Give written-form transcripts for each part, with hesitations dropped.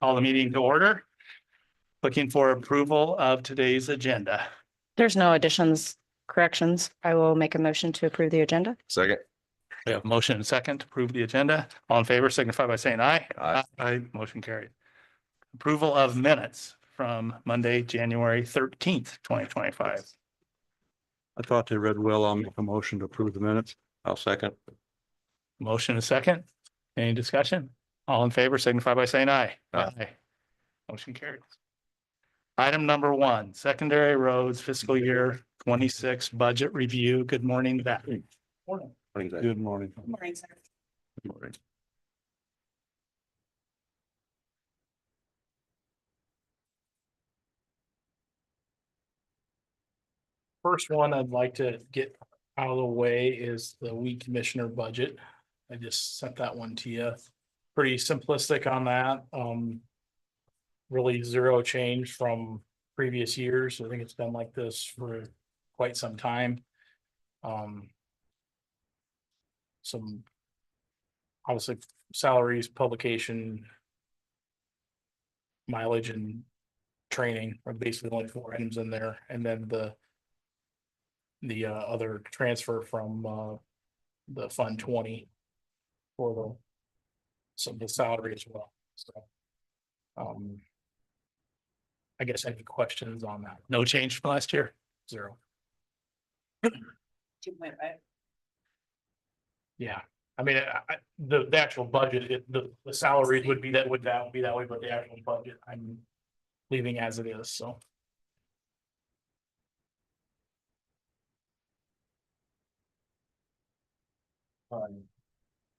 Call the meeting to order. Looking for approval of today's agenda. There's no additions, corrections. I will make a motion to approve the agenda. Second. We have a motion and a second to approve the agenda. All in favor signify by saying aye. Aye. Aye, motion carried. Approval of minutes from Monday, January 13th, 2025. I thought they read well. I'll make a motion to approve the minutes. I'll second. Motion and a second. Any discussion? All in favor signify by saying aye. Aye. Motion carries. Item number 1, secondary roads fiscal year 26 budget review. Good morning, Beth. Morning. Good morning. Morning, sir. Good morning. First one I'd like to get out of the way is the weed commissioner budget. I just sent that one to you. Pretty simplistic on that. Really zero change from previous years. I think it's been like this for quite some time. Some obviously salaries, publication, mileage and training are basically the only 4 items in there. And then the other transfer from the Fund 20 for some of the salary as well. So I guess any questions on that? No change from last year. 0. 2.5. Yeah, I mean, the actual budget, the salaries would be that way, but the actual budget I'm leaving as it is, so.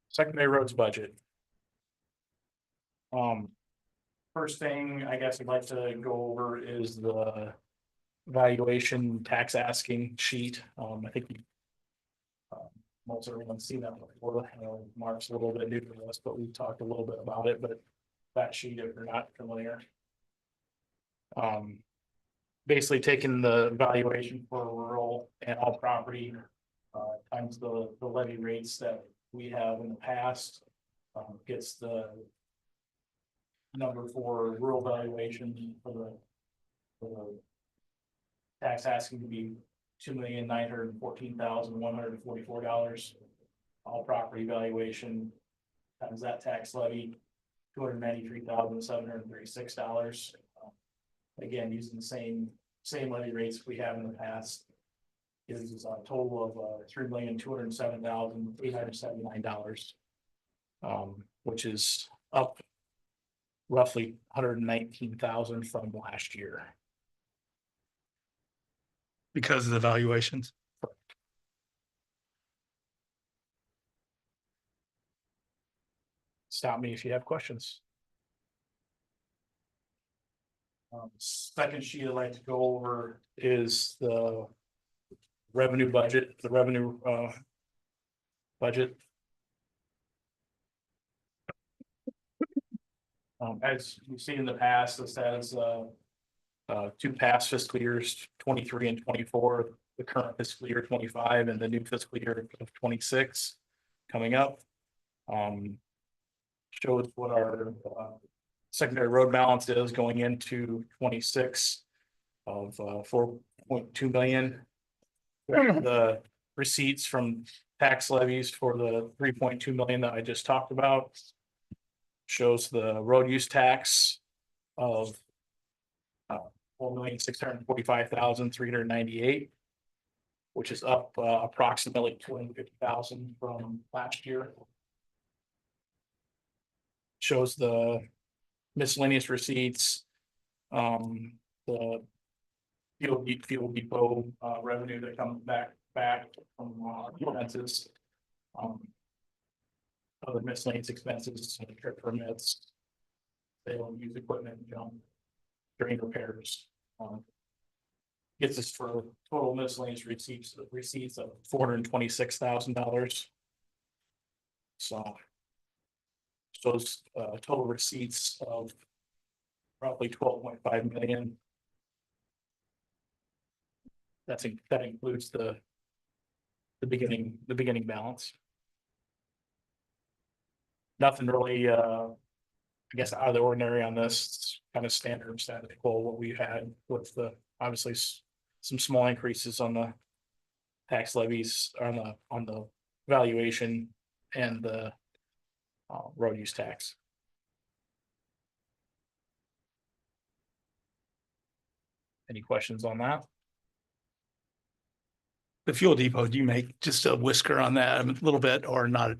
Secondary roads budget. First thing I guess I'd like to go over is the valuation tax asking sheet. I think most everyone's seen that before. Mark's a little bit new to this, but we've talked a little bit about it, but that sheet, if you're not familiar. Basically taking the valuation for rural and all property, times the levy rates that we have in the past, gets the number for rural valuation for the tax asking to be $2,914,144. All property valuation times that tax levy, $293,736. Again, using the same levy rates we have in the past, gives us a total of $3,207,879, which is up roughly $119,000 from last year. Because of the valuations. Stop me if you have questions. Second sheet I'd like to go over is the revenue budget, budget. As you see in the past, this has 2 past fiscal years, 23 and 24, the current fiscal year 25 and the new fiscal year of 26 coming up. Shows what our secondary road balance is going into 26 of 4.2 million. The receipts from tax levies for the 3.2 million that I just talked about. Shows the road use tax of $4,645,398, which is up approximately $250,000 from last year. Shows the miscellaneous receipts, the fuel depot revenue that comes back from expenses, other miscellaneous expenses, trip permits, sale and used equipment, junk, drain repairs. Gets us for total miscellaneous receipts of $426,000. So those total receipts of roughly 12.5 million. That includes the beginning balance. Nothing really I guess, out of the ordinary on this. It's kind of standard status quo, what we had with the, obviously, some small increases on the tax levies, on the valuation and the road use tax. Any questions on that? The fuel depot, do you make just a whisker on that a little bit or not?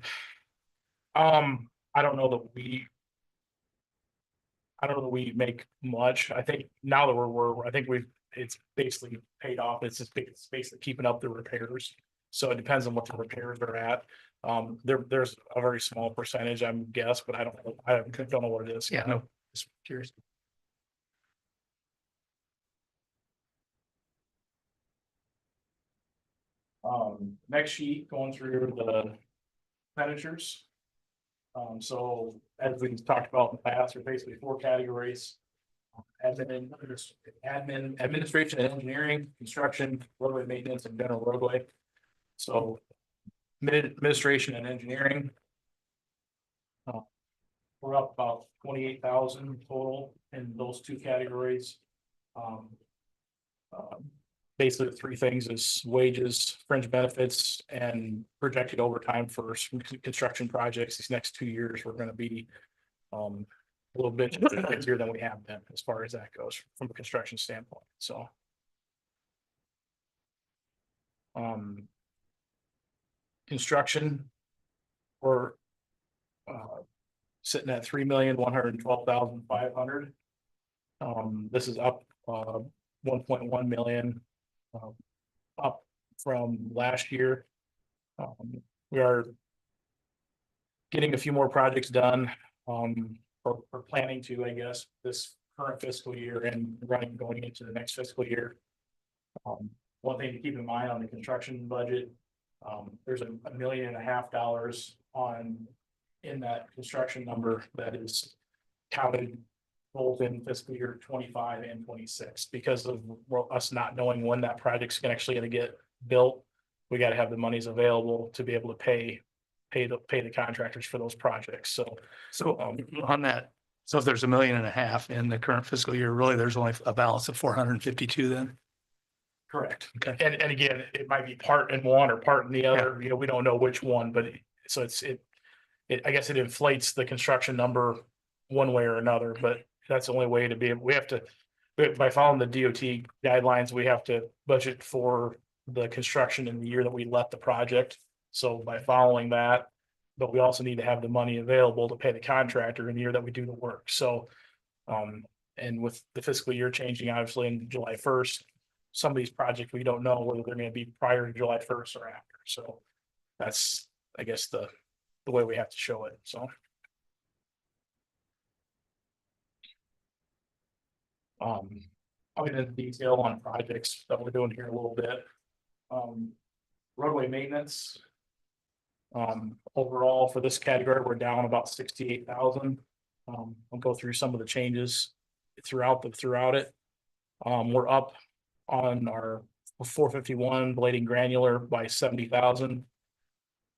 I don't know that we. I don't know that we make much. I think now that I think it's basically paid off. It's basically keeping up the repairs. So it depends on what the repairs are at. There's a very small percentage, I'm guess, but I don't know what it is. Yeah, no, just curious. Next sheet, going through the expenditures. So as we've talked about in the past, there's basically four categories. Admin, administration and engineering, construction, roadway maintenance, and general roadway. So administration and engineering. We're up about 28,000 total in those two categories. Basically, the three things is wages, fringe benefits, and projected overtime for some construction projects. These next 2 years, we're gonna be a little bit busier than we have been as far as that goes from a construction standpoint, so. Construction. We're sitting at 3,112,500. This is up 1.1 million. Up from last year. We are getting a few more projects done. We're planning to, I guess, this current fiscal year and going into the next fiscal year. One thing to keep in mind on the construction budget, there's $1.5 million in that construction number that is counted both in fiscal year 25 and 26, because of us not knowing when that project's actually gonna get built. We gotta have the monies available to be able to pay the contractors for those projects, so. So on that, so if there's $1.5 million in the current fiscal year, really, there's only a balance of 452 then? Correct. Okay. And again, it might be part in one or part in the other, you know, we don't know which one, but so I guess it inflates the construction number one way or another, but that's the only way to be, by following the DOT guidelines, we have to budget for the construction in the year that we let the project. So by following that, but we also need to have the money available to pay the contractor in the year that we do the work, so. And with the fiscal year changing, obviously in July 1st, some of these projects, we don't know whether they're gonna be prior to July 1st or after, so. That's, I guess, the way we have to show it, so. I'll get into detail on projects that we're doing here a little bit. Roadway maintenance. Overall for this category, we're down about 68,000. I'll go through some of the changes throughout it. We're up on our 451 blading granular by 70,000.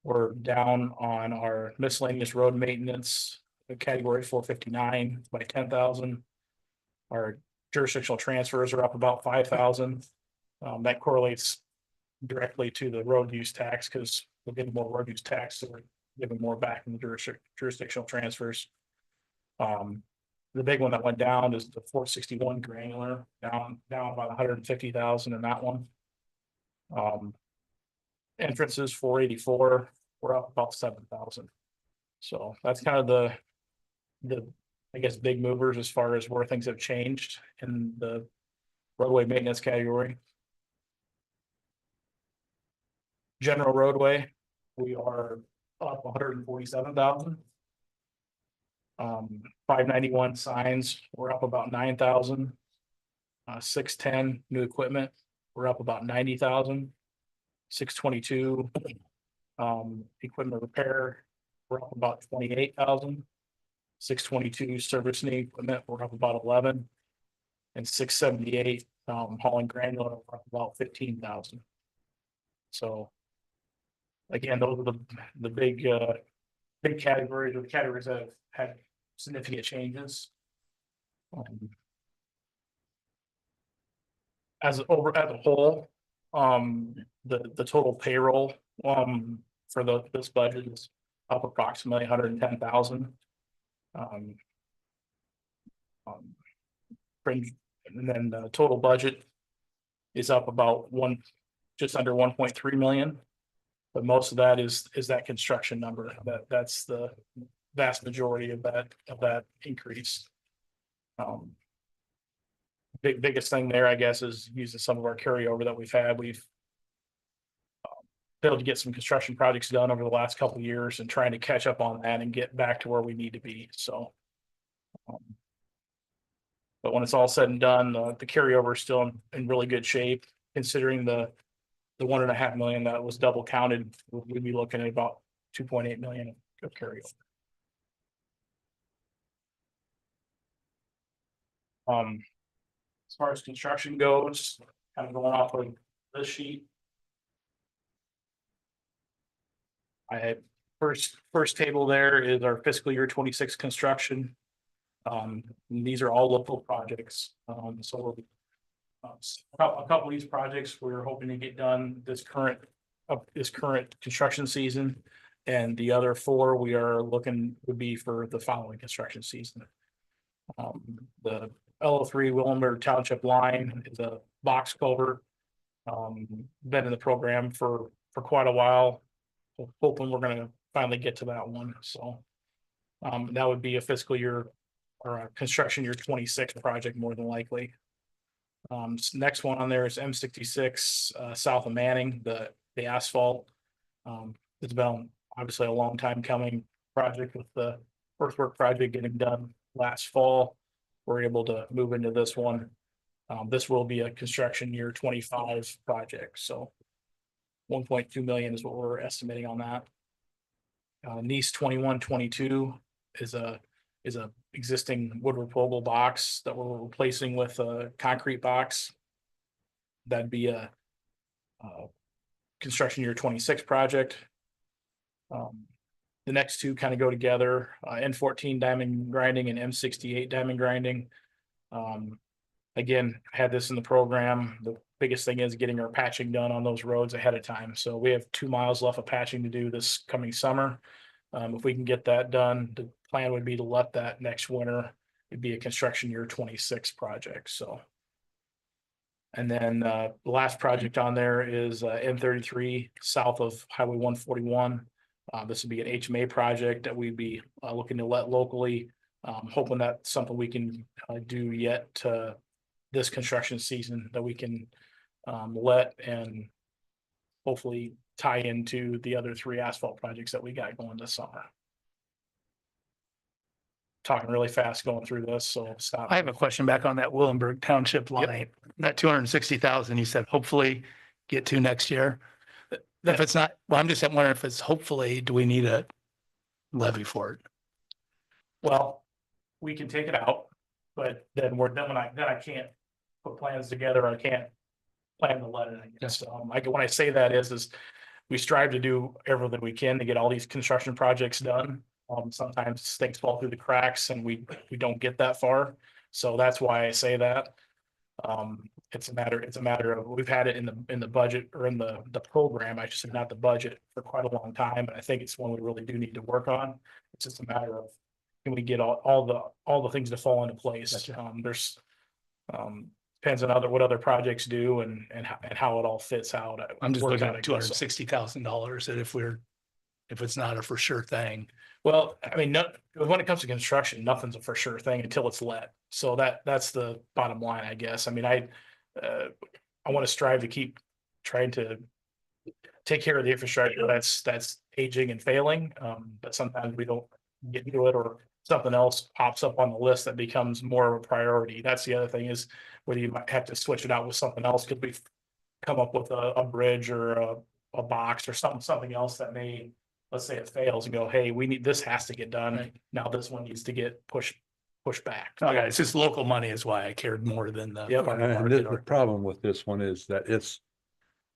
We're down on our miscellaneous road maintenance, category 459 by 10,000. Our jurisdictional transfers are up about 5,000. That correlates directly to the road use tax, because we're getting more road use tax, so we're giving more back in the jurisdictional transfers. The big one that went down is the 461 granular, down about 150,000 in that one. Entrances 484, we're up about 7,000. So that's kind of the I guess big movers as far as where things have changed in the roadway maintenance category. General roadway, we are up 147,000. 591 signs, we're up about 9,000. 610 new equipment, we're up about 90,000. 622 equipment repair, we're up about 28,000. 622 servicing equipment, we're up about 11. And 678 hauling granular, we're up about 15,000. So again, those are the big categories, or the categories that have had significant changes. As a whole, the total payroll, for this budget is up approximately 110,000. And then the total budget is up about just under 1.3 million. But most of that is that construction number. That's the vast majority of that increase. Biggest thing there, I guess, is using some of our carryover that we've had. We've been able to get some construction projects done over the last couple of years and trying to catch up on that and get back to where we need to be. So. But when it's all said and done, the carryover is still in really good shape, considering the 1.5 million that was double counted. We'd be looking at about 2.8 million of carryover. As far as construction goes, kind of going off of this sheet. I had first table there is our fiscal year 26 construction. These are all local projects. So a couple of these projects we're hoping to get done this current construction season, and the other 4 we are looking would be for the following construction season. The LO3 Willenberg Township line is a box culvert. Been in the program for quite a while. Hoping we're going to finally get to that one. So that would be a fiscal year or a construction year 26 project more than likely. Next one on there is M66 south of Manning, the asphalt. It's been obviously a long time coming project with the earthwork project getting done last fall. We're able to move into this one. This will be a construction year 25 project. So 1.2 million is what we're estimating on that. Nice 2122 is a existing wood removable box that we're replacing with a concrete box. That'd be a construction year 26 project. The next 2 kind of go together, N14 diamond grinding and M68 diamond grinding. Again, I had this in the program. The biggest thing is getting our patching done on those roads ahead of time. So we have 2 miles left of patching to do this coming summer. If we can get that done, the plan would be to let that next winter. It'd be a construction year 26 project. So, and then the last project on there is N33 south of Highway 141. This would be an HMA project that we'd be looking to let locally. Hoping that's something we can do yet this construction season that we can let and hopefully tie into the other 3 asphalt projects that we got going this summer. Talking really fast going through this, so stop. I have a question back on that Willenberg Township Yep. line. That 260,000 you said hopefully get to next year. If it's not, well, I'm just wondering if it's hopefully, do we need a levy for it? Well, we can take it out, but then when I can't put plans together. I can't plan to let it, I guess. When I say that is we strive to do everything we can to get all these construction projects done. Sometimes things fall through the cracks and we don't get that far. So that's why I say that. It's a matter of, we've had it in the budget or in the program, I should say, not the budget, for quite a long time. And I think it's one we really do need to work on. It's just a matter of, can we get all the things to fall into place? Gotcha. There's depends on what other projects do and how it all fits out. I'm just Work looking out, I at guess. $260,000 that if it's not a for sure thing. Well, I mean, when it comes to construction, nothing's a for sure thing until it's let. So that's the bottom line, I guess. I mean, I want to strive to keep trying to take care of the infrastructure that's aging and failing. But sometimes we don't get to it, or something else pops up on the list that becomes more of a priority. That's the other thing, is whether you might have to switch it out with something else. Could we come up with a bridge or a box or something else that may, let's say it fails and go, hey, this has to get done. Right. Now this one needs to get pushed back. Okay, it's just local money is why I cared more than the. Yep. farmer And market the or- problem with this one is that it's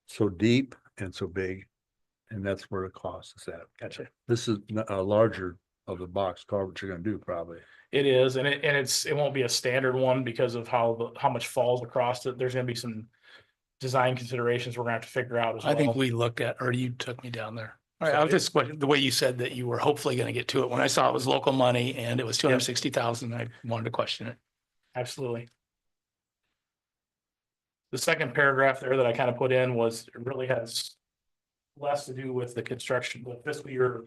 so deep and so big, and that's where the cost is at. Gotcha. This is a larger of the box culvert you're gonna do probably. It is, and it won't be a standard one because of how much falls across it. There's gonna be some design considerations we're gonna have to figure out as well. I think we looked at, or you took me down there. All right, I was just, the way you said that you were hopefully gonna get to it, when I saw it was local money and it was 260,000, I wanted to question it. Absolutely. The second paragraph there that I kind of put in was, it really has less to do with the construction, the fiscal year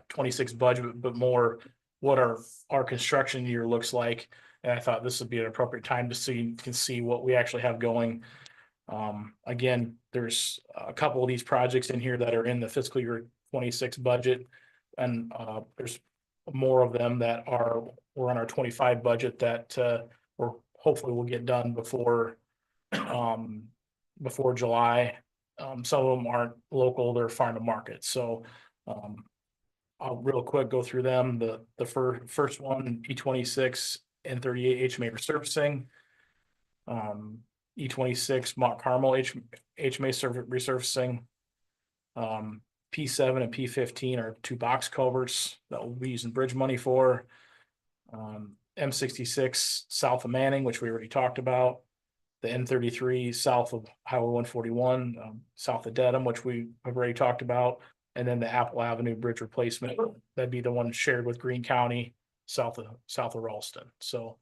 26 budget, but more what our construction year looks like. And I thought this would be an appropriate time to see, you can see what we actually have going. Again, there's a couple of these projects in here that are in the fiscal year 26 budget. And there's more of them that were on our 25 budget that we're hopefully will get done before July. Some of them aren't local, they're farm to market. So I'll real quick go through them. The first one, E26 and 38 HMA resurfacing. E26 Mont Carmel HMA resurfacing. P7 and P15 are two box culverts that we'll be using bridge money for. M66 south of Manning, which we already talked about. The N33 south of Highway 141, south of Dedham, which we have already talked about. And then the Apple Avenue Bridge replacement, that'd be the one shared with Greene County, south of Ralston. So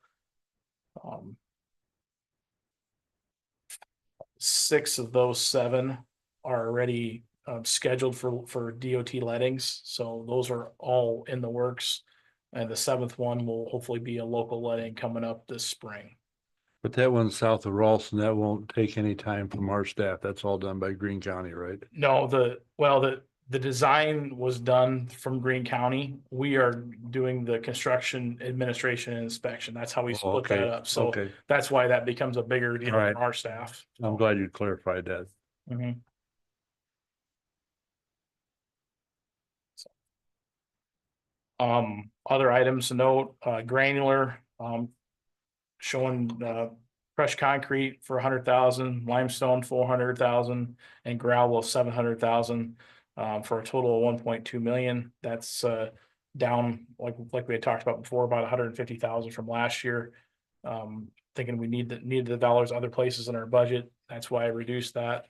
6 of those 7 are already scheduled for DOT lettings. So those are all in the works. And the 7th one will hopefully be a local letting coming up this spring. But that one south of Ralston, that won't take any time from our staff. That's all done by Greene County, right? No, the design was done from Greene County. We are doing the construction administration and inspection. That's how we split that up. So Okay, that's why that becomes a bigger deal Right. for our staff. I'm glad you clarified that. Mhm. Other items to note, granular, showing, crushed concrete for 100,000, limestone 400,000, and gravel of 700,000, for a total of 1.2 million. That's, down, like we had talked about before, about 150,000 from last year. Thinking we need the dollars other places in our budget. That's why I reduced that.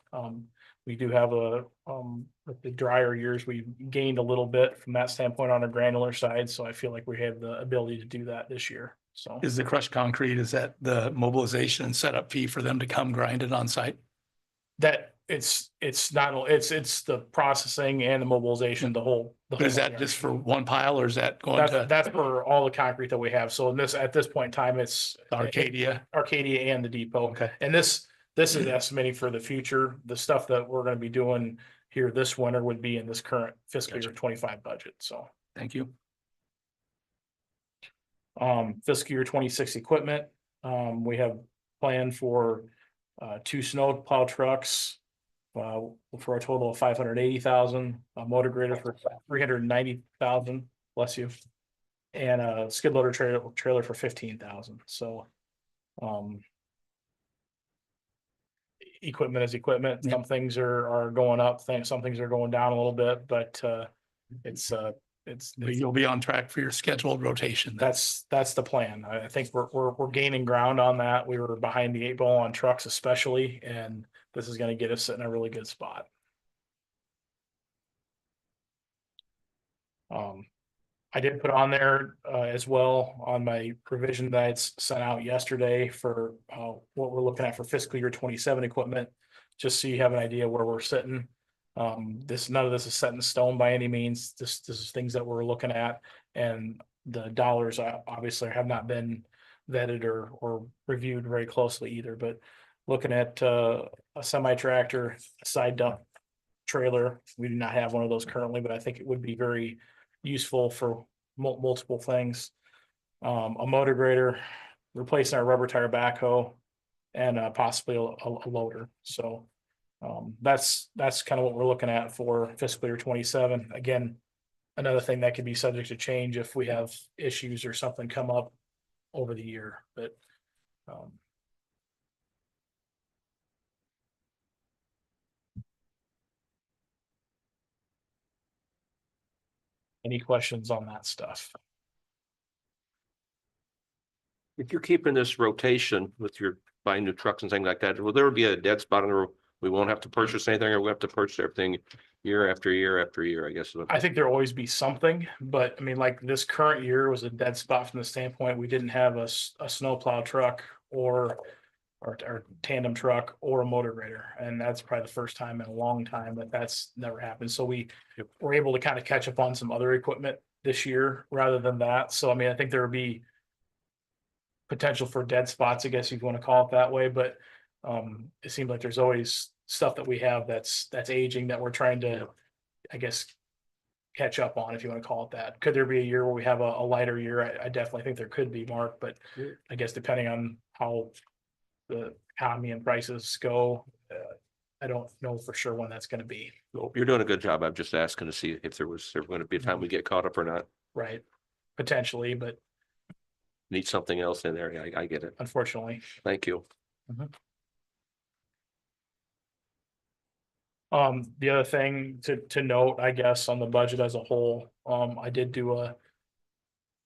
We do have with the drier years, we gained a little bit from that standpoint on a granular side. So I feel like we have the ability to do that this year. So Is the crushed concrete, is that the mobilization and setup fee for them to come grind it on site? that it's the processing and the mobilization, the whole. But is that just for one pile or is that going to That's for all the concrete that we have. So at this point in time, it's Arcadia? Arcadia and the depot. Okay. And this is estimating for the future. The stuff that we're gonna be doing here this winter would be in this current fiscal year Gotcha. 25 budget. So Thank you. fiscal year 26 equipment, we have planned for 2 snow plow trucks for a total of 580,000, a motor grader for 390,000, bless you, and a skid loader trailer for 15,000. So equipment is equipment. Some things are going up, some things are going down a little bit, but But you'll be on track for your scheduled rotation. that's the plan. I think we're gaining ground on that. We were behind the 8 ball on trucks especially, and this is gonna get us in a really good spot. I did put on there as well on my provision that I sent out yesterday for what we're looking at for fiscal year 27 equipment, just so you have an idea where we're sitting. None of this is set in stone by any means. This is things that we're looking at, and the dollars obviously have not been vetted or reviewed very closely either, but looking at a semi tractor, a side dump trailer. We do not have one of those currently, but I think it would be very useful for multiple things. A motor grader, replacing our rubber tire backhoe, and possibly a loader. So that's kind of what we're looking at for fiscal year 27. Again, another thing that could be subject to change if we have issues or something come up over the year, but Any questions on that stuff? If you're keeping this rotation with your buying new trucks and things like that, will there be a dead spot on the road? We won't have to purchase anything, or we have to purchase everything year after year after year, I guess. is what- I think there'll always be something, but I mean, like this current year was a dead spot from the standpoint, we didn't have a snowplow truck or tandem truck or a motor grader. And that's probably the first time in a long time that that's never happened. So we were able to kind of catch up on some other equipment this year rather than that. So I mean, I think there would be potential for dead spots, I guess you'd want to call it that way, but it seems like there's always stuff that we have that's aging that we're trying to, I guess, catch up on, if you want to call it that. Could there be a year where we have a lighter year? I definitely think there could be, Mark, but I guess depending on how the economy and prices go, I don't know for sure when that's going to be. Well, you're doing a good job. I'm just asking to see if there was ever going to be a time we get caught up or not. Right. Potentially, but Need something else in there. I get it. unfortunately. Thank you. The other thing to note, I guess, on the budget as a whole, I did do a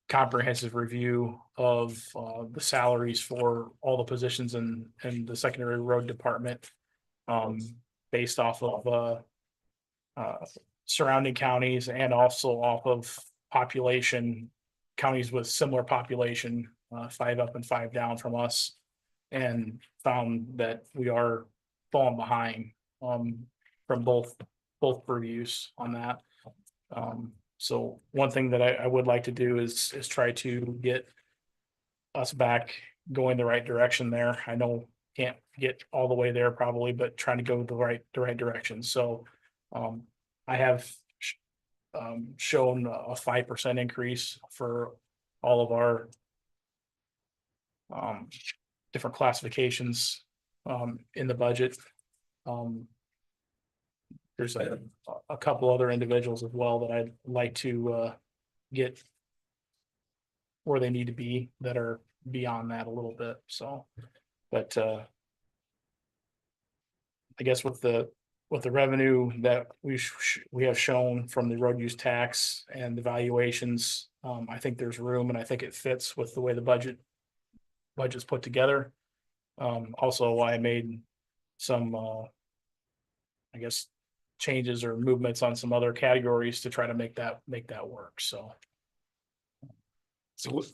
comprehensive review of the salaries for all the positions in the secondary road department. Based off of surrounding counties and also off of population, counties with similar population, 5 up and 5 down from us. And found that we are falling behind from both reviews on that. So one thing that I would like to do is try to get us back going the right direction there. I know can't get all the way there probably, but trying to go the right direction. So I have shown a 5% increase for all of our different classifications in the budget. There's a couple other individuals as well that I'd like to get where they need to be that are beyond that a little bit. So, but I guess with the revenue that we have shown from the road use tax and the valuations, I think there's room, and I think it fits with the way the budget's put together. Also, I made some I guess changes or movements on some other categories to try to make that work. So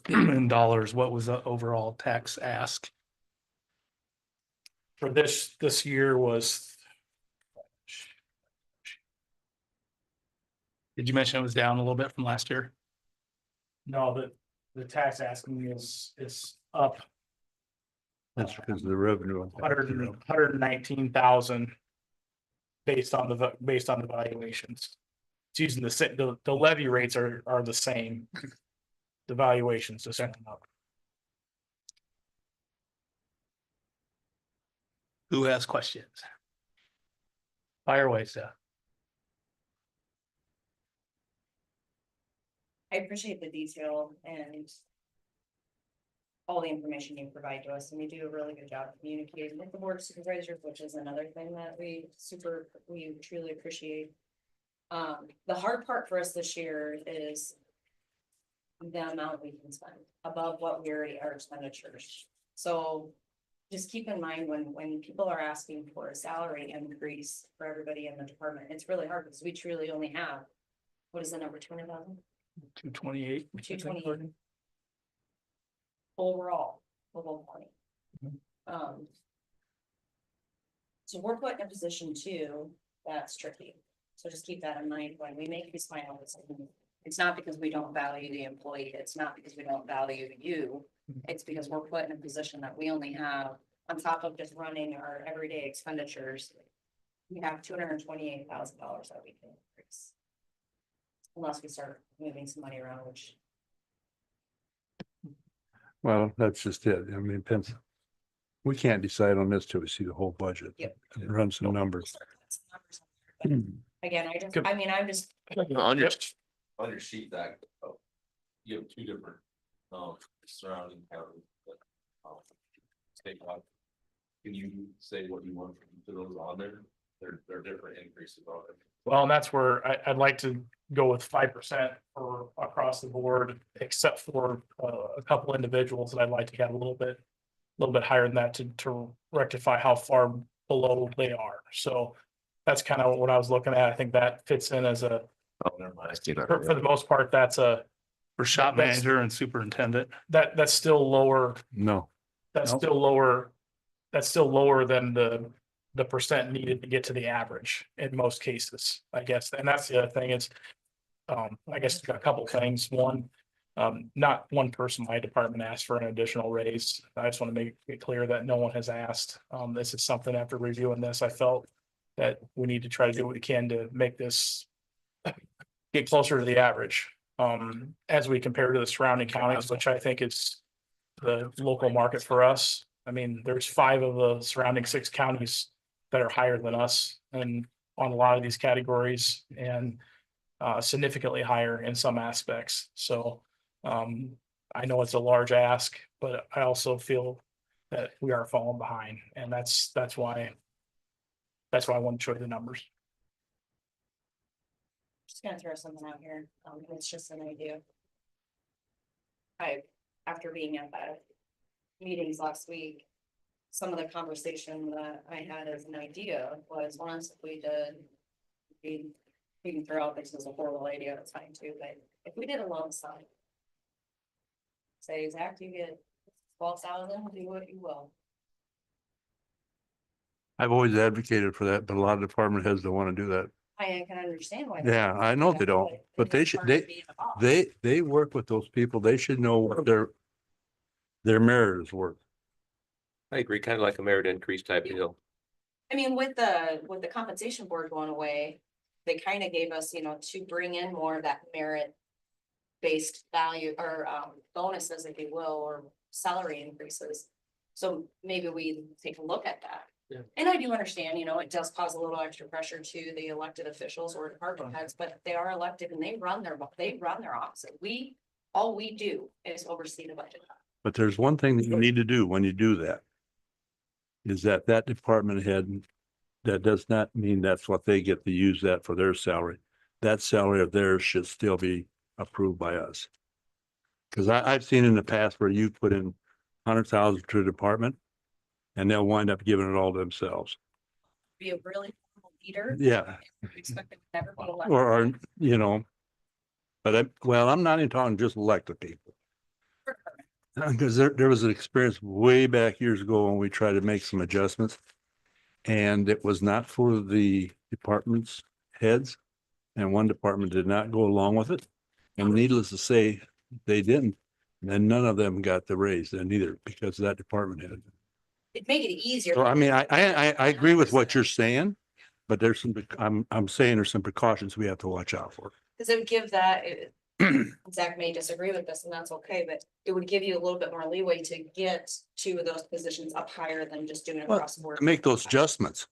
In dollars, what was the overall tax ask? for this year was, Did you mention it was down a little bit from last year? no, the tax asking is up That's because of the revenue. 119,000 based on the valuations. It's using the levy rates are the same. The valuations just went up. Who has questions? Fire away, Seth. I appreciate the detail and all the information you provide to us, and you do a really good job communicating with the board of supervisors, which is another thing that we truly appreciate. The hard part for us this year is the amount we can spend above what we already are expenditures. So just keep in mind when people are asking for a salary increase for everybody in the department, it's really hard because we truly only have, what is the number, 200,000? 228. 228. Overall, for 120. So we're put in a position too, that's tricky. So just keep that in mind when we make these final decisions. It's not because we don't value the employee. It's not because we don't value you. It's because we're put in a position that we only have, on top of just running our everyday expenditures, we have $228,000 that we can increase. Unless we start moving some money around, which. Well, that's just it. I mean, we can't decide on this till we see the whole budget. Yep. And run some numbers. Again, I'm just, On your, On your sheet that, you have 2 different, surrounding counties, but, statewide. Can you say what you want for each of those on there? They're different increases on it. Well, and that's where I'd like to go with 5% for across the board, except for a couple individuals that I'd like to get a little bit higher than that to rectify how far below they are. So that's kind of what I was looking at. I think that fits in as a, Oh, never mind. I see that. for the most part, that's For shop That's- manager and superintendent. that's still lower. No, That's Nope. still lower. That's still lower than the percent needed to get to the average in most cases, I guess. And that's the other thing is, I guess a couple things. One, not one person in my department asked for an additional raise. I just want to make it clear that no one has asked. This is something after reviewing this, I felt that we need to try to do what we can to make this get closer to the average, as we compare to the surrounding counties, which I think is the local market for us. I mean, there's 5 of the surrounding 6 counties that are higher than us and on a lot of these categories and significantly higher in some aspects. So I know it's a large ask, but I also feel that we are falling behind, and that's why I want to show you the numbers. Just gonna throw something out here, it's just an idea. After being at that meetings last week, some of the conversation that I had as an idea was, once we did, we can throw out this as a horrible idea, that's fine too, but if we did a loan sign. Say, Zach, you get 12,000, do what you will. I've always advocated for that, but a lot of department heads don't want to do that. I can understand why. Yeah, I know they don't, but they should, they work with those people. They should know what their merit is worth. I agree, kind of like a merit increase type deal. I mean, with the compensation board going away, they kind of gave us, to bring in more of that merit. Based value or bonuses, if you will, or salary increases. So maybe we take a look at that. Yeah. And I do understand, it does cause a little extra pressure to the elected officials or department heads, but they are elected and they run their office. All we do is oversee the budget. But there's one thing that you need to do when you do that. Is that department head, that does not mean that's what they get to use that for their salary. That salary of theirs should still be approved by us. Cause I've seen in the past where you put in 100,000 to a department and they'll wind up giving it all to themselves. Be a really leader. Yeah. Expect them to never be elected. Or, but I'm not even talking just elected people. Because there was an experience way back years ago when we tried to make some adjustments. And it was not for the department's heads. And one department did not go along with it. And needless to say, they didn't. And none of them got the raise then either because of that department head. It'd make it easier. So I mean, I agree with what you're saying, but there's I'm saying there's some precautions we have to watch out for. Because it would give that, Zach may disagree with this and that's okay, but it would give you a little bit more leeway to get 2 of those positions up higher than just doing it Well, across the board. Make those adjustments.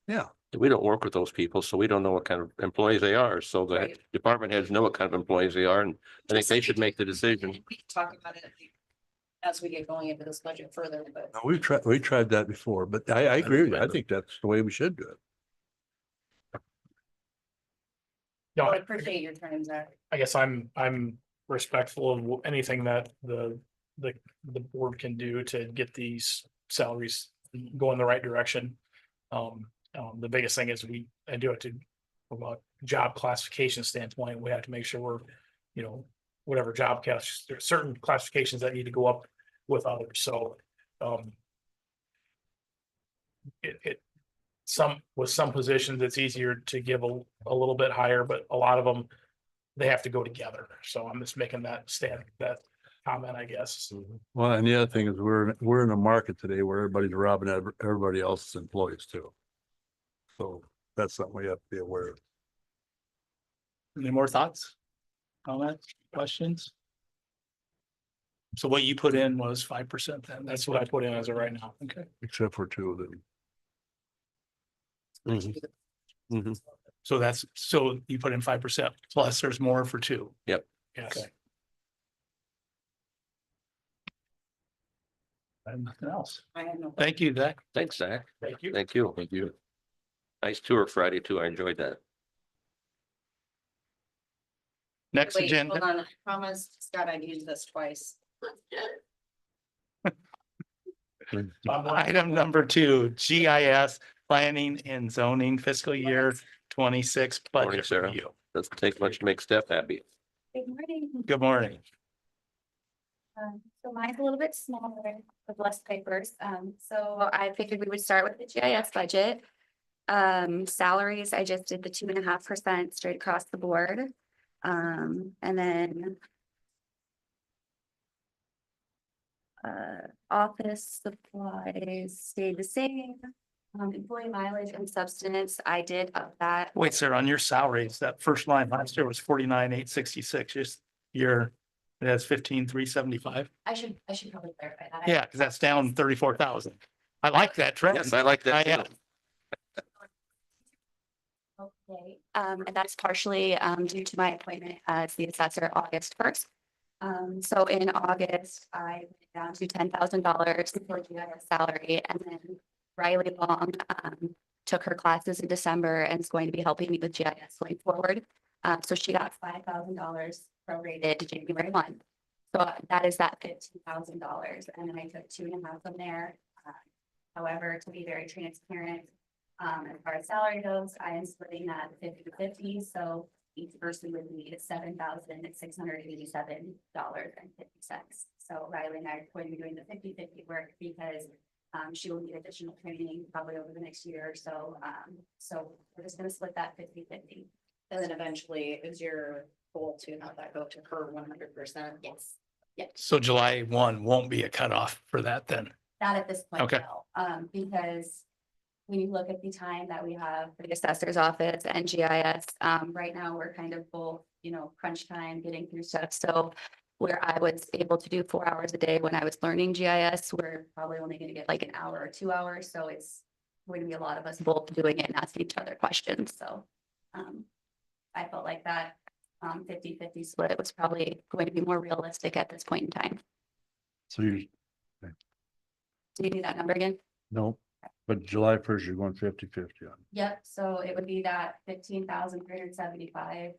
Yeah. We don't work with those people, so we don't know what kind of employees they are. So the Right. department heads know what kind of employees they are, and I think they should make the decision. We can talk about it as we get going into this budget further, but No, we tried that before, but I agree with you. I think that's the way we should do it. No, I appreciate your time, Zach. I guess I'm respectful of anything that the board can do to get these salaries go in the right direction. The biggest thing is I do it from a job classification standpoint, we have to make sure we're, whatever job class, there's certain classifications that need to go up with others, so. With some positions, it's easier to give a little bit higher, but a lot of them, they have to go together, so I'm just making that comment, I guess. Well, and the other thing is we're in a market today where everybody's robbing everybody else's employees too. So that's something we have to be aware of. Any more thoughts? Comments, questions? So what you put in was 5% then? That's what I put in as of right now. Okay. Except for 2 of them. So you put in 5% plus there's more for 2. Yep. Yes. Okay. I have nothing else. I have no. Thank you, Zach. Thanks, Zach. Thank you. Thank you. Thank you. Nice tour Friday too. I enjoyed that. Next Wait, agenda. hold on, I promised Scott I'd use this twice. Item number 2, GIS planning and zoning fiscal year 26 Morning, budget Sarah. review. Doesn't take much to make Steph happy. Good morning. Good morning. So mine's a little bit smaller with less papers. So I figured we would start with the GIS budget. Salaries, I just did the 2.5% straight across the board. And then office supplies stayed the same. Employee mileage and substance, I did up that. Wait, sir, on your salaries, that first line last year was 49,866. Just your, that's 15,375. I should probably clarify that. Yeah, because that's down 34,000. I like that trend. Yes, I like that. Yeah. too. Okay, and that's partially due to my appointment as the assessor August 1st. So in August, I went down to $10,000 for GIS salary, and then Riley Long took her classes in December and is going to be helping me with GIS going forward. So she got $5,000 prorated to January 1. So that is that $15,000, and then I took 2.5 from there. However, to be very transparent, as far as salary goes, I am splitting that 50-50, so each person would need $7,687.50. So Riley and I are going to be doing the 50-50 work because she will need additional training probably over the next year or so. So we're just gonna split that 50-50. And then eventually is your goal to have that go to her 100%? Yes, So July 1 won't be a cutoff for that then. not at this point, Okay. no. Because when you look at the time that we have for the assessor's office and GIS, right now we're kind of both, crunch time, getting through stuff. So where I was able to do 4 hours a day when I was learning GIS, we're probably only gonna get like an hour or 2 hours. So it's going to be a lot of us both doing it and asking each other questions. So I felt like that 50-50 split was probably going to be more realistic at this point in time. So you, Do you need that number again? no, but July 1st, you're going 50-50 on. Yep, so it would be that 15,375,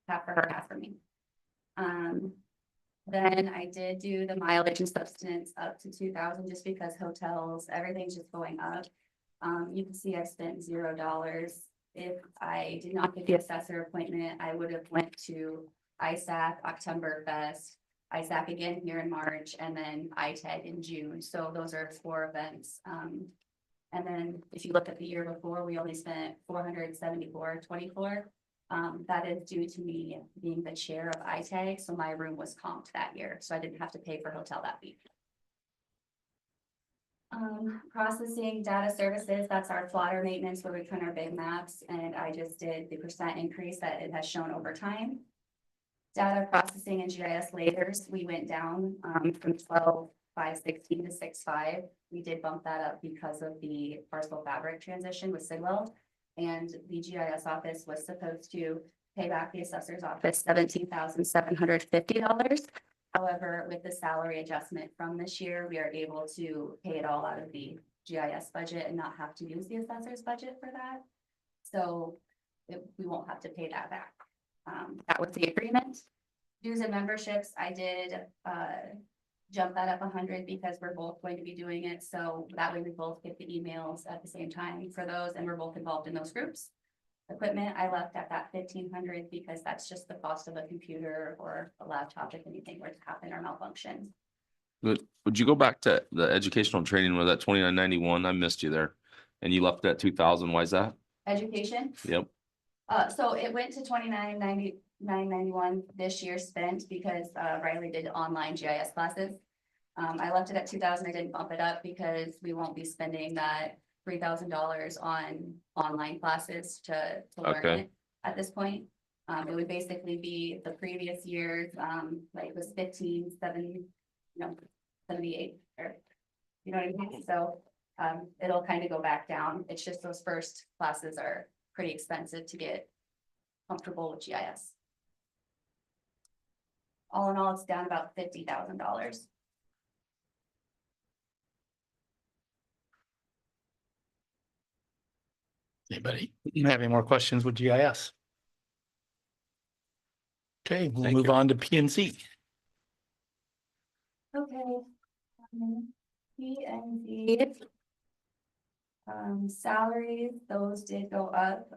half for her, half for me. Then I did do the mileage and substance up to 2,000 just because hotels, everything's just going up. You can see I spent $0. If I did not get the assessor appointment, I would have went to ISAC, Oktoberfest, ISAC again here in March, and then ITAG in June. So those are 4 events. And then if you look at the year before, we only spent $474.24. That is due to me being the chair of ITAG, so my room was comped that year, so I didn't have to pay for hotel that week. Processing data services, that's our plotter maintenance where we print our big maps, and I just did the % increase that it has shown over time. Data processing and GIS lasers, we went down from 12,516 to 6,5. We did bump that up because of the parcel fabric transition with Sidwell. And the GIS office was supposed to pay back the assessor's office $17,750. However, with the salary adjustment from this year, we are able to pay it all out of the GIS budget and not have to use the assessor's budget for that. So we won't have to pay that back. That was the agreement. Dues and memberships, I did jump that up 100 because we're both going to be doing it. So that way we both get the emails at the same time for those, and we're both involved in those groups. Equipment, I left at that 1,500 because that's just the cost of a computer or a laptop if anything were to happen or malfunction. Would you go back to the educational training with that 2991? I missed you there. And you left that 2,000. Why is that? Education. Yep. So it went to 29.91 this year spent because Riley did online GIS classes. I left it at 2,000. I didn't bump it up because we won't be spending that $3,000 on online classes to learn Okay. it at this point. It would basically be the previous years, like it was 78 or, you know what I mean? So it'll kind of go back down. It's just those first classes are pretty expensive to get comfortable with GIS. All in all, it's down about $50,000. Anybody have any more questions with GIS? Okay, we'll Thank move you. on to P and Z. Okay. P and Z. Salaries, those did go up.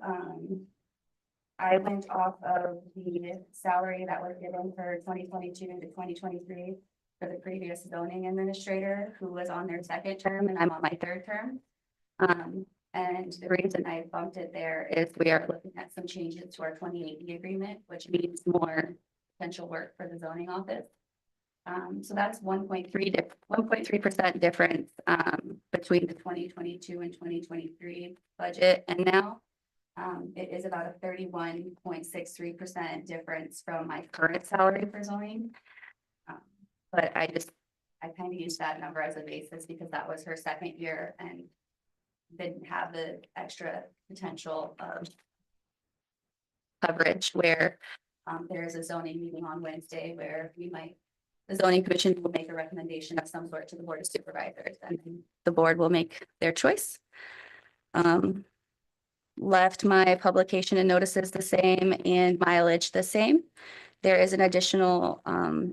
I went off of the salary that was given for 2022 to 2023 for the previous zoning administrator who was on their second term and I'm on my third term. And the reason I bumped it there is we are looking at some changes to our 2080 agreement, which means more potential work for the zoning office. So that's 1.3% difference, between the 2022 and 2023 budget and now. It is about a 31.63% difference from my current salary for zoning. But I kind of used that number as a basis because that was her second year and didn't have the extra potential of coverage where there's a zoning meeting on Wednesday where the zoning commission will make a recommendation of some sort to the board of supervisors and then the board will make their choice. Left my publication and notices the same and mileage the same. There is an additional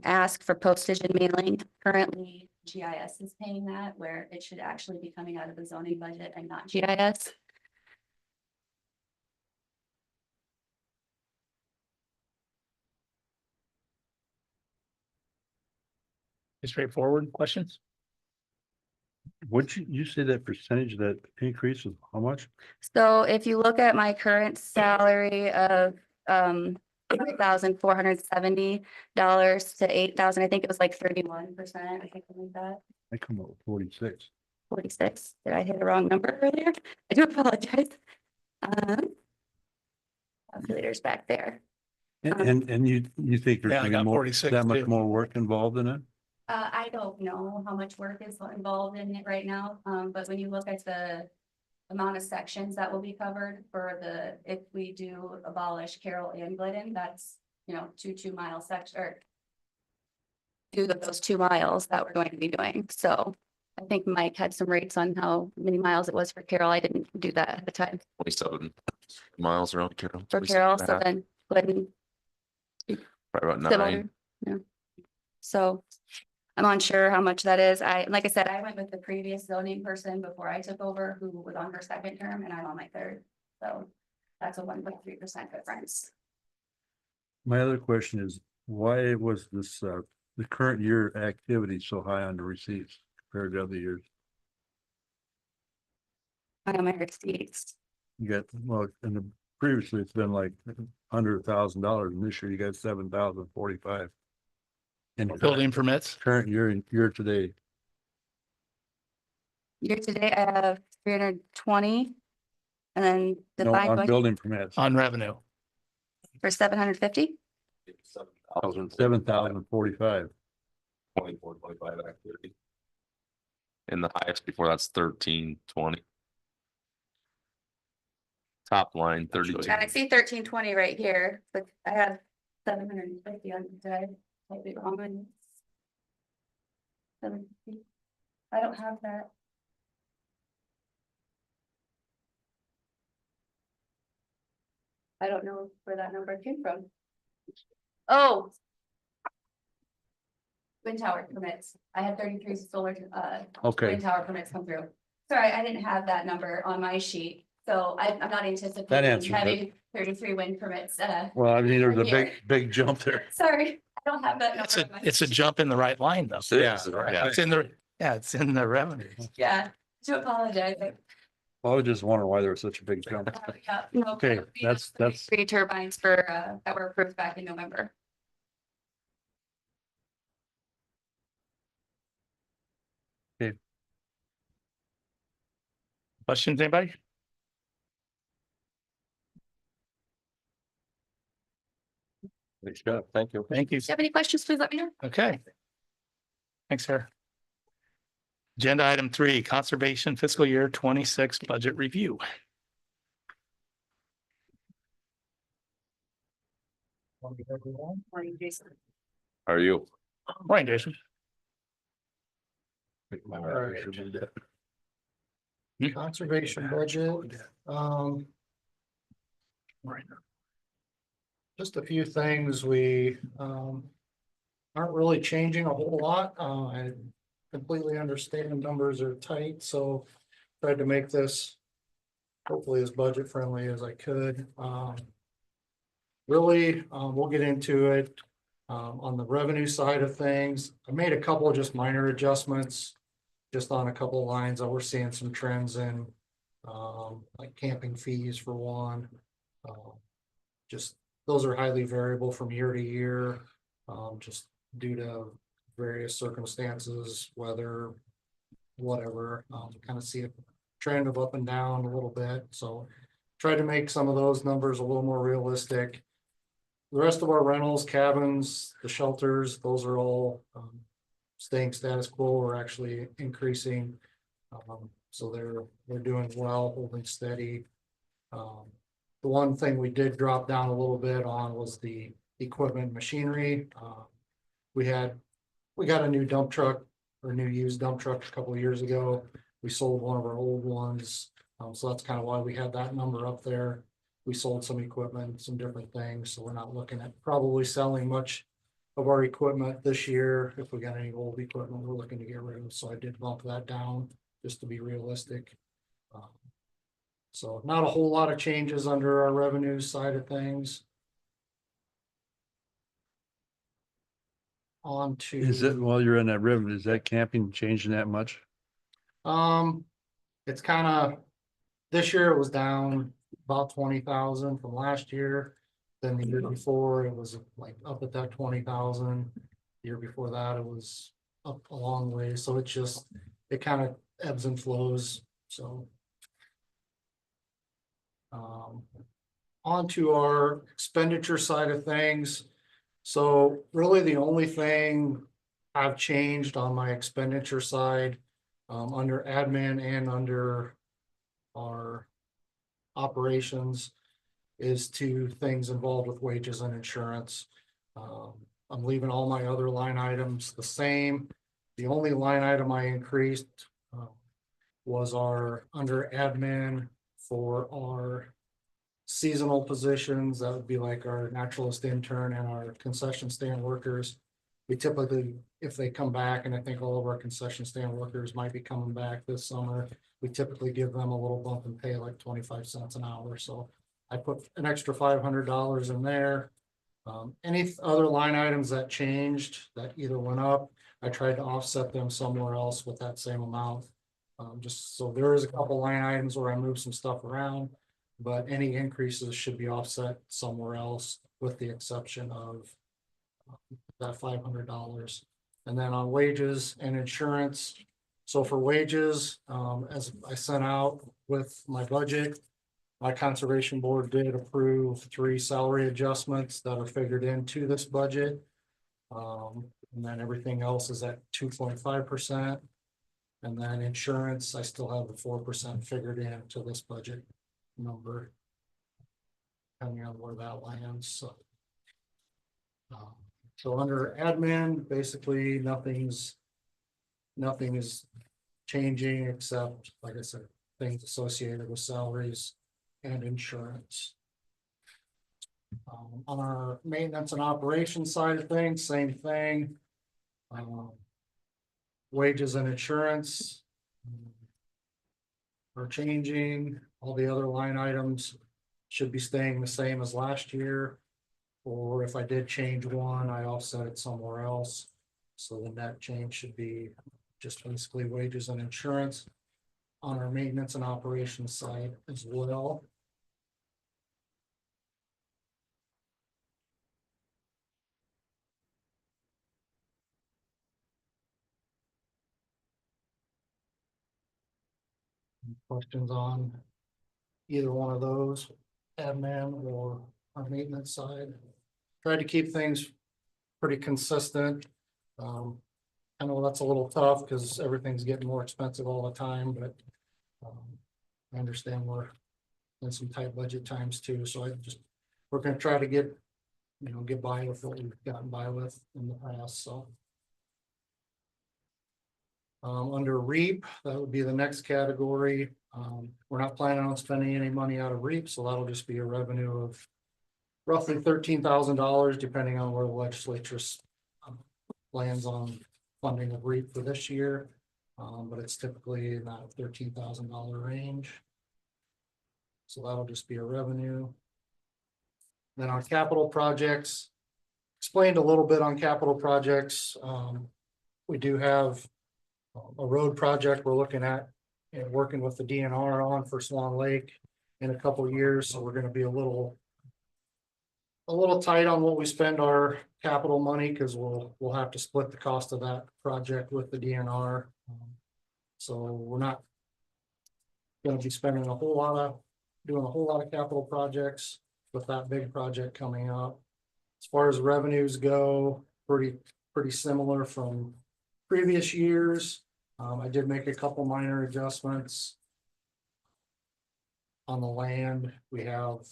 ask for postage and mailing. Currently, GIS is paying that where it should actually be coming out of the zoning budget and not GIS. Straightforward questions? Would you say that percentage of that increase is how much? So if you look at my current salary of $8,470 to 8,000, I think it was like 31%, I think like that. I come up with 46. 46. Did I hit a wrong number earlier? I do apologize. Calculator's back there. And you think there's Yeah, I gonna got be more, 46 that much too. more work involved in it? I don't know how much work is involved in it right now, but when you look at the amount of sections that will be covered for if we do abolish Carroll and Glidden, that's, 2 2-mile section or those 2 miles that we're going to be doing. So I think Mike had some rates on how many miles it was for Carroll. I didn't do that at the time 27 miles around Carroll. for Carroll. So then Glidden Probably about similar. 9. Yeah. So I'm unsure how much that is. Like I said, I went with the previous zoning person before I took over, who was on her second term and I'm on my third. So that's a 1.3% difference. My other question is, why was this, the current year activity so high on the receipts compared to other years? I know my receipts. You got, well, in the previously it's been like under $1,000 and this year you got 7,045. And Building permits? current year to date. Year to date, I have 320. And then the No, fine on budget building permits, On revenue. for 750. 7,045. 24, 25 activity. And the highest before that's 1320. Top line 32. And I see 1320 right here, but I have 750 on the day. Might be wrong on 750. I don't have that. I don't know where that number came from. Oh. Wind tower permits. I had 33 solar, Okay, wind tower permits come through. Sorry, I didn't have that number on my sheet, so I'm not That anticipating answers it. having 33 wind permits, well, I mean, there's a Here. big jump there. sorry, I don't have that number. It's on my a sheet. jump in the right line though. Yeah, Yeah, it's in the revenue. Yeah, to apologize. I was just wondering why there was such a big jump. Yeah, no, Okay, we have that's- 3 turbines for, that were approved back in November. Questions, anybody? Nice job. Thank you. Thank you. If you have any questions, please let me know. Okay. Thanks, Sarah. Agenda item 3, conservation fiscal year 26 budget review. Morning, Jason. How are you? Morning, Jason. Conservation budget, Right. just a few things. We aren't really changing a whole lot. I completely understand the numbers are tight, so tried to make this hopefully as budget friendly as I could. Really, we'll get into it. On the revenue side of things, I made a couple of just minor adjustments. Just on a couple of lines that we're seeing some trends in, like camping fees for one. Just, those are highly variable from year to year, just due to various circumstances, weather, whatever. Kind of see a trend of up and down a little bit, so try to make some of those numbers a little more realistic. The rest of our rentals, cabins, the shelters, those are all staying status quo or actually increasing. So they're doing well, holding steady. The one thing we did drop down a little bit on was the equipment machinery. We got a new dump truck or new used dump truck a couple of years ago. We sold one of our old ones. So that's kind of why we had that number up there. We sold some equipment, some different things, so we're not looking at probably selling much of our equipment this year. If we got any old equipment, we're looking to get rid of, so I did bump that down just to be realistic. So not a whole lot of changes under our revenue side of things. On to. Is it, while you're in that revenue, is that camping changing that much? It's kind of, this year it was down about 20,000 from last year. Then the year before it was like up at that 20,000. The year before that it was up a long way. So it just, it kind of ebbs and flows. So. On to our expenditure side of things. So really the only thing I've changed on my expenditure side, under admin and under our operations, is to things involved with wages and insurance. I'm leaving all my other line items the same. The only line item I increased was our under admin for our seasonal positions. That would be like our naturalist intern and our concession stand workers. We typically, if they come back, and I think all of our concession stand workers might be coming back this summer, we typically give them a little bump and pay like 25 cents an hour. So I put an extra $500 in there. Any other line items that changed, that either went up, I tried to offset them somewhere else with that same amount. Just so there is a couple line items where I moved some stuff around, but any increases should be offset somewhere else with the exception of that $500. And then on wages and insurance. So for wages, as I sent out with my budget, my conservation board did approve 3 salary adjustments that are figured into this budget. And then everything else is at 2.5%. And then insurance, I still have the 4% figured into this budget number. Depending on where that lands. So under admin, basically nothing is changing except, like I said, things associated with salaries and insurance. On our maintenance and operations side of things, same thing. Wages and insurance are changing. All the other line items should be staying the same as last year. Or if I did change one, I offset it somewhere else. So the net change should be just basically wages and insurance on our maintenance and operations side as well. Questions on either one of those, admin or our maintenance side? Tried to keep things pretty consistent. I know that's a little tough because everything's getting more expensive all the time, but I understand we're in some tight budget times too. So we're going to try to get by with what we've gotten by with in the past. So under REAP, that would be the next category. We're not planning on spending any money out of REAP, so that'll just be a revenue roughly $13,000, depending on where the legislature's lands on funding of REAP for this year. But it's typically in that $13,000 range. So that'll just be a revenue. Then on capital projects, explained a little bit on capital projects. We do have a road project we're looking at and working with the DNR on for Swan Lake in a couple of years, so we're gonna be a little tight on what we spend our capital money, because we'll have to split the cost of that project with the DNR. So we're not gonna be spending doing a whole lot of capital projects with that big project coming up. As far as revenues go, pretty similar from previous years. I did make a couple minor adjustments. On the land, we have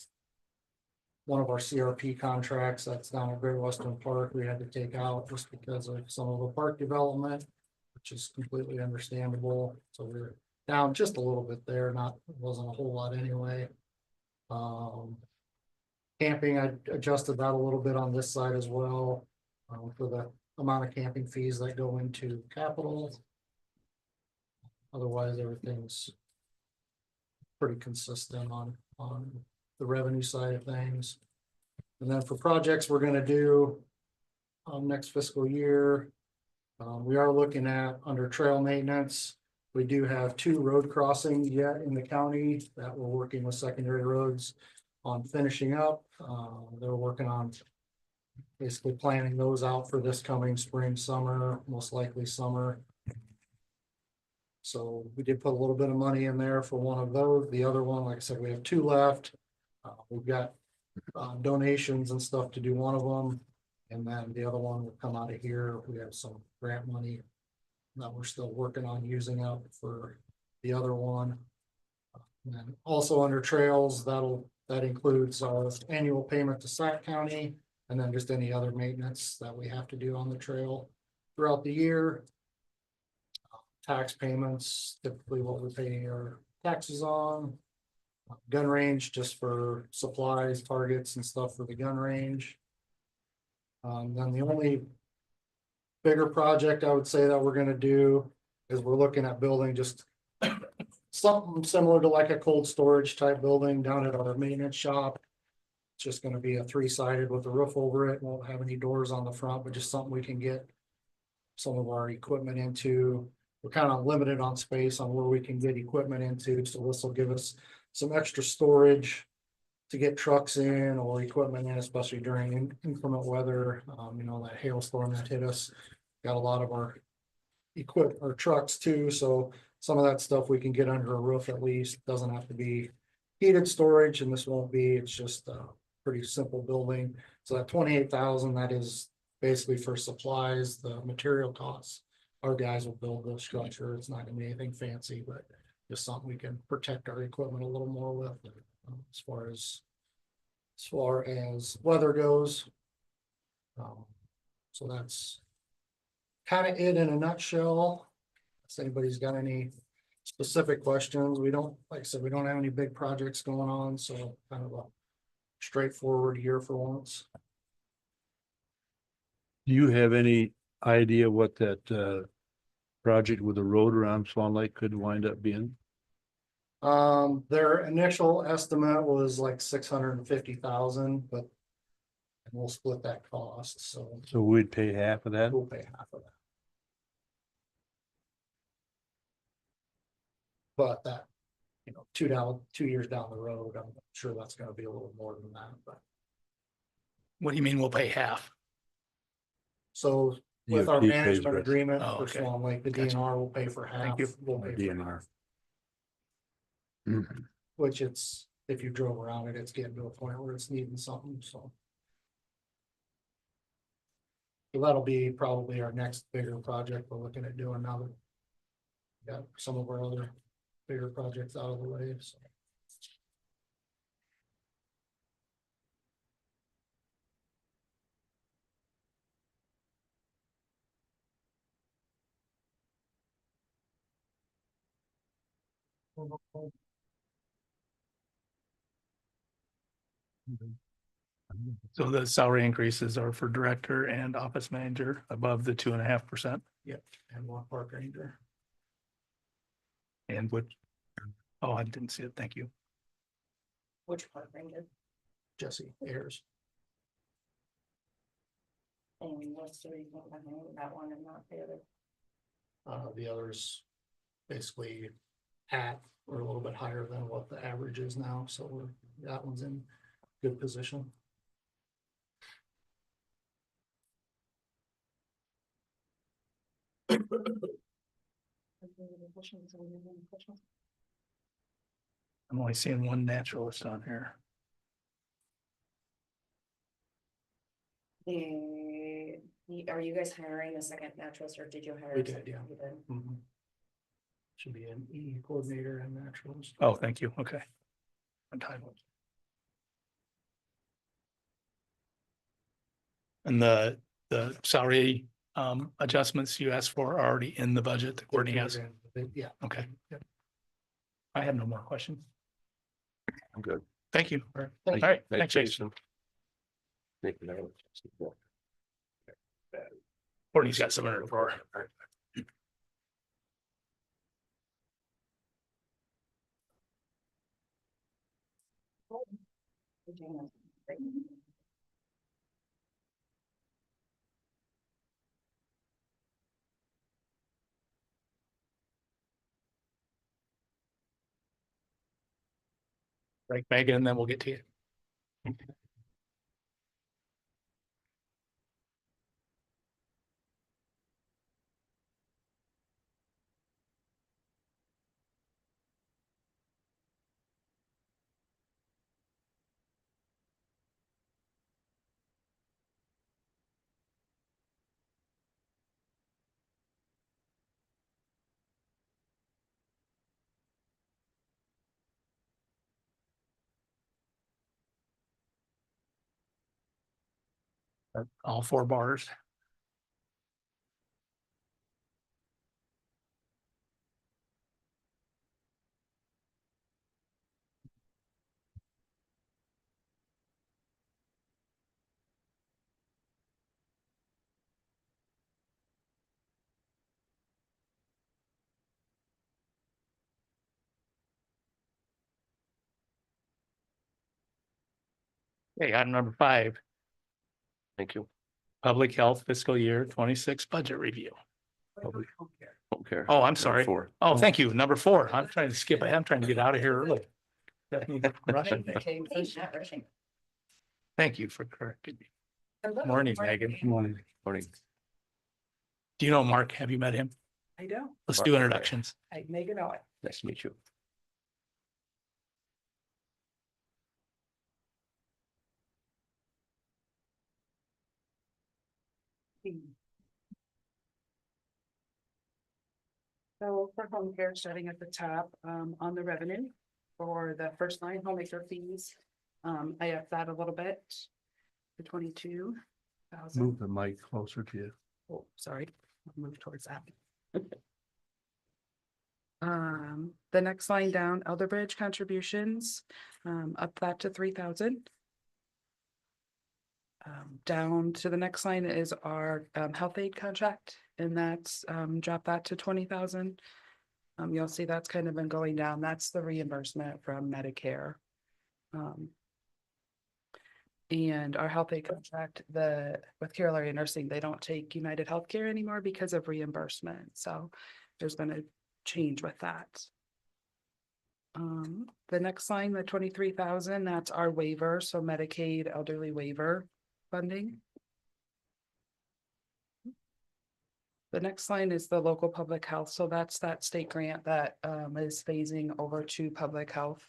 one of our CRP contracts that's down at Great Western Park, we had to take out just because of some of the park development, which is completely understandable. So we're down just a little bit there, wasn't a whole lot anyway. Camping, I adjusted that a little bit on this side as well, for the amount of camping fees that go into capital. Otherwise, everything's pretty consistent on the revenue side of things. And then for projects we're gonna do next fiscal year, we are looking at under trail maintenance. We do have 2 road crossings yet in the county that we're working with secondary roads on finishing up. They're working on basically planning those out for this coming spring, summer, most likely summer. So we did put a little bit of money in there for one of those. The other one, like I said, we have 2 left. We've got donations and stuff to do one of them. And then the other one will come out of here. We have some grant money that we're still working on using up for the other one. And then also under trails, that includes our annual payment to Sac County, and then just any other maintenance that we have to do on the trail throughout the year. Tax payments, typically what we pay our taxes on. Gun range, just for supplies, targets and stuff for the gun range. Then the only bigger project I would say that we're gonna do is we're looking at building just something similar to like a cold storage type building down at our maintenance shop. It's just gonna be a 3-sided with a roof over it. Won't have any doors on the front, but just something we can get some of our equipment into. We're kind of limited on space on where we can get equipment into, so this will give us some extra storage to get trucks in or equipment in, especially during inclement weather. That hailstorm that hit us, got a lot of our trucks too, so some of that stuff we can get under a roof at least. Doesn't have to be heated storage, and this won't be. It's just a pretty simple building. So that 28,000, that is basically for supplies, the material costs. Our guys will build the structure. It's not gonna be anything fancy, but just something we can protect our equipment a little more with, as far as weather goes. So that's kind of it in a nutshell. If anybody's got any specific questions, like I said, we don't have any big projects going on, so kind of a straightforward year for once. Do you have any idea what that project with the road around Swan Lake could wind up being? Their initial estimate was like 650,000, but we'll split that cost, so So we'd pay half of that? we'll pay half of that. But that, 2 years down the road, I'm sure that's gonna be a little more than that, but. What do you mean we'll pay half? So with our DOT pays management the rest. agreement Oh, for okay. Swan Lake, the Gotcha. DNR will pay for half. Thank you. We'll Or pay for DNR. half, Mhm. which if you drove around it, it's getting to a point where it's needing something, so. So that'll be probably our next bigger project we're looking at doing now that we got some of our other bigger projects out of the way, so. So the salary increases are for director and office manager above the 2.5%. And one park ranger. And which, oh, I didn't see it. Thank you. Which part, Ranger? Jesse Ayers. And what's the reason behind that one and not the other? The others basically at or a little bit higher than what the average is now, so that one's in good position. I'm only seeing one naturalist on here. Are you guys hiring a second naturalist or did you hire? We a did, second? yeah. You did. Mhm. Should be an E coordinator and naturalist. Oh, thank you. Okay. On time. And the salary adjustments you asked for are already in the budget that Courtney has. Yeah. Okay. Yep. I have no more questions. I'm good. Thank you. All Thank right, Thanks, thanks, Jason. Jason. Courtney's got some under the floor. Right, Megan, and then we'll get to you. All four bars. Okay, item number 5, Thank you. Public Health Fiscal Year 26 Budget Review. Don't care. Oh, I'm sorry. Four. Oh, thank you. Number 4. I'm trying to skip ahead. I'm trying to get out of here early. Stephanie, rushing me. Okay, please, not rushing. Thank you for correcting me. Morning, Megan. Morning. Morning. Do you know Mark? Have you met him? I do. Let's Mark, do okay. introductions. I make it out. Nice to meet you. So for home care, starting at the top, on the revenue for the first line, homemaker fees. I have that a little bit. The 22,000. Move the mic closer to you. Oh, sorry, I'll move towards that. The next line down, Elder Bridge contributions, up that to 3,000. Down to the next line is our health aid contract, and that's dropped that to 20,000. You'll see that's kind of been going down. That's the reimbursement from Medicare. And our health aid contract, with Carroll Area Nursing, they don't take United Healthcare anymore because of reimbursement. So there's been a change with that. The next line, the 23,000, that's our waiver, so Medicaid elderly waiver funding. The next line is the local public health, so that's that state grant that is phasing over to public health.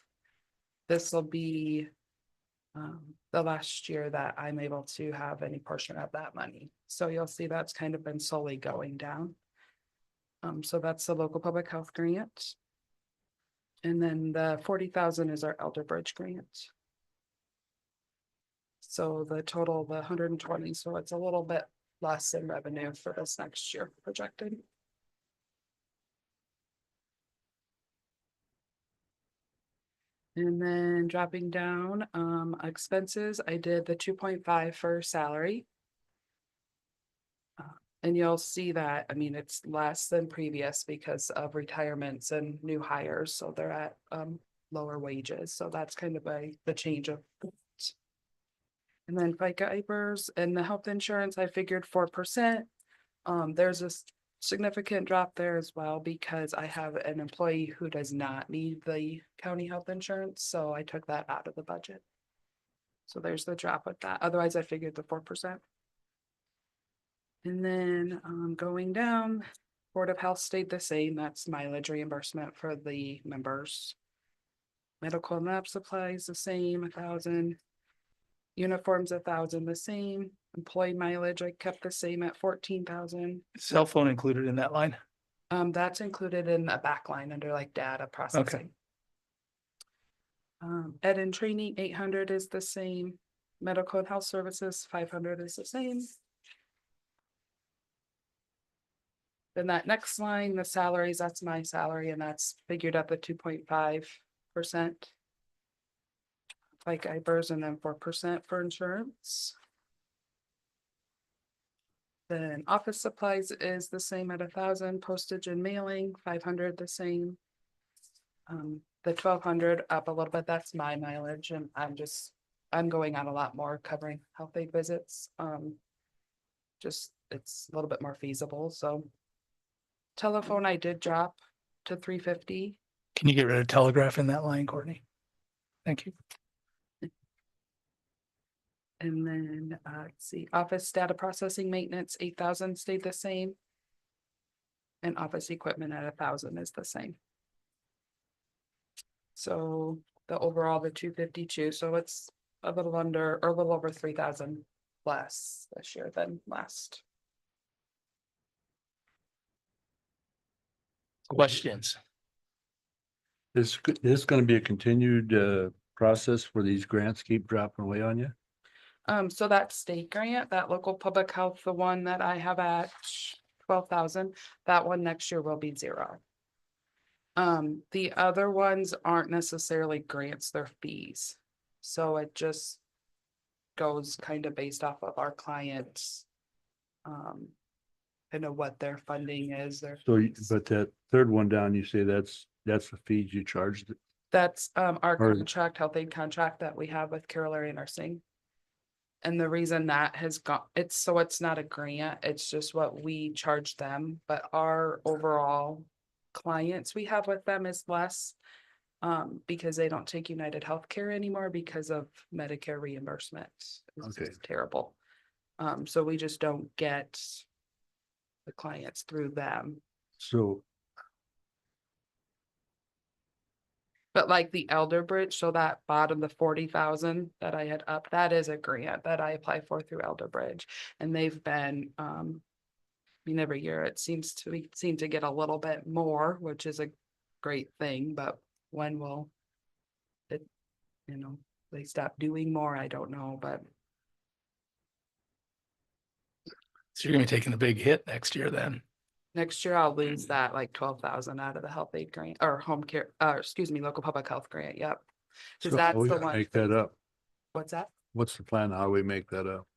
This will be the last year that I'm able to have any portion of that money. So you'll see that's kind of been slowly going down. So that's the local public health grant. And then the 40,000 is our Elder Bridge grant. So the total, the 120, so it's a little bit less in revenue for this next year projected. And then dropping down, expenses, I did the 2.5 for salary. And you'll see that, I mean, it's less than previous because of retirements and new hires, so they're at, lower wages, so that's kind of the change of. And then FICA IPers and the health insurance, I figured 4%. There's a significant drop there as well because I have an employee who does not need the county health insurance, so I took that out of the budget. So there's the drop with that. Otherwise, I figured the 4%. And then going down, Board of Health stayed the same. That's mileage reimbursement for the members. Medical and lab supplies the same, 1,000. Uniforms 1,000 the same. Employee mileage I kept the same at 14,000. Cell phone included in that line. That's included in a backline under like data processing. Ed and training 800 is the same. Medical and health services 500 is the same. Then that next line, the salaries, that's my salary, and that's figured at the 2.5%. Like IPers, and then 4% for insurance. Then office supplies is the same at 1,000, postage and mailing, 500 the same. The 1,200 up a little bit, that's my mileage, and I'm going out a lot more covering health aid visits. Just, it's a little bit more feasible, so. Telephone I did drop to 350. Can you get rid of telegraph in that line, Courtney? Thank you. And then, let's see, office data processing maintenance, 8,000 stayed the same. And office equipment at 1,000 is the same. So the overall, the 252, so it's a little under, or a little over 3,000 less this year than last. Questions? Is this going to be a continued process where these grants keep dropping away on you? So that state grant, that local public health, the one that I have at 12,000, that one next year will be 0. The other ones aren't necessarily grants, they're fees. So it just goes kind of based off of our clients. Kind of what their funding is. So, but that third one down, you say that's the fees you charged. That's our Or- contract, health aid contract that we have with Carroll Area Nursing. And the reason that has got, it's not a grant, it's just what we charge them, but our overall clients we have with them is less. Because they don't take United Healthcare anymore because of Medicare reimbursement. It's Okay. just terrible. So we just don't get the clients through them. So, But like the Elder Bridge, so that bottom, the 40,000 that I had up, that is a grant that I apply for through Elder Bridge. And they've been, I mean, every year it seems to get a little bit more, which is a great thing, but when will it, they stop doing more? I don't know, but So you're gonna be taking a big hit next year then. next year I'll lose that like 12,000 out of the health aid grant or home care, local public health grant. Yep. so Cause how that's we the one. make that up? What's that? What's the plan? How we make that up?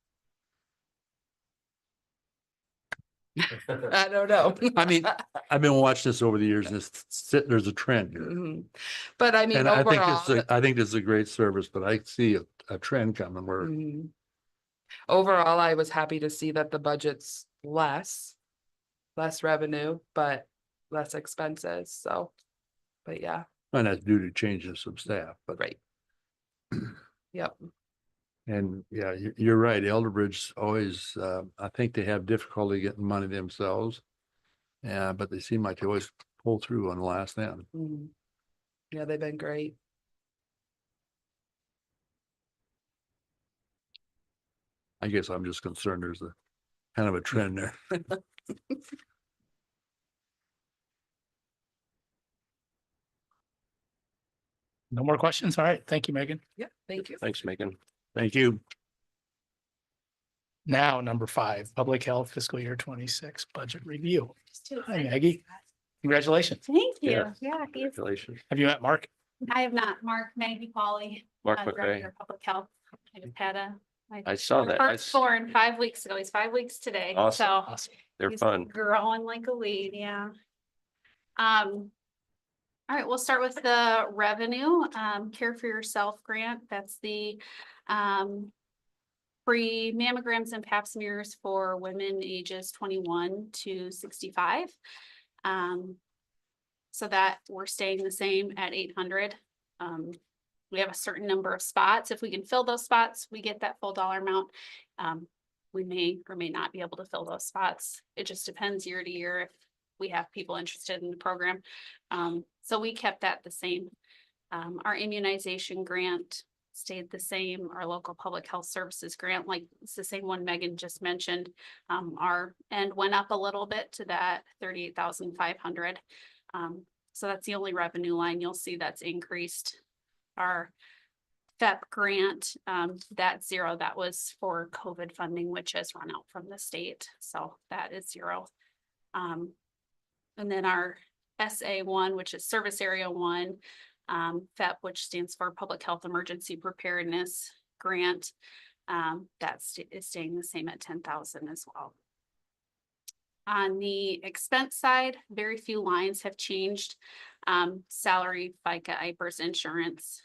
I don't know. I mean, I've been watching this over the years and there's a trend here. Mhm. But I mean, And I think overall, I think this is a great service, but I see a trend coming where mhm. Overall, I was happy to see that the budget's less revenue, but less expenses. So, but yeah, and that's due to changes of staff, but. right. Yep. And yeah, you're right. Elderbridge always, I think they have difficulty getting money themselves. Yeah, but they seem like they always pull through on the last end. Mhm. Yeah, they've been great. I guess I'm just concerned there's a kind of a trend there. No more questions? All right. Thank you, Megan. Yeah, thank you. Thanks, Megan. Thank you. Now, number 5, Public Health Fiscal Year 26 Budget Review. Hi, Maggie. Congratulations. Thank Yeah. Yeah, Congratulations. Have you met Mark? I have not. Mark, Maggie, Polly, Mark Director McVeigh. of Public Health. I just had my I saw that. I s- firstborn 5 weeks ago. He's 5 weeks today. Awesome. So Awesome. They're he's fun. growing like a weed, yeah. All right, we'll start with the revenue, Care for Yourself grant. That's the free mammograms and pap smears for women ages 21 to 65. So that we're staying the same at 800. We have a certain number of spots. If we can fill those spots, we get that full dollar amount. We may or may not be able to fill those spots. It just depends year to year if we have people interested in the program. So we kept that the same. Our immunization grant stayed the same. Our local public health services grant, like it's the same one Megan just mentioned. Our end went up a little bit to that 38,500. So that's the only revenue line you'll see that's increased. Our FEP grant, that's zero. That was for COVID funding, which has run out from the state. So that is zero. And then our SA1, which is Service Area 1, FEP, which stands for Public Health Emergency Preparedness Grant, is staying the same at 10,000 as well. On the expense side, very few lines have changed. Salary, FICA, IPERS, insurance,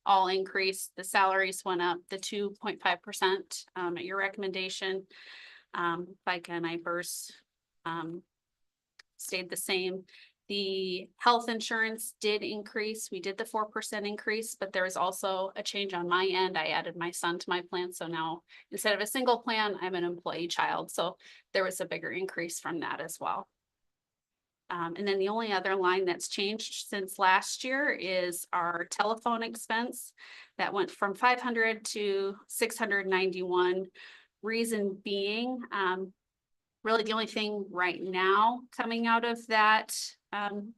all increased. The salaries went up the 2.5% at your recommendation. FICA and IPERS stayed the same. The health insurance did increase. We did the 4% increase, but there was also a change on my end. I added my son to my plan. So now instead of a single plan, I'm an employee child. So there was a bigger increase from that as well. And then the only other line that's changed since last year is our telephone expense that went from 500 to 691. Reason being, really the only thing right now coming out of that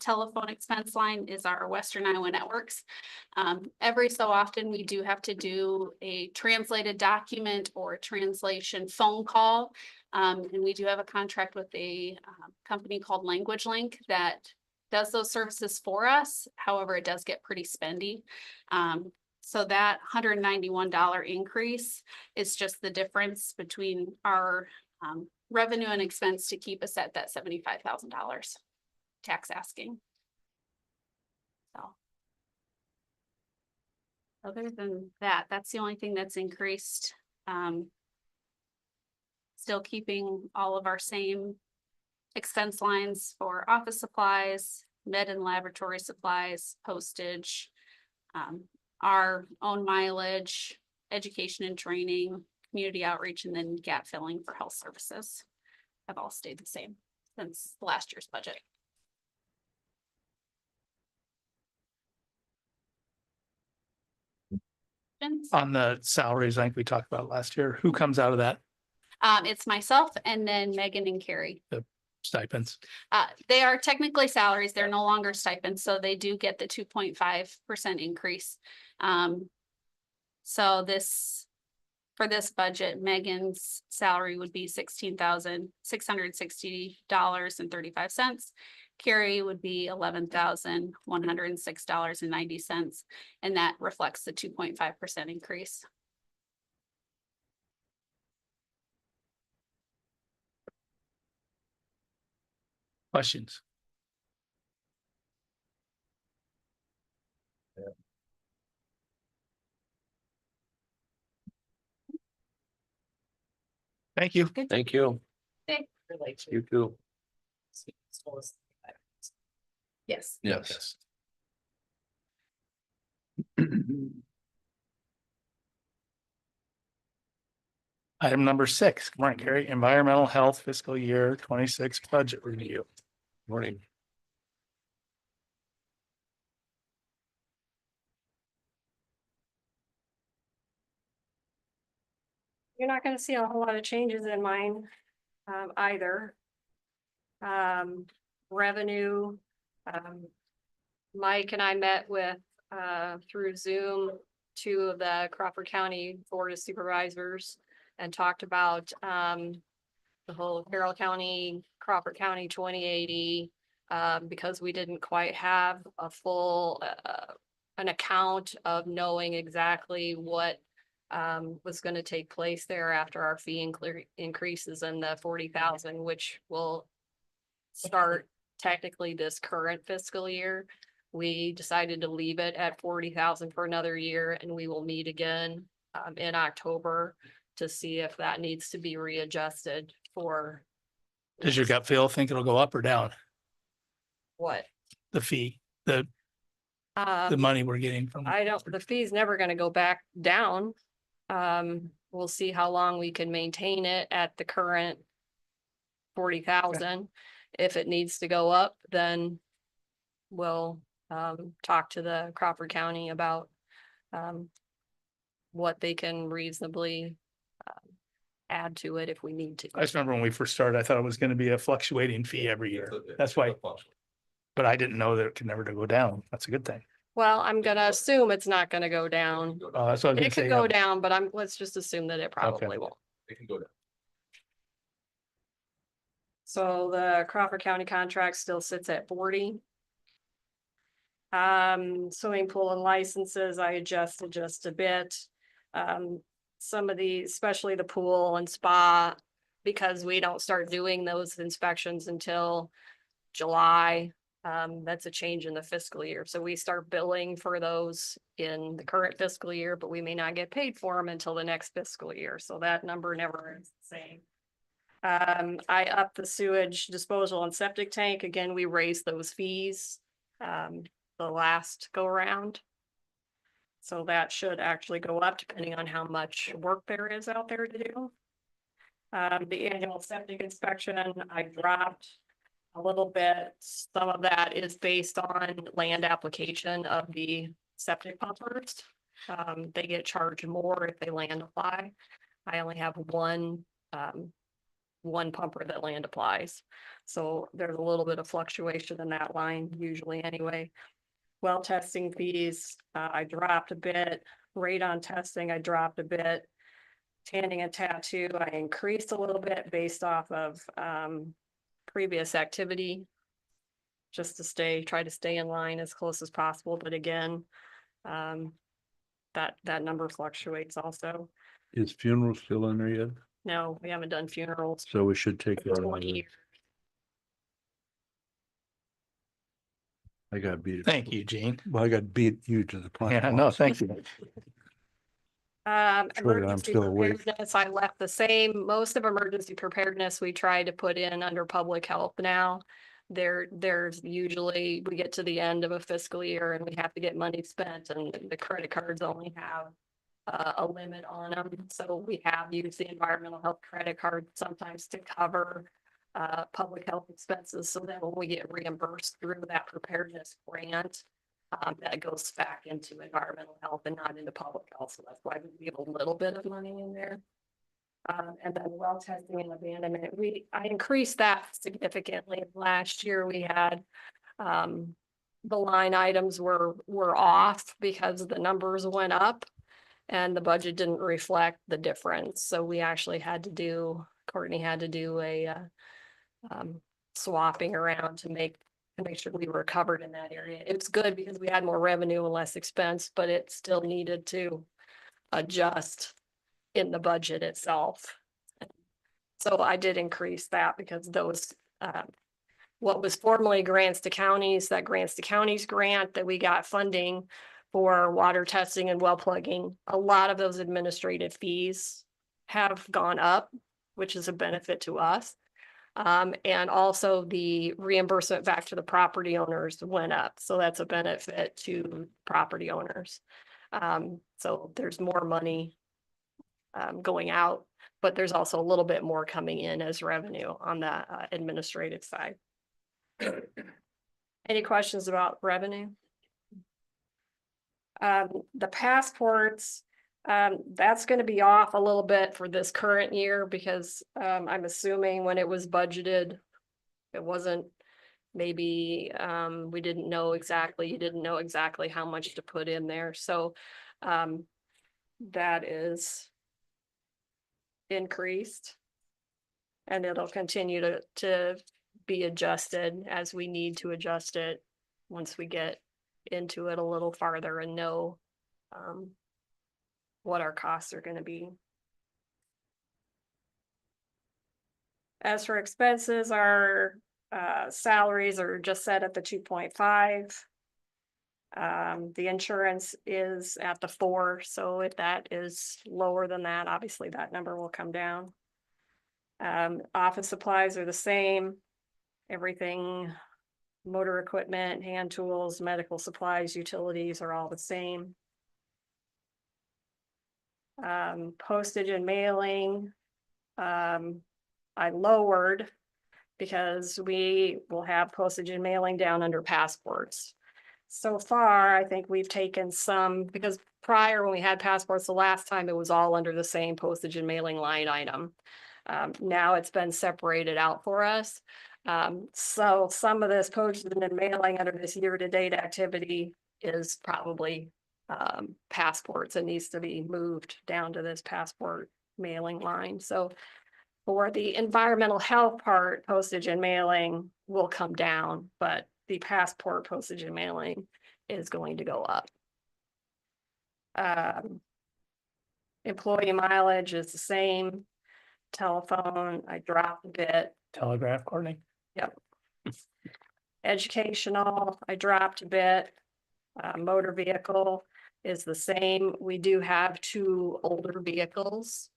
telephone expense line is our Western Iowa Networks. Every so often we do have to do a translated document or a translation phone call. And we do have a contract with a company called Language Link that does those services for us. However, it does get pretty spendy. So that $191 increase is just the difference between our revenue and expense to keep us at that $75,000 tax asking. So other than that, that's the only thing that's increased. Still keeping all of our same expense lines for office supplies, med and laboratory supplies, postage, our own mileage, education and training, community outreach, and then gap filling for health services have all stayed the same since last year's budget. On the salaries, I think we talked about last year, who comes out of that It's myself and then Megan and Carrie. stipends? They are technically salaries. They're no longer stipends, so they do get the 2.5% increase. So for this budget, Megan's salary would be $16,660.35. Carrie would be $11,106.90, and that reflects the 2.5% increase. Questions? Thank you. Thank you. You too. Yes. Yes. Item number 6, good morning, Carrie, environmental health fiscal year 26 budget review. Morning. You're not gonna see a whole lot of changes in mine, either. Revenue, Mike and I met with, through Zoom, 2 of the Crawford County Board of Supervisors and talked about, the whole Carroll County, Crawford County 2080, because we didn't quite have a full, an account of knowing exactly what was going to take place there after our fee increases in the 40,000, which will start technically this current fiscal year. We decided to leave it at 40,000 for another year, and we will meet again in October to see if that needs to be readjusted for Does your gut feel think it'll go up or down? what? The fee, the money we're getting from. I don't, the fee's never gonna go back down. We'll see how long we can maintain it at the current 40,000. If it needs to go up, then we'll talk to the Crawford County about what they can reasonably add to it if we need to. I just remember when we first started, I thought it was going to be a fluctuating fee every year. That's why, but I didn't know that it could never go down. That's a good thing. Well, I'm gonna assume it's not gonna go down. That's what I was gonna It say. could go down, but let's just assume that it probably won't. It can go down. So the Crawford County contract still sits at 40. Swimming pool and licenses, I adjusted just a bit. Some of the, especially the pool and spa, because we don't start doing those inspections until July. That's a change in the fiscal year. So we start billing for those in the current fiscal year, but we may not get paid for them until the next fiscal year. So that number never is the same. I upped the sewage disposal and septic tank. Again, we raised those fees the last go around. So that should actually go up depending on how much work there is out there to do. The annual septic inspection, I dropped a little bit. Some of that is based on land application of the septic pumpers. They get charged more if they land apply. I only have one pumper that land applies. So there's a little bit of fluctuation in that line usually anyway. Well testing fees, I dropped a bit. Radon testing, I dropped a bit. Tanning and tattoo, I increased a little bit based off of previous activity. Just to try to stay in line as close as possible, but again, that number fluctuates also. Is funeral still in there yet? No, we haven't done funerals So we should take for that out of 20 it. years. I got beat. Thank you, Gene. Well, I got beat you to the punch. Yeah, no, once. thank you. Surely I'm Emergency still awake. preparedness, I left the same. Most of emergency preparedness, we try to put in under public health now. There's usually, we get to the end of a fiscal year and we have to get money spent, and the credit cards only have a limit on them. So we have used the environmental health credit card sometimes to cover public health expenses. So then when we get reimbursed through that preparedness grant, that goes back into environmental health and not into public health. So that's why we leave a little bit of money in there. And then well testing and abandonment, I increased that significantly. Last year we had, the line items were off because the numbers went up and the budget didn't reflect the difference. So we actually had to do, Courtney had to do a, swapping around to make sure we were covered in that area. It's good because we had more revenue and less expense, but it still needed to adjust in the budget itself. So I did increase that because those, what was formerly grants to counties, that grants to counties grant that we got funding for water testing and well plugging, a lot of those administrative fees have gone up, which is a benefit to us. And also the reimbursement back to the property owners went up. So that's a benefit to property owners. So there's more money going out, but there's also a little bit more coming in as revenue on the administrative side. Any questions about revenue? The passports, that's going to be off a little bit for this current year because I'm assuming when it was budgeted, it wasn't maybe we didn't know exactly, you didn't know exactly how much to put in there. So that is increased and it'll continue to be adjusted as we need to adjust it once we get into it a little farther and know what our costs are gonna be. As for expenses, our salaries are just set at the 2.5. The insurance is at the 4, so if that is lower than that, obviously that number will come down. Office supplies are the same. Everything, motor equipment, hand tools, medical supplies, utilities are all the same. Postage and mailing, I lowered because we will have postage and mailing down under passports. So far, I think we've taken some, because prior when we had passports, the last time it was all under the same postage and mailing line item. Now it's been separated out for us. So some of this postage and mailing under this year-to-date activity is probably passports and needs to be moved down to this passport mailing line. So for the environmental health part, postage and mailing will come down, but the passport postage and mailing is going to go up. Employee mileage is the same. Telephone, I dropped a bit. Telegraph, Courtney. Yep. Educational, I dropped a bit. Motor vehicle is the same. We do have 2 older vehicles.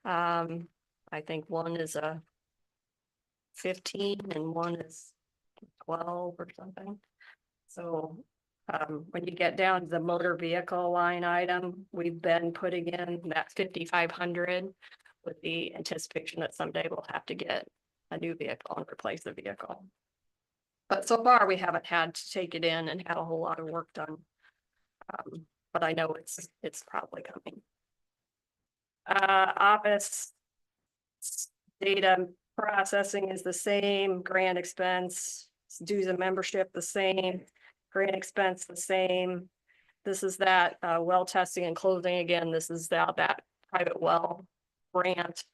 I think one is a 15 and one is 12 or something. So when you get down to the motor vehicle line item, we've been putting in that 5,500 with the anticipation that someday we'll have to get a new vehicle and replace the vehicle. But so far, we haven't had to take it in and had a whole lot of work done. But I know it's probably coming. Office data processing is the same, grant expense, dues and membership the same, grant expense the same. This is that well testing and closing again. This is that private well grant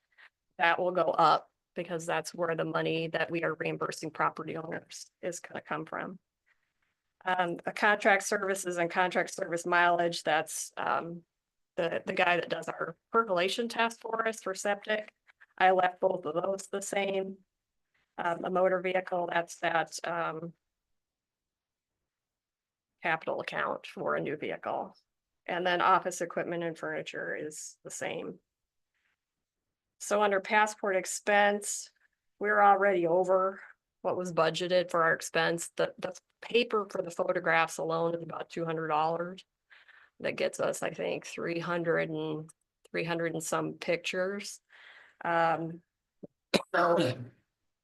that will go up because that's where the money that we are reimbursing property owners is going to come from. A contract services and contract service mileage, that's the guy that does our percolation test for us for septic. I left both of those the same. A motor vehicle, that's that capital account for a new vehicle. And then office equipment and furniture is the same. So under passport expense, we're already over what was budgeted for our expense. The paper for the photographs alone is about $200. That gets us, I think, 300 and some pictures. So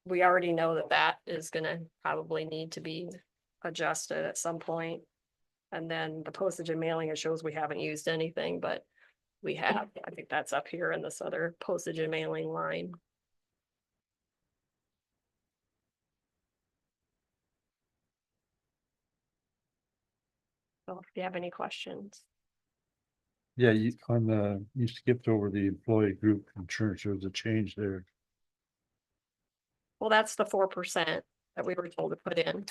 we already know that is gonna probably need to be adjusted at some point. And then the postage and mailing, it shows we haven't used anything, but we have. I think that's up here in this other postage and mailing line. So if you have any questions. Yeah, you skipped over the employee group insurance. There was a change there. Well, that's the 4% that we were told to put in.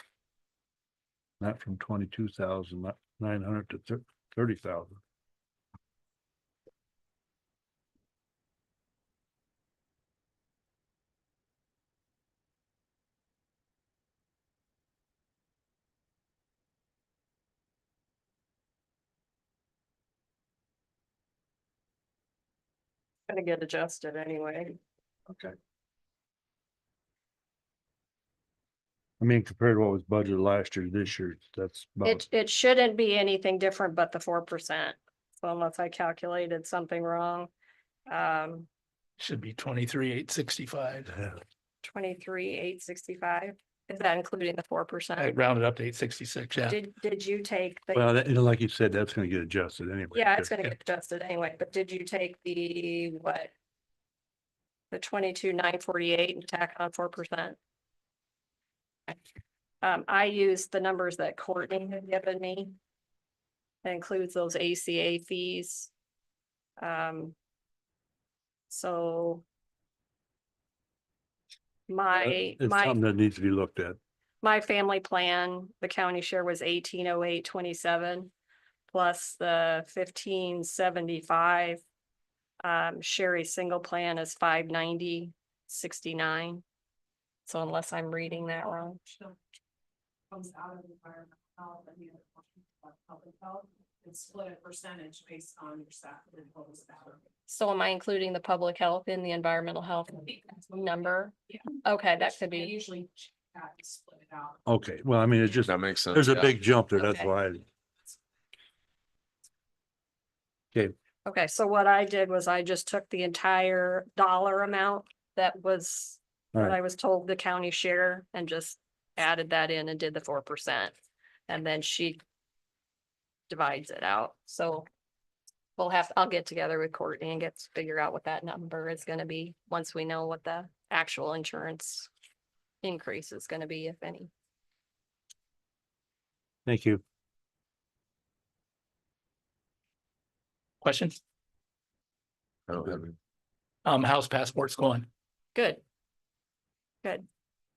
Not from 22,900 to 30,000. Gonna get adjusted anyway. Okay. I mean, compared to what was budgeted last year, this year, that's about, It shouldn't be anything different but the 4%. So unless I calculated something wrong. Should be 23,865. 23,865. Is that including the I 4%? rounded up to 866, yeah. Did you take the? well, like you said, that's gonna get adjusted anyway. Yeah, it's gonna get adjusted anyway, but did you take the, what? The 22,948 and tack on 4%? I used the numbers that Courtney had given me. That includes those ACA fees. So My, It's my, something that needs to be looked at. my family plan, the county share was 1808.27 plus the 1575. Sherry's single plan is 590.69. So unless I'm reading that wrong. Comes out of environmental health and the other portion of public health. It's split a percentage based on your staff and total salary. So am I including the public health in the environmental health number? Yeah. Okay, that could They be, usually split it out. Okay, well, I mean, it's just, That makes sense. there's a yeah. big jump there. That's Okay. why. okay, so what I did was I just took the entire dollar amount that was, that Right. I was told the county share and just added that in and did the 4%. And then she divides it out. So I'll get together with Courtney and figure out what that number is gonna be once we know what the actual insurance increase is gonna be, if any. Thank you. Questions? I don't have any. How's passports going? Good. Good.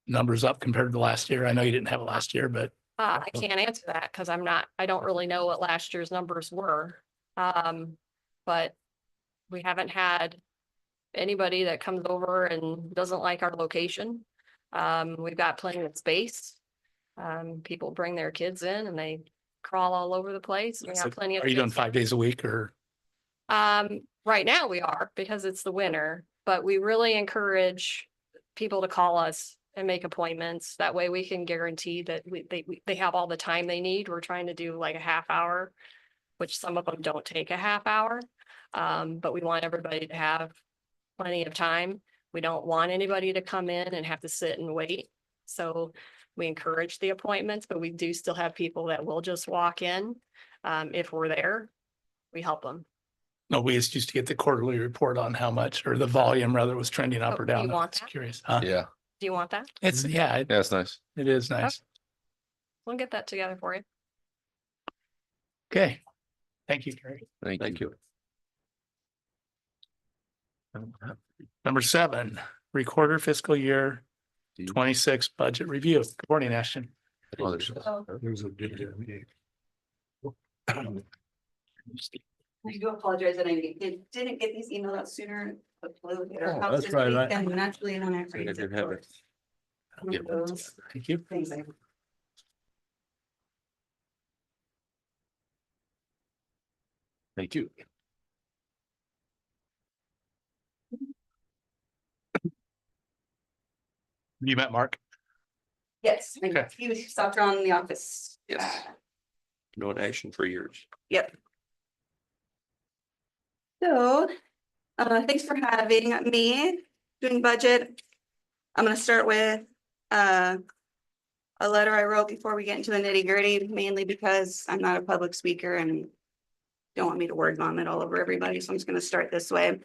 Numbers up compared to last year? I know you didn't have it last year, but I can't answer that because I don't really know what last year's numbers were. But we haven't had anybody that comes over and doesn't like our location. We've got plenty of space. People bring their kids in and they crawl all over the place. We so have plenty of. are you doing space. 5 days a week or? Right now we are because it's the winter, but we really encourage people to call us and make appointments. That way we can guarantee that they have all the time they need. We're trying to do like a half hour, which some of them don't take a half hour. But we want everybody to have plenty of time. We don't want anybody to come in and have to sit and wait. So we encourage the appointments, but we do still have people that will just walk in. If we're there, we help them. No, we used to get the quarterly report on how much, or the volume rather, was trending up Oh, or do you down. want Just that? curious. Huh? Yeah, Do you want that? It's, yeah, yeah, it's nice. it is nice. We'll get that together for you. Okay. Thank you, Gary. Thank you. Number 7, recorder fiscal year Do you- 26 budget review. Good morning, Ashton. Oh, there's- There's a big, I do apologize that I didn't get these emailed out sooner. But flu hit our Oh, house that's this right, week, I- and naturally when I I read didn't have it. Yeah. those Thank you. things. Thank you. You met Mark? Yes, Okay. he was stopped around in the office. Yes. No action for years. Yep. So, thanks for having me doing budget. I'm gonna start with, a letter I wrote before we get into the nitty gritty, mainly because I'm not a public speaker and don't want me to word vomit all over everybody, so I'm just gonna start this way.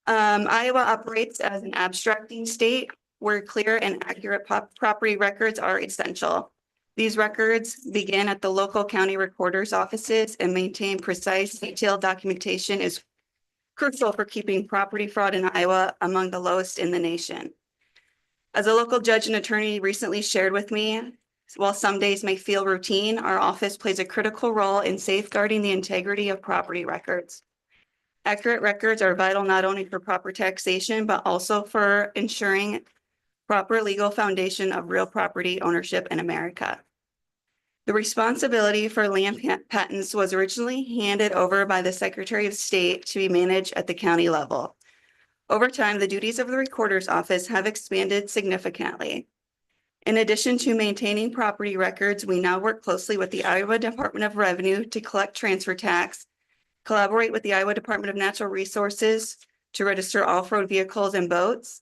Iowa operates as an abstracting state where clear and accurate property records are essential. These records begin at the local county recorder's offices and maintain precise, detailed documentation is crucial for keeping property fraud in Iowa among the lowest in the nation. As a local judge and attorney recently shared with me, while some days may feel routine, our office plays a critical role in safeguarding the integrity of property records. Accurate records are vital not only for proper taxation, but also for ensuring proper legal foundation of real property ownership in America. The responsibility for land patents was originally handed over by the Secretary of State to be managed at the county level. Over time, the duties of the recorder's office have expanded significantly. In addition to maintaining property records, we now work closely with the Iowa Department of Revenue to collect transfer tax, collaborate with the Iowa Department of Natural Resources to register off-road vehicles and boats,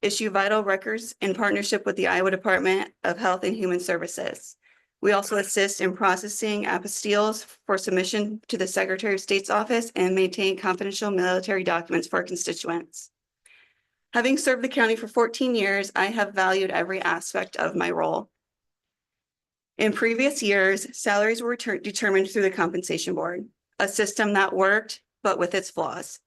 issue vital records in partnership with the Iowa Department of Health and Human Services. We also assist in processing apostilles for submission to the Secretary of State's office and maintain confidential military documents for constituents. Having served the county for 14 years, I have valued every aspect of my role. In previous years, salaries were determined through the compensation board, a system that worked, but with its flaws.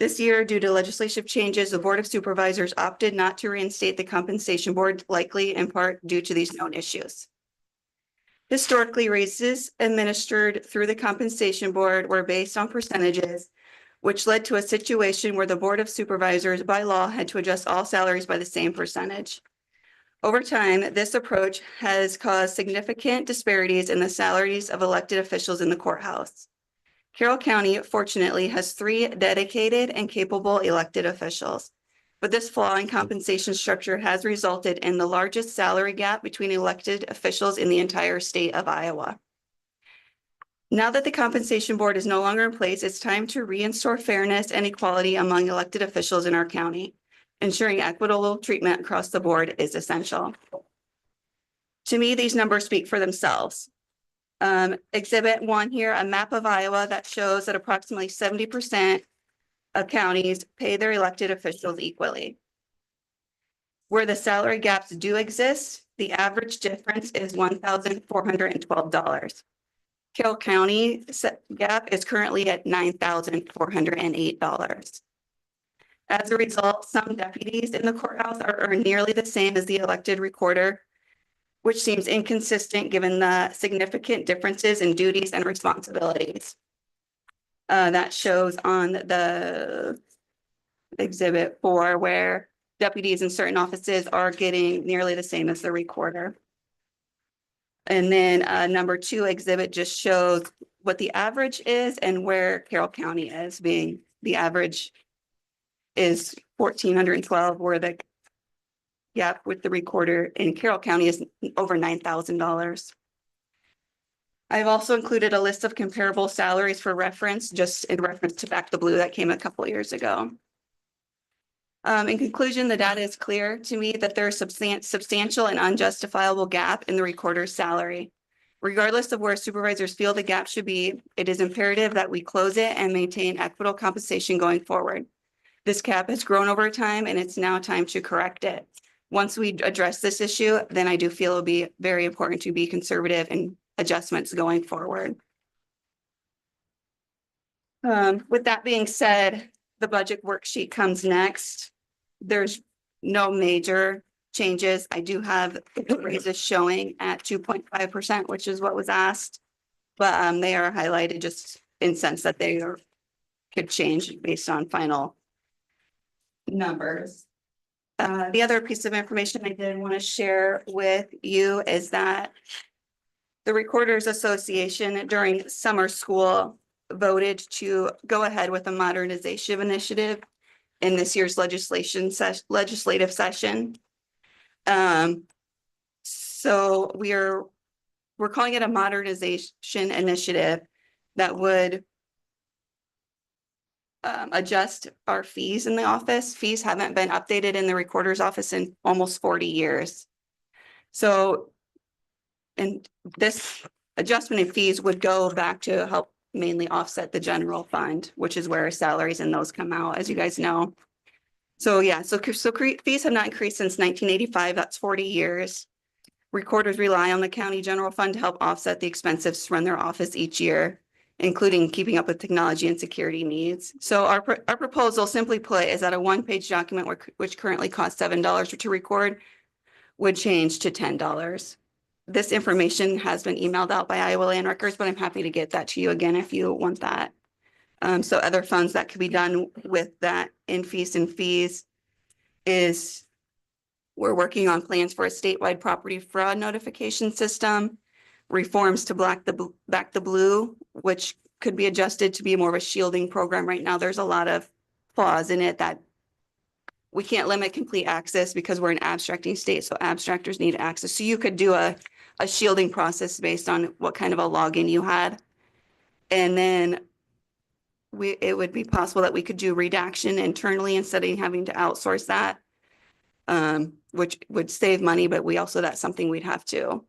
This year, due to legislative changes, the Board of Supervisors opted not to reinstate the compensation board, likely in part due to these known issues. Historically, raises administered through the compensation board were based on percentages, which led to a situation where the Board of Supervisors by law had to adjust all salaries by the same percentage. Over time, this approach has caused significant disparities in the salaries of elected officials in the courthouse. Carroll County, fortunately, has 3 dedicated and capable elected officials. But this flaw in compensation structure has resulted in the largest salary gap between elected officials in the entire state of Iowa. Now that the compensation board is no longer in place, it's time to reinstore fairness and equality among elected officials in our county. Ensuring equitable treatment across the board is essential. To me, these numbers speak for themselves. Exhibit 1 here, a map of Iowa that shows that approximately 70% of counties pay their elected officials equally. Where the salary gaps do exist, the average difference is $1,412. Carroll County gap is currently at $9,408. As a result, some deputies in the courthouse are earned nearly the same as the elected recorder, which seems inconsistent given the significant differences in duties and responsibilities. That shows on the exhibit 4 where deputies in certain offices are getting nearly the same as the recorder. And then number 2 exhibit just shows what the average is and where Carroll County is, being the average is 1,412, where the gap with the recorder in Carroll County is over $9,000. I've also included a list of comparable salaries for reference, just in reference to Back the Blue that came a couple of years ago. In conclusion, the data is clear to me that there's substantial and unjustifiable gap in the recorder's salary. Regardless of where supervisors feel the gap should be, it is imperative that we close it and maintain equitable compensation going forward. This gap has grown over time and it's now time to correct it. Once we address this issue, then I do feel it'll be very important to be conservative in adjustments going forward. With that being said, the budget worksheet comes next. There's no major changes. I do have raises showing at 2.5%, which is what was asked. But they are highlighted just in sense that they could change based on final numbers. The other piece of information I did want to share with you is that the Recorders Association during summer school voted to go ahead with a modernization initiative in this year's legislative session. So we're calling it a modernization initiative that would adjust our fees in the office. Fees haven't been updated in the recorder's office in almost 40 years. So, and this adjustment in fees would go back to help mainly offset the general fund, which is where salaries and those come out, as you guys know. So yeah, so fees have not increased since 1985. That's 40 years. Recorders rely on the county general fund to help offset the expenses to run their office each year, including keeping up with technology and security needs. So our proposal, simply put, is that a one-page document which currently costs $7 to record would change to $10. This information has been emailed out by Iowa Land Records, but I'm happy to get that to you again if you want that. So other funds that could be done with that increase in fees is we're working on plans for a statewide property fraud notification system, reforms to Back the Blue, which could be adjusted to be more of a shielding program. Right now, there's a lot of flaws in it that we can't limit complete access because we're an abstracting state, so abstractors need access. So you could do a shielding process based on what kind of a login you had. And then it would be possible that we could do redaction internally instead of having to outsource that, which would save money, but that's something we'd have to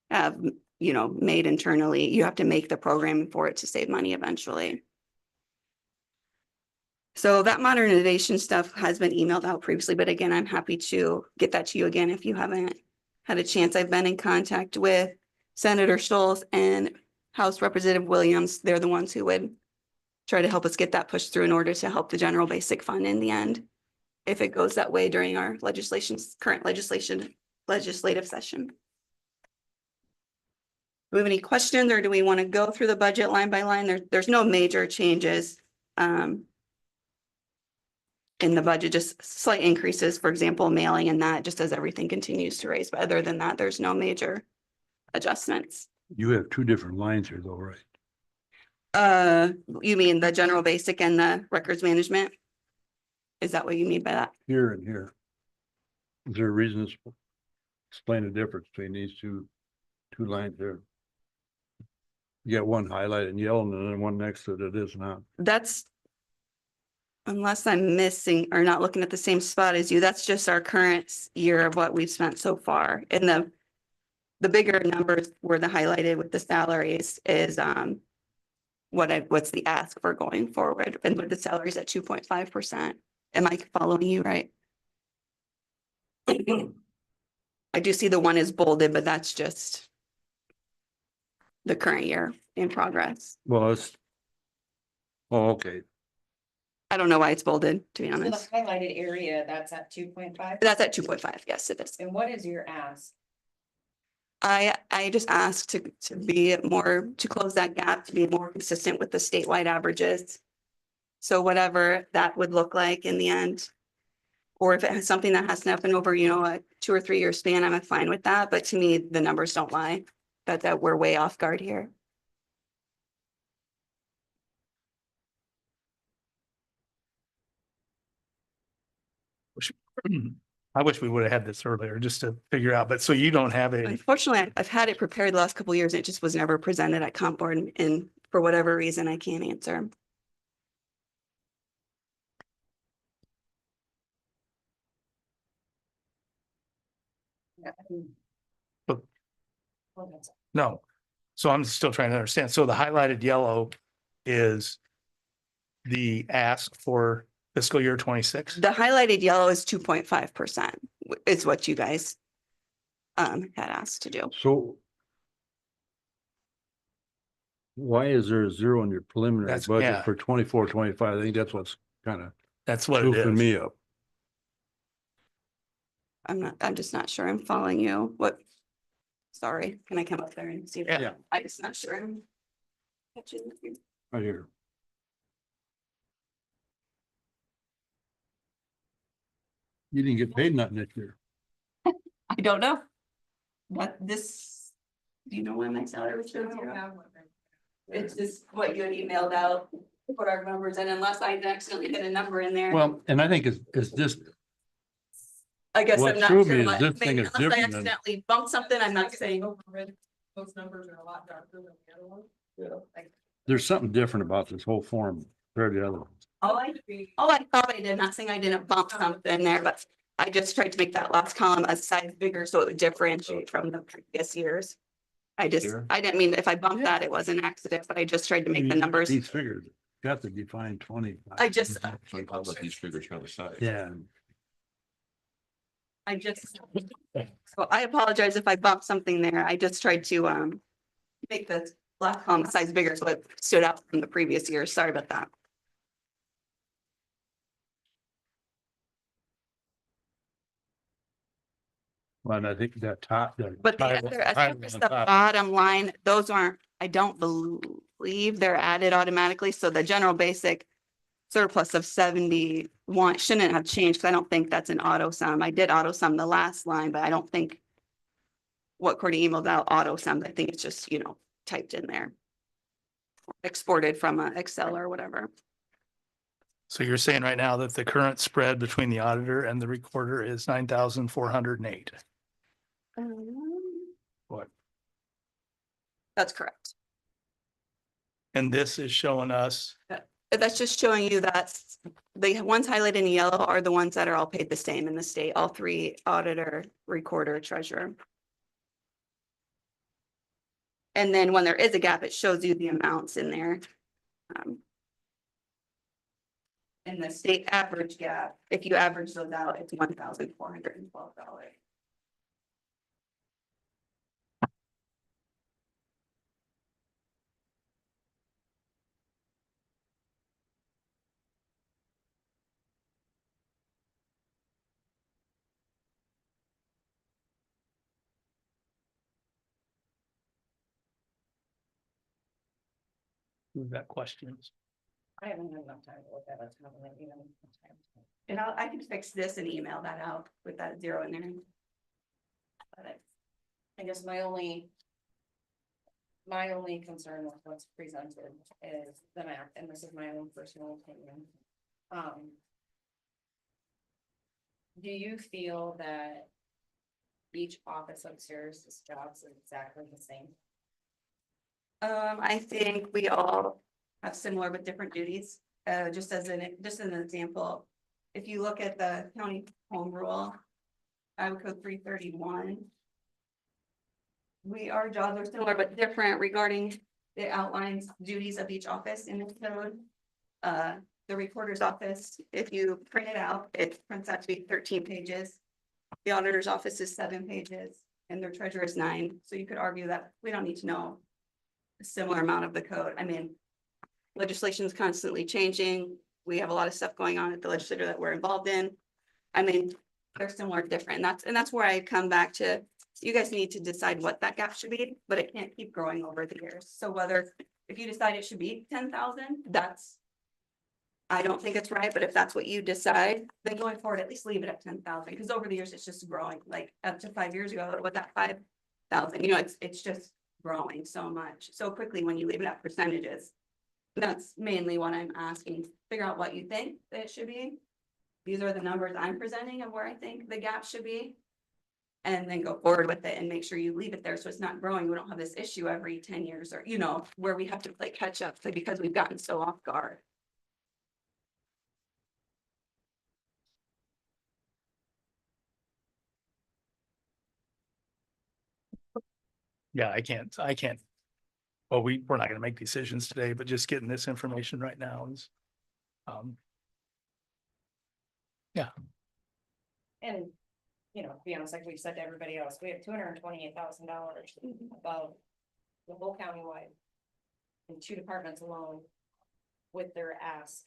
have, made internally. You have to make the program for it to save money eventually. So that modernization stuff has been emailed out previously, but again, I'm happy to get that to you again if you haven't had a chance. I've been in contact with Senator Schultz and House Representative Williams. They're the ones who would try to help us get that pushed through in order to help the general basic fund in the end. If it goes that way during our current legislative session. Do we have any questions, or do we want to go through the budget line by line? There's no major changes. In the budget, just slight increases, for example, mailing and that, just as everything continues to raise. But other than that, there's no major adjustments. You have two different lines here though, right? You mean the general basic and the records management? Is that what you mean by that? Here and here. Is there a reason to explain the difference between these two lines there? You got one highlighted in yellow and then one next to it is not. That's, unless I'm missing or not looking at the same spot as you, that's just our current year of what we've spent so far. And the bigger numbers were the highlighted with the salaries is what's the ask for going forward, and with the salaries at 2.5%. Am I following you right? I do see the one is bolded, but that's just the current year in progress. Well, it's. Oh, okay. I don't know why it's bolded, to be So the honest. highlighted area, that's at 2.5. That's at 2.5. Yes, it is. And what is your ask? I just asked to be more, to close that gap, to be more consistent with the statewide averages. So whatever that would look like in the end. Or if it has something that has to happen over, a 2 or 3 year span, I'm fine with that. But to me, the numbers don't lie, that we're way off guard here. I wish we would have had this earlier just to figure out, but so you don't have a, Unfortunately, I've had it prepared the last couple of years. It just was never presented at comp board, and for whatever reason, I can't answer. But- Well, that's- no. So I'm still trying to understand. So the highlighted yellow is the ask for fiscal year 26? The highlighted yellow is 2.5%, is what you guys had asked to do. So. Why is there a zero in your preliminary That's- yeah. budget for 24, 25? I think that's what's kind of That's what it goofing is. me up. I'm just not sure I'm following you. What? Sorry, can I come up there and see? If Yeah. I'm just not sure. I'm catching you. Right here. You didn't get paid nothing this year. I don't know. What this, do you know when my salary was? It's just what you had emailed out, put our numbers in, unless I accidentally hit a number in there. Well, and I think it's just, I guess what I'm not threw sure me is what, this thing maybe is unless I different than- accidentally bumped something, I'm not saying. Those numbers are a lot darker than the other one. Yeah. there's something different about this whole form compared to the other ones. All I thought I did, not saying I didn't bump something there, but I just tried to make that last column a size bigger so it would differentiate from the previous years. I Sure. didn't mean if I bumped that, it was an accident, but I just tried to make the numbers. These figures got to define 20. I just, So you call about these figures on the side. Yeah, so I apologize if I bumped something there. I just tried to make the last column size bigger so it stood out from the previous year. Sorry about that. well, and I think that top. But the other, as far as the bottom line, those aren't, I don't believe they're added automatically. So the general basic surplus of 71 shouldn't have changed, because I don't think that's an auto sum. I did auto sum the last line, but I don't think what Courtney emailed out auto summed. I think it's just, typed in there. Exported from Excel or whatever. So you're saying right now that the current spread between the auditor and the recorder is 9,408. What? That's correct. And this is showing us, That's just showing you that the ones highlighted in yellow are the ones that are all paid the same in the state, all three: auditor, recorder, treasurer. And then when there is a gap, it shows you the amounts in there. In the state average gap, if you average those out, it's $1,412. Who's got questions? I haven't had enough time to look at it. Haven't even had time. And I can fix this and email that out with that 0 in there. But I guess my only concern with what's presented is the map, and this is my own personal opinion. Do you feel that each office upstairs' jobs is exactly the same? I think we all have similar but different duties. Just as an example, if you look at the county home rule, Iowa Code 331. Our jobs are similar but different regarding the outlines duties of each office in this code. The recorder's office, if you print it out, it prints out to be 13 pages. The auditor's office is 7 pages and their treasurer is 9. So you could argue that we don't need to know a similar amount of the code. I mean, legislation is constantly changing. We have a lot of stuff going on at the legislature that we're involved in. I mean, they're similar, different, and that's where I come back to, you guys need to decide what that gap should be, but it can't keep growing over the years. So if you decide it should be 10,000, I don't think it's right, but if that's what you decide, then going forward, at least leave it at 10,000, because over the years, it's just growing, like up to 5 years ago, what that 5,000, it's just growing so much, so quickly when you leave it at percentages. That's mainly what I'm asking, figure out what you think that it should be. These are the numbers I'm presenting of where I think the gap should be. And then go forward with it and make sure you leave it there so it's not growing. We don't have this issue every 10 years or, where we have to play catch up because we've gotten so off guard. Yeah, I can't. Well, we're not gonna make decisions today, but just getting this information right now is. And, to be honest, like we've said to everybody else, we have $228,000 above the whole countywide. And 2 departments alone with their ask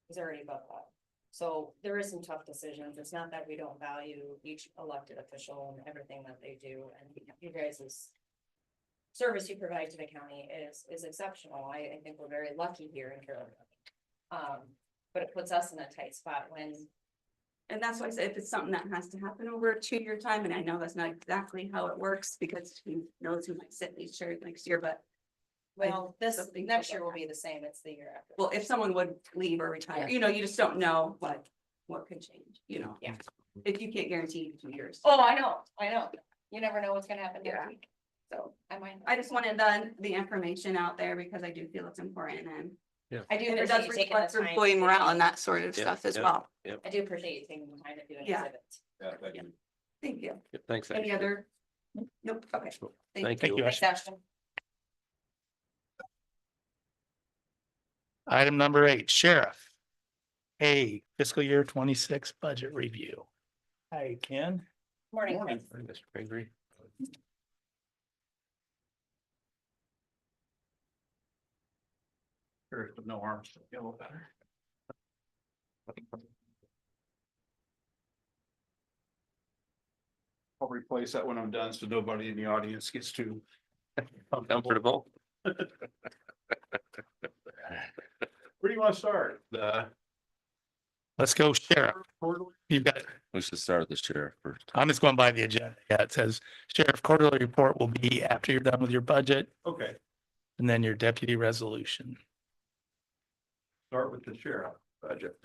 is already above that. So there is some tough decisions. It's not that we don't value each elected official and everything that they do, and you guys' service you provide to the county is exceptional. I think we're very lucky here in Carroll. But it puts us in a tight spot when. And that's why I said if it's something that has to happen over a 2-year time, and I know that's not exactly how it works because who knows who might sit in these chairs next year, but. Well, this next year will be the same. It's the year after. Well, if someone would leave or retire, you just don't know what could change, Yeah. if you can't guarantee 2 years. Oh, I know. You never know what's gonna happen Yeah. next week. So I just wanted the information out there because I do feel it's important and. I do And it appreciate does you taking reflect the time. employee morale and that sort of Yeah, stuff as yeah. well. I do appreciate you taking the time to do an Yeah. exhibit. Yeah, thank you. Thank you. Yep, thanks. Any Ashley. other? Nope, okay. Thank Thank you. you. Thanks, Ashton. Item number 8, Sheriff. Fiscal year 26 budget review. Hi, Ken. Morning. Morning, Chris. Mr. Gregory. Sure, with no arms, a little better. I'll replace that when I'm done, so nobody in the audience gets too. Comfortable. Where do you want to start? Let's go, Sheriff. You've got, We should start with the sheriff first. I'm just going by the agenda. Yeah, it says Sheriff quarterly report will be after you're done with your budget Okay, and then your deputy resolution. start with the sheriff budget.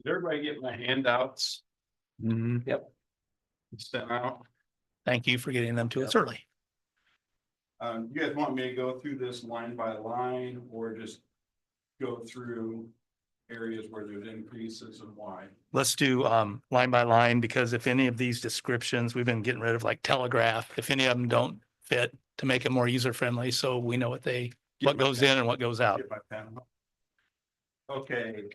Did everybody get my handouts Yep. sent out? Thank you for getting them to us early. You guys want me to go through this line by line or just go through areas where there's increases and why? Let's do line by line, because if any of these descriptions, we've been getting rid of like telegraph, if any of them don't fit, to make it more user friendly, so we know what goes in and what goes out. Get my pen. Okay,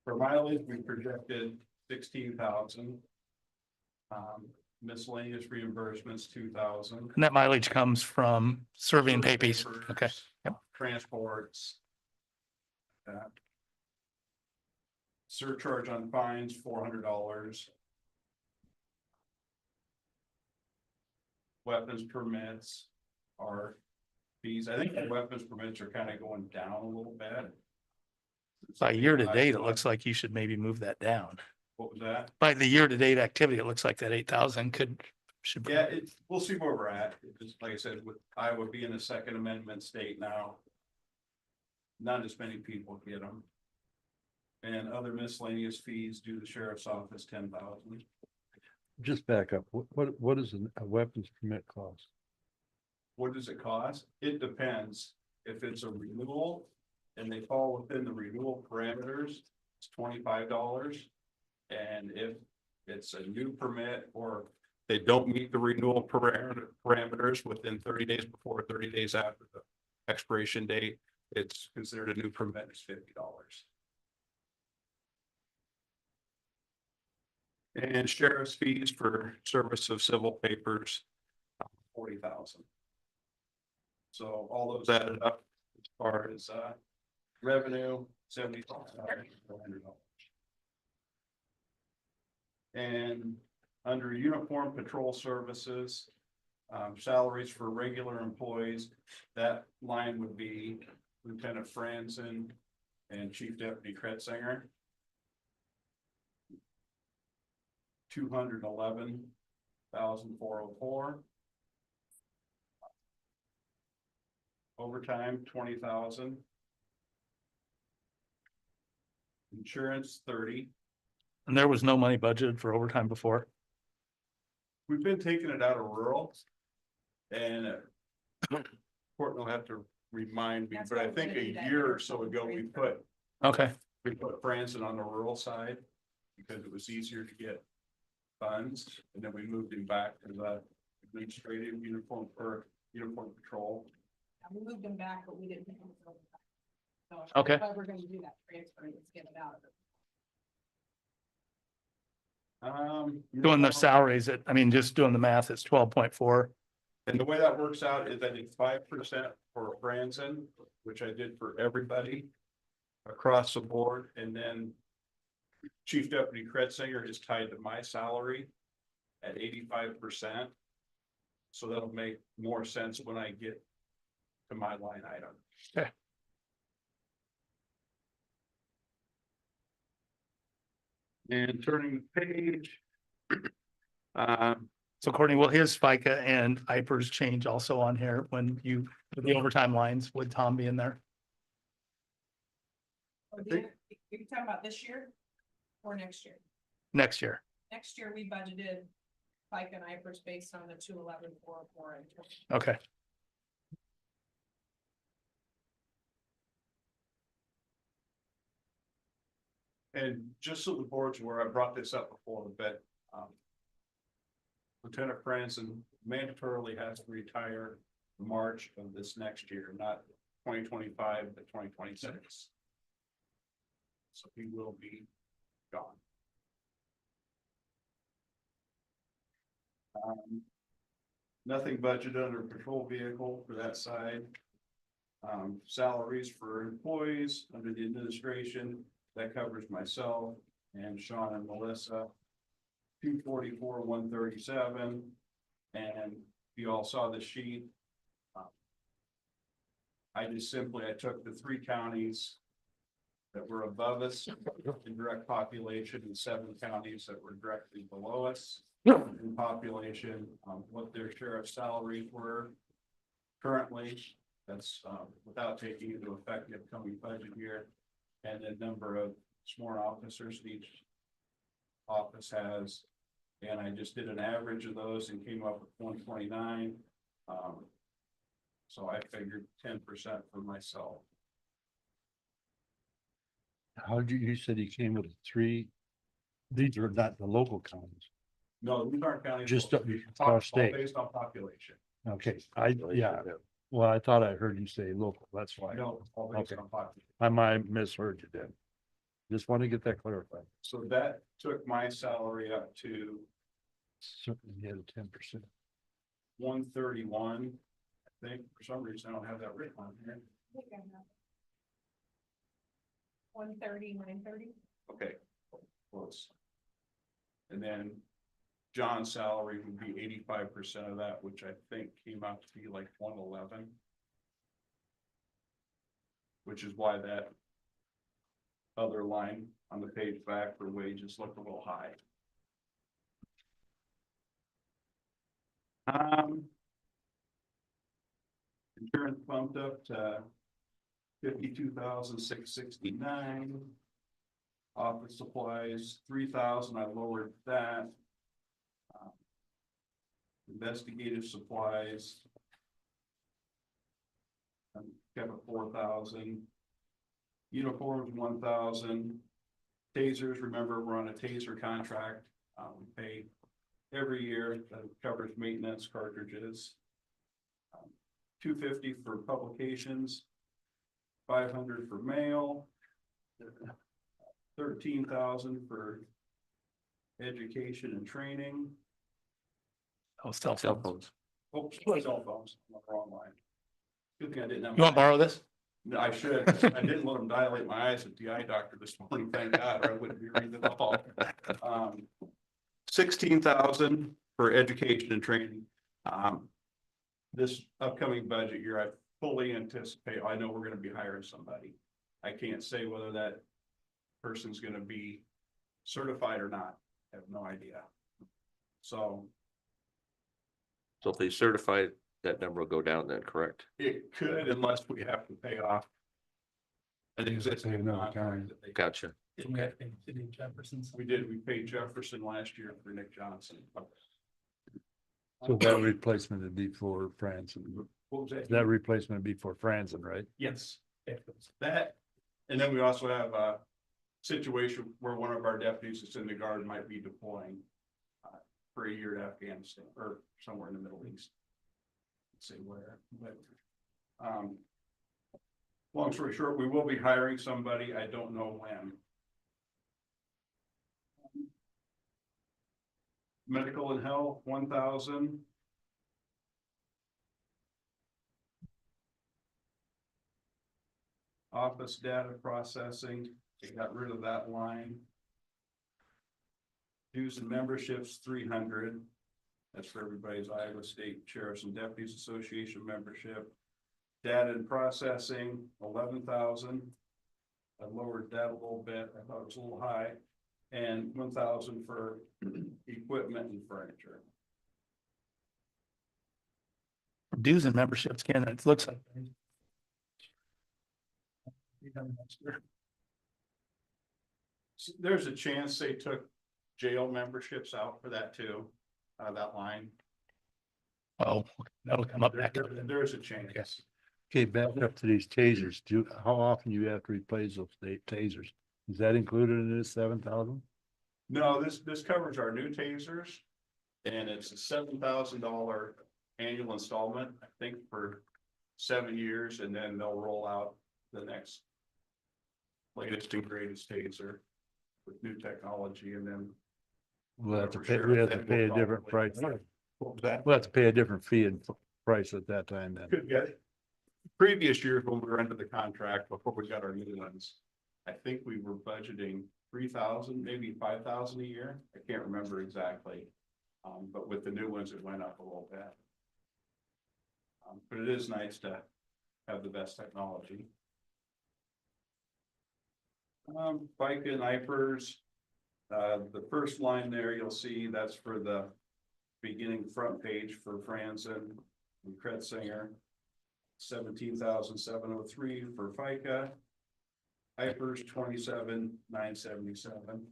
for mileage, we projected 16,000. Miscellaneous reimbursements, 2,000. And that mileage comes from surveying papers. Okay. Yep. Transports. surcharge on fines, $400. Weapons permits are fees. I think the weapons permits are kind of going down a little bit. By year to date, it looks like you should maybe move that down. What was that? By the year to date activity, it looks like that 8,000 should. Yeah, we'll see where we're at. It just, like I said, with Iowa being a Second Amendment state now. Not as many people get them. And other miscellaneous fees due to the sheriff's office, 10,000. Just back up. What does a weapons permit cost? What does it cost? It depends. If it's a renewal and they fall within the renewal parameters, it's $25. And if it's a new permit or they don't meet the renewal parameters within 30 days before, 30 days after the expiration date, it's considered a new permit, it's $50. And sheriff's fees for service of civil papers, 40,000. So all those added up as far as revenue, $75,000. And under uniform patrol services, salaries for regular employees, that line would be Lieutenant Franzen and Chief Deputy Kretzinger. $211,404. Overtime, 20,000. Insurance, 30. And there was no money budgeted for overtime before. We've been taking it out of rural. And Courtney will have to remind me, but I think a year or so ago, we put Franzen on the rural side because it was easier to get funds, and then we moved him back to the administrative uniform patrol. We moved them back, but we didn't. So Okay. that's why we're gonna do that transfer and just get it out of it. Doing the salaries, just doing the math, it's 12.4. And the way that works out is I did 5% for Franzen, which I did for everybody across the board, and then Chief Deputy Kretzinger is tied to my salary at 85%. So that'll make more sense when I get to my line item. Okay. And turning the page. So Courtney, will his FICA and IPERS change also on here when the overtime lines, would Tom be in there? You're talking about this year or next year? Next year. Next year, we budgeted FICA and IPERS based on the 211,404 and 20. Okay. And just so the board's aware, I brought this up before, but Lieutenant Franzen mandatorily has to retire March of this next year, not 2025, but 2026. So he will be gone. Nothing budgeted under patrol vehicle for that side. Salaries for employees under the administration, that covers myself and Sean and Melissa. 244, 137. And you all saw the sheet. I took the 3 counties that were above us in direct population and 7 counties that were directly below us in population, what their sheriff's salaries were currently. That's without taking into effect the upcoming budget year, and the number of sworn officers each office has. And I just did an average of those and came up with 129. So I figured 10% for myself. How did you said you came with 3? These are not the local counties. No, these aren't counties. Just all across state. based on population. Okay, well, I thought I heard you say local, that's why. No, all based Okay. on population. I might have misheard you then. Just want to get that clarified. So that took my salary up to Certainly, yeah, 10%. 131. I think for some reason I don't have that written on here. 130, 930. Okay, Close. And then John's salary would be 85% of that, which I think came out to be like 111. Which is why that other line on the page back for wages looked a little high. Insurance bumped up to 52,669. Office supplies, 3,000, I lowered that. Investigative supplies. Kept at 4,000. Uniforms, 1,000. Tasers, remember, we're on a taser contract. We pay every year, that covers maintenance, cartridges. 250 for publications, 500 for mail, 13,000 for education and training. Oh, cell Cell phones. phones. Oh, cell phones, I'm on the wrong line. Good thing I didn't have. You want to borrow this? No, I should. I didn't let them dilate my eyes at the eye doctor this morning, thank God, or I wouldn't be reading it all. 16,000 for education and training. This upcoming budget year, I fully anticipate, I know we're gonna be hiring somebody. I can't say whether that person's gonna be certified or not. I have no idea. So So if they certify, that number will go down then, correct? it could, unless we have to pay off. I think it's another county. Gotcha. Didn't we have to pay City of Jefferson's? We did, we paid Jefferson last year for Nick Johnson. So that replacement would be for Franson. What was that? That replacement would be for Franson, right? Yes, that, and then we also have a situation where one of our deputies that's in the guard might be deploying for a year to Afghanistan or somewhere in the Middle East. Let's see where, but long story short, we will be hiring somebody. I don't know when. Medical and health, 1,000. Office data processing, they got rid of that line. Dues and memberships, 300. That's for everybody's Iowa State Sheriffs and Deputies Association membership. Data and processing, 11,000. I lowered that a little bit. I thought it was a little high. And 1,000 for equipment and furniture. Dues and memberships, Ken, it looks like. There's a chance they took jail memberships out for that too, that line. Oh, that'll come up back. There's a chance. Okay, back up to these tasers. How often do you have to replace those tasers? Is that included in this 7,000? No, this covers our new tasers. And it's a $7,000 annual installment, I think, for 7 years, and then they'll roll out the next latest and greatest taser with new technology, and then We have to pay a different price. what was that? We'll have to pay a different fee and price at that time then. Could get it. Previous years when we were under the contract, before we got our new ones, I think we were budgeting 3,000, maybe 5,000 a year. I can't remember exactly. But with the new ones, it went up a little bit. But it is nice to have the best technology. Bike and IPers, the first line there, you'll see that's for the beginning front page for Franzen and Kretzinger. 17,703 for FICA. IPers 27,977.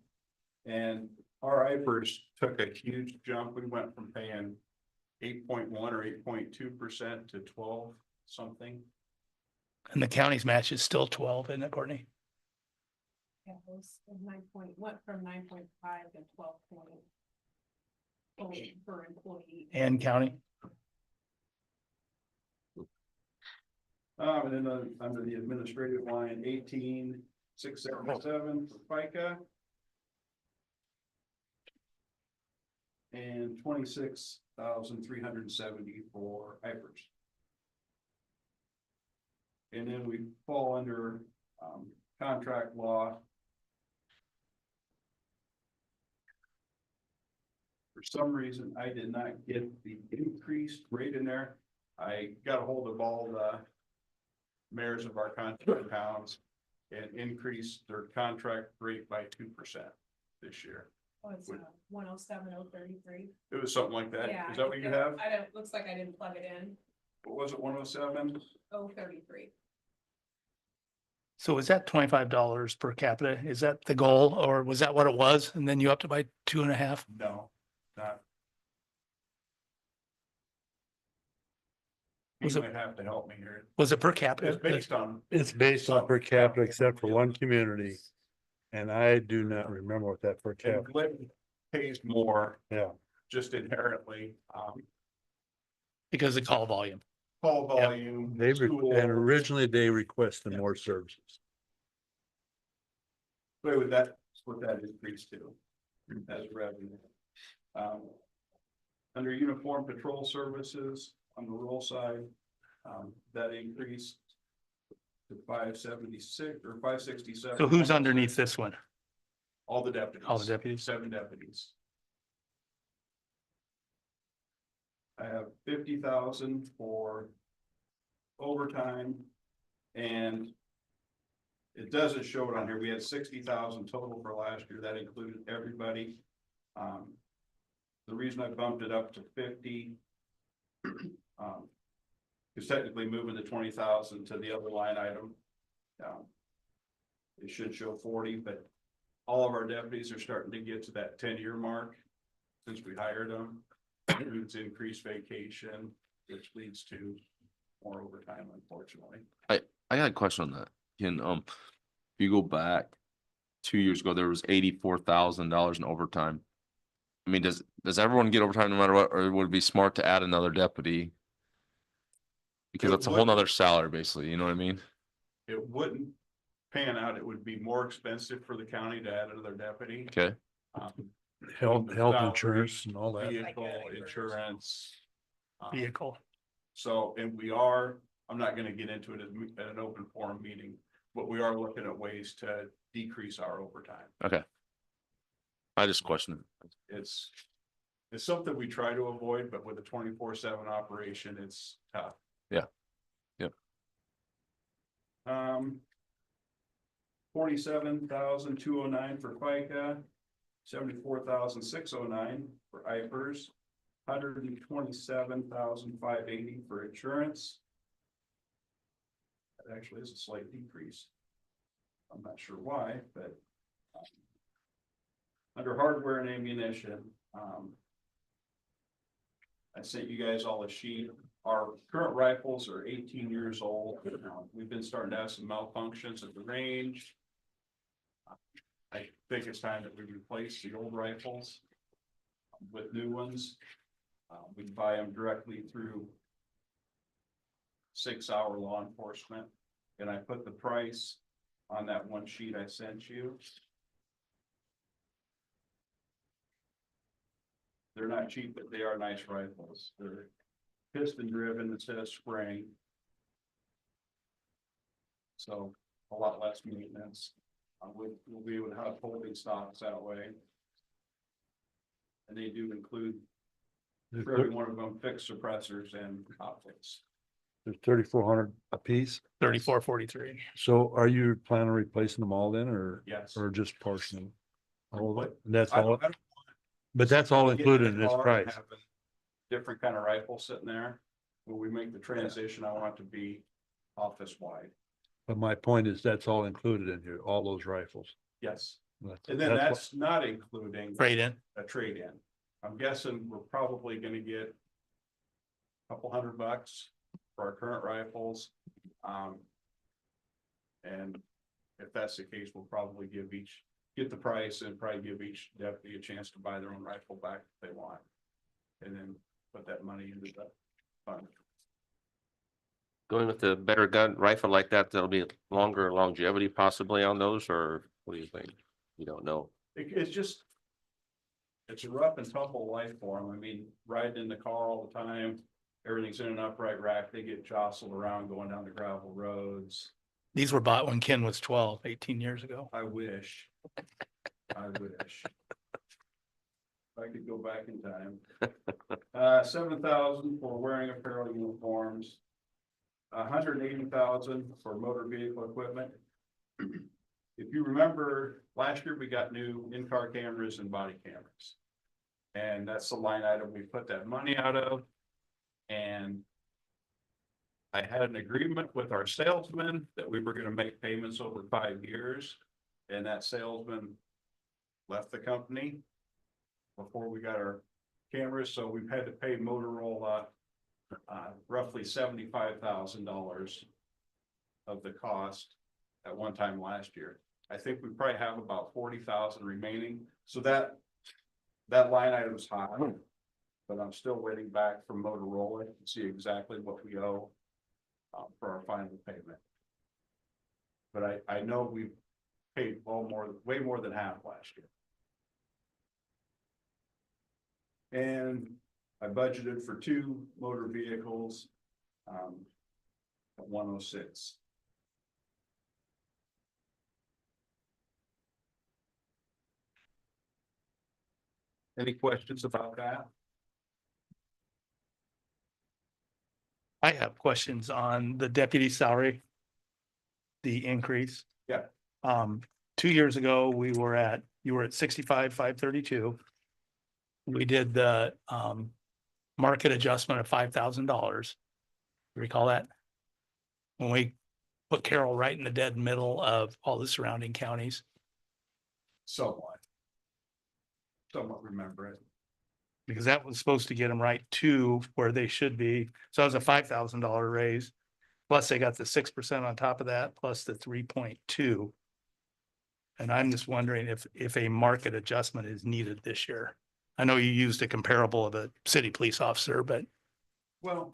And our IPers took a huge jump. We went from paying 8.1 or 8.2% to 12 something. And the county's match is still 12, isn't it, Courtney? Yeah, it was 9 went from 9.5 to 12 per employee. And county? And then under the administrative line, 18,677 for FICA. And 26,370 for IPers. And then we fall under contract law. For some reason, I did not get the increased rate in there. I got a hold of all the mayors of our contract towns and increased their contract rate by 2% this year. Oh, it's 107,033. It was something like that. Yeah. Is that what you have? I don't, looks like I didn't plug it in. What was it, 107? 033. So is that $25 per capita? Is that the goal, or was that what it was? And then you upped it by 2.5? No, not. You Was it- might have to help me here. Was it per capita? It's based on. It's based on per capita except for one community. And I do not remember what that per And capita, Glidden pays more yeah. just inherently, Because of call volume. call volume. They, school. and originally they requested more services. Play with that, what that increase to as revenue. Under uniform patrol services on the rural side, that increased to 576 or 567. So who's underneath this one? All the deputies. All the deputies? 7 deputies. I have 50,000 for overtime, and it doesn't show it on here. We had 60,000 total for last year. That included everybody. The reason I bumped it up to 50, is technically moving the 20,000 to the other line item. It should show 40, but all of our deputies are starting to get to that 10-year mark since we hired them. It's increased vacation, which leads to more overtime, unfortunately. I got a question on that. If you go back 2 years ago, there was $84,000 in overtime. I mean, does everyone get overtime no matter what, or would it be smart to add another deputy? Because It that's a whole would. nother salary, basically, you know what I mean? It wouldn't pan out. It would be more expensive for the county to add another deputy. Okay, Health Salary, insurance and all that. Vehicle insurance. Vehicle. So, and I'm not gonna get into it at an open forum meeting, but we are looking at ways to decrease our overtime. okay. I just questioned it. It's something we try to avoid, but with a 24/7 operation, it's tough. Yeah. Yep. 47,209 for FICA, 74,609 for IPERS, 127,580 for insurance. That actually is a slight decrease. I'm not sure why, but under hardware and ammunition, I sent you guys all a sheet. Our current rifles are 18 years old. We've been starting to have some malfunctions at the range. I think it's time that we replace the old rifles with new ones. We can buy them directly through 6 Hour Law Enforcement. And I put the price on that one sheet I sent you. They're not cheap, but they are nice rifles. They're piston driven instead of spring. So a lot less maintenance. We'll be able to have holding stocks that way. And they do include for every one of them fixed suppressors and optics. There's 3,400 a piece. 3443. So are you planning on replacing them all then, or, Yes. or just partially? All of What? it? That's I all, don't but that's all get included the in this car and price. have a different kind of rifle sitting there. When we make the transition, I want it to be office wide. But my point is that's all included in here, all those rifles. Yes. That's- And then what- that's not including Trade in. a trade-in. I'm guessing we're probably gonna get a couple $100 for our current rifles. And if that's the case, we'll probably get the price and probably give each deputy a chance to buy their own rifle back if they want. And then put that money into the fund. Going with the better gun rifle like that, there'll be longer longevity possibly on those, or what do you think? You don't know. It's just, it's a rough and tumble life for them. I mean, riding in the car all the time, everything's in an upright rack. They get jostled around going down the gravel roads. These were bought when Ken was 12, 18 years ago. I wish. I wish. I could go back in time. 7,000 for wearing apparel uniforms. 180,000 for motor vehicle equipment. If you remember, last year we got new in-car cameras and body cameras. And that's the line item we put that money out of. And I had an agreement with our salesman that we were gonna make payments over 5 years. And that salesman left the company before we got our cameras, so we've had to pay Motorola roughly $75,000 of the cost at one time last year. I think we probably have about 40,000 remaining, so that line item is high. But I'm still waiting back from Motorola to see exactly what we owe for our final payment. But I know we paid way more than half last year. And I budgeted for 2 motor vehicles at 106. Any questions about that? I have questions on the deputy salary. The increase. Yeah. 2 years ago, you were at 65,532. We did the market adjustment of $5,000. Recall that? When we put Carroll right in the dead middle of all the surrounding counties. Somewhat remember it. Because that was supposed to get them right to where they should be. So that was a $5,000 raise. Plus they got the 6% on top of that, plus the 3.2. And I'm just wondering if a market adjustment is needed this year. I know you used a comparable of a city police officer, but Well,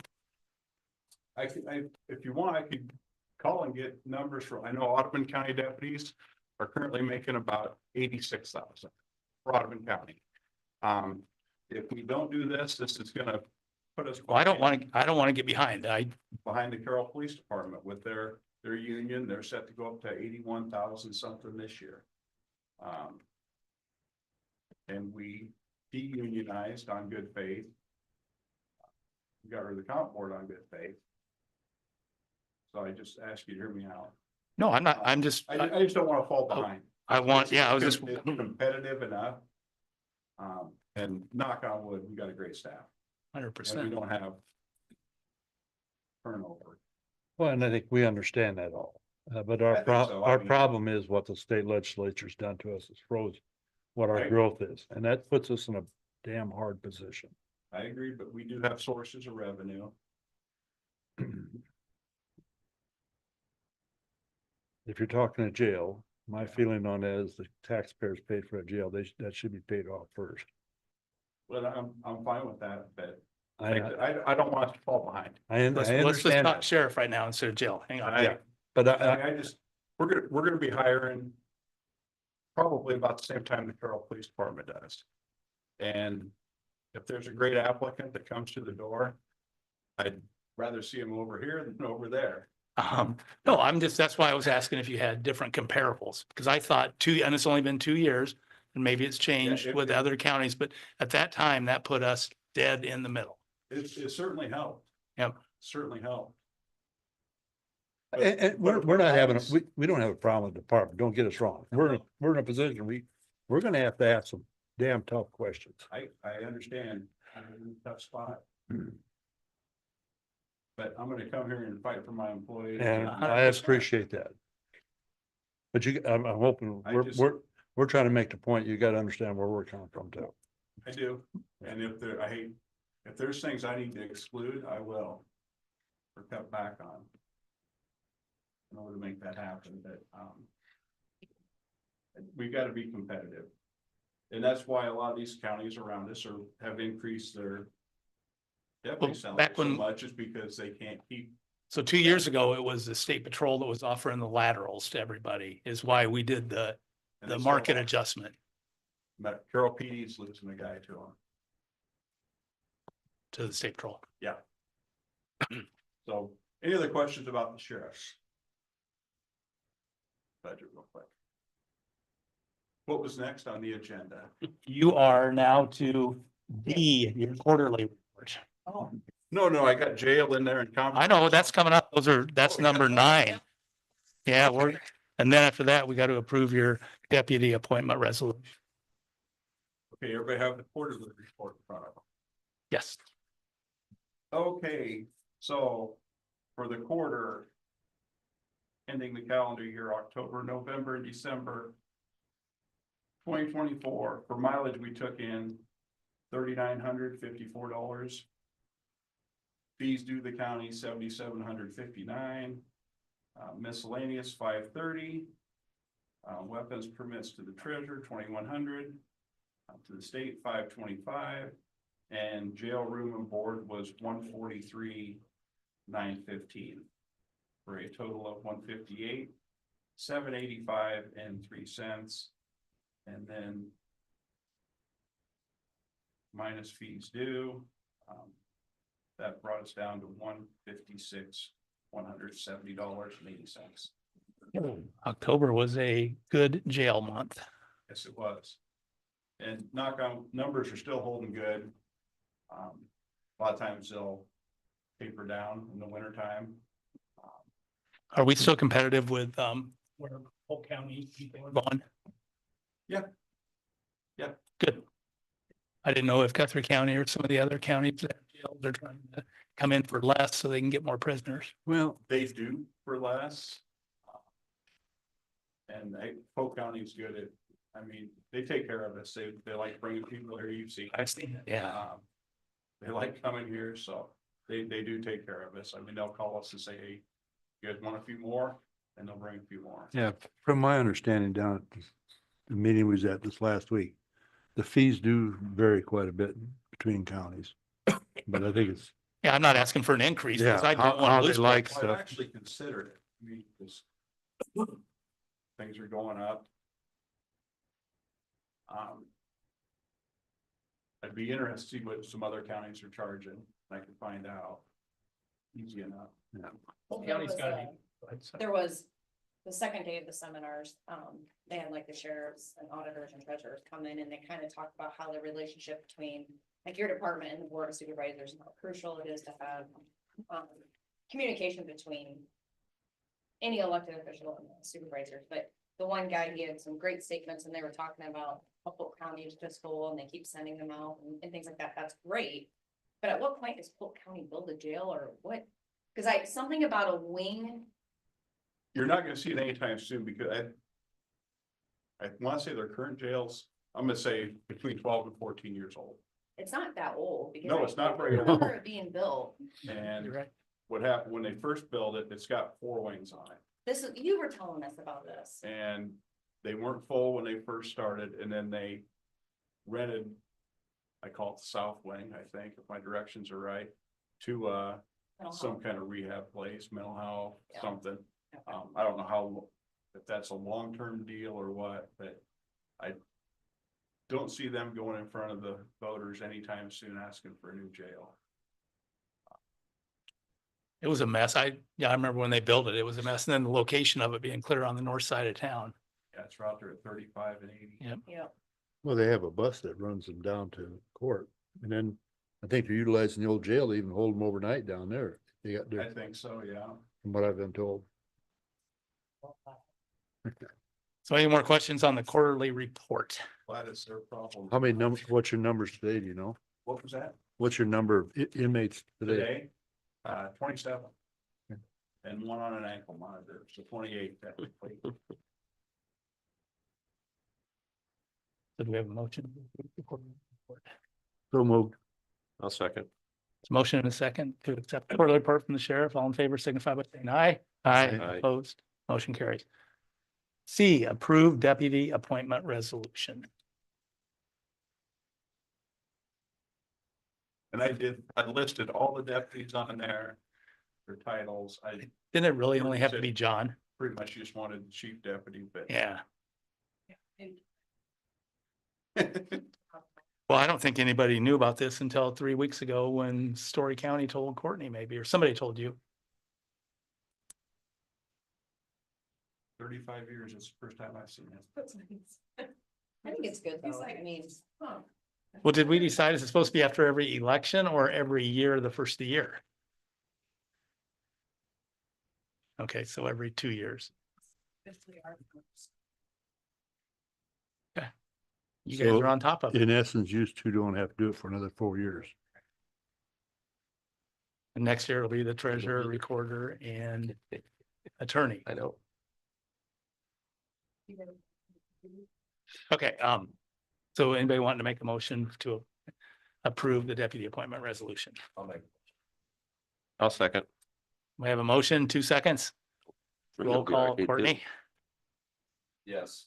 if you want, I could call and get numbers from, I know Audubon County deputies are currently making about 86,000 for Audubon County. If we don't do this is gonna put us. well, I don't want to get behind. Behind the Carroll Police Department with their union, they're set to go up to 81,000 something this year. And we de-unionized on good faith. We got rid of the comp board on good faith. So I just ask you to hear me out. No, I'm not. I'm just. I just don't want to fall behind. I want, yeah, I was just. It's competitive enough. And knock on wood, we got a great staff. 100%. And we don't have turnover. Well, and I think we understand that all. But I our think so. I our mean- problem is what the state legislature's done to us is froze what our Right. growth is, and that puts us in a damn hard position. I agree, but we do have sources of revenue. If you're talking a jail, my feeling on that is the taxpayers paid for a jail, that should be paid off first. But I'm fine with that, but I I don't want us to fall behind. Let's just understand talk that, sheriff right now instead of jail. Hang on. Yeah. but I just, we're gonna be hiring probably about the same time the Carroll Police Department does. And if there's a great applicant that comes to the door, I'd rather see him over here than over there. No, that's why I was asking if you had different comparables, because I thought and it's only been 2 years, and maybe it's changed with other counties, but at that time, that put us dead in the middle. It certainly helped. Yep. Certainly helped. and we're not having, we don't have a problem with the department, don't get us wrong. We're in a position, we're gonna have to ask some damn tough questions. I understand. I'm in a tough spot. But I'm gonna come here and fight for my employees. And I appreciate that. But I'm hoping, I just- we're trying to make the point, you gotta understand where we're coming from too. I do, and if there's things I need to exclude, I will. Or cut back on. In order to make that happen, but, we gotta be competitive. And that's why a lot of these counties around us have increased their deputy salary back so when- much is because they can't keep. So 2 years ago, it was the state patrol that was offering the laterals to everybody, is why we did the and they still market are. adjustment But Carroll PD's losing a guy to them. to the state patrol. Yeah. So, any other questions about the sheriff's budget real quick? What was next on the agenda? You are now to D, your quarterly report. Oh, no, I got jail in there and. I know, that's coming up. That's number 9. Yeah, and then after that, we got to approve your deputy appointment resolution. Okay, everybody have the quarterly report in front of them. Yes. Okay, so for the quarter. Ending the calendar year, October, November, and December. 2024, for mileage, we took in $3,954. Fees due the county, $7,759. Miscellaneous, $530. Weapons permits to the treasurer, $2,100. To the state, $525. And jail room and board was $143,915. For a total of $158,785.03. And then minus fees due, that brought us down to $156,170.80. October was a good jail month. Yes, it was. And knock on, numbers are still holding good. A lot of times they'll taper down in the winter time. Are we still competitive with where Polk County people are going? Yeah. Yeah. Good. I didn't know if Guthrie County or some of the other counties that have jails are trying to come in for less so they can get more prisoners. Well, They do for less. And Polk County is good at, I mean, they take care of us. They like bringing people here, you've seen. I've seen it. Yeah. They like coming here, so they do take care of us. I mean, they'll call us and say, hey, you guys want a few more? And they'll bring a few more. yeah, from my understanding down at the meeting we was at this last week, the fees do vary quite a bit between counties. But I think it's, Yeah, I'm not asking for an increase. 'cause Yeah, I don't how want to they lose. like people. I've stuff. actually considered it. I mean, because things are going up. I'd be interested to see what some other counties are charging. I can find out. Easy enough. Polk County's There was gotta a- be. Go ahead, sorry. There was the second day of the seminars, they had like the sheriffs and auditors and treasurers come in and they kind of talk about how the relationship between like your department and the board of supervisors and how crucial it is to have communication between any elected official and the supervisors. But the one guy, he had some great statements and they were talking about how Polk County is fiscal and they keep sending them out and things like that. That's great. But at what point does Polk County build a jail or what? Cause something about a wing. You're not gonna see it anytime soon because I want to say their current jails, I'm gonna say between 12 and 14 years old. It's not that old. Because No, I it's not very remember old. it being built. And You're right. what happened when they first built it, it's got 4 wings on it. You were telling us about this. And they weren't full when they first started and then they rented, I call it the south wing, I think, if my directions are right, to some kind of rehab place, mental health, Yeah. something. I don't know if that's a long-term deal or what, but I don't see them going in front of the voters anytime soon asking for a new jail. It was a mess. I remember when they built it, it was a mess. And then the location of it being clear on the north side of town. Yeah, it's out there at 35 and 80. Yep. Yeah. well, they have a bus that runs them down to court. And then I think they're utilizing the old jail, they even hold them overnight down there. They got I their, think so, yeah. from what I've been told. So any more questions on the quarterly report? That is their problem. How many numbers, what's your numbers today, do you know? What was that? What's your number of inmates today? Today, 27. And one on an ankle monitor, so 28 technically. So do we have a motion? So moved. I'll second. It's a motion and a second to accept the quarterly report from the sheriff. All in favor signify by saying aye. Aye. Aye. Opposed, motion carries. C, approved deputy appointment resolution. And I listed all the deputies on there, their titles. I Didn't it really only have to be John? pretty much just wanted chief deputy, but. Yeah. And Well, I don't think anybody knew about this until 3 weeks ago when Story County told Courtney maybe, or somebody told you. 35 years, it's the first time I've seen it. that's nice. I think it's good though. I mean, Well, did we decide is it supposed to be after every election or every year, the first of the year? Okay, so every 2 years. You guys So, are on top of it. In essence, you two don't have to do it for another 4 years. And next year it'll be the treasurer, recorder and attorney. I know. Okay, so anybody wanting to make a motion to approve the deputy appointment resolution? I'll second. We have a motion, 2 seconds. Roll call, Courtney? Yes.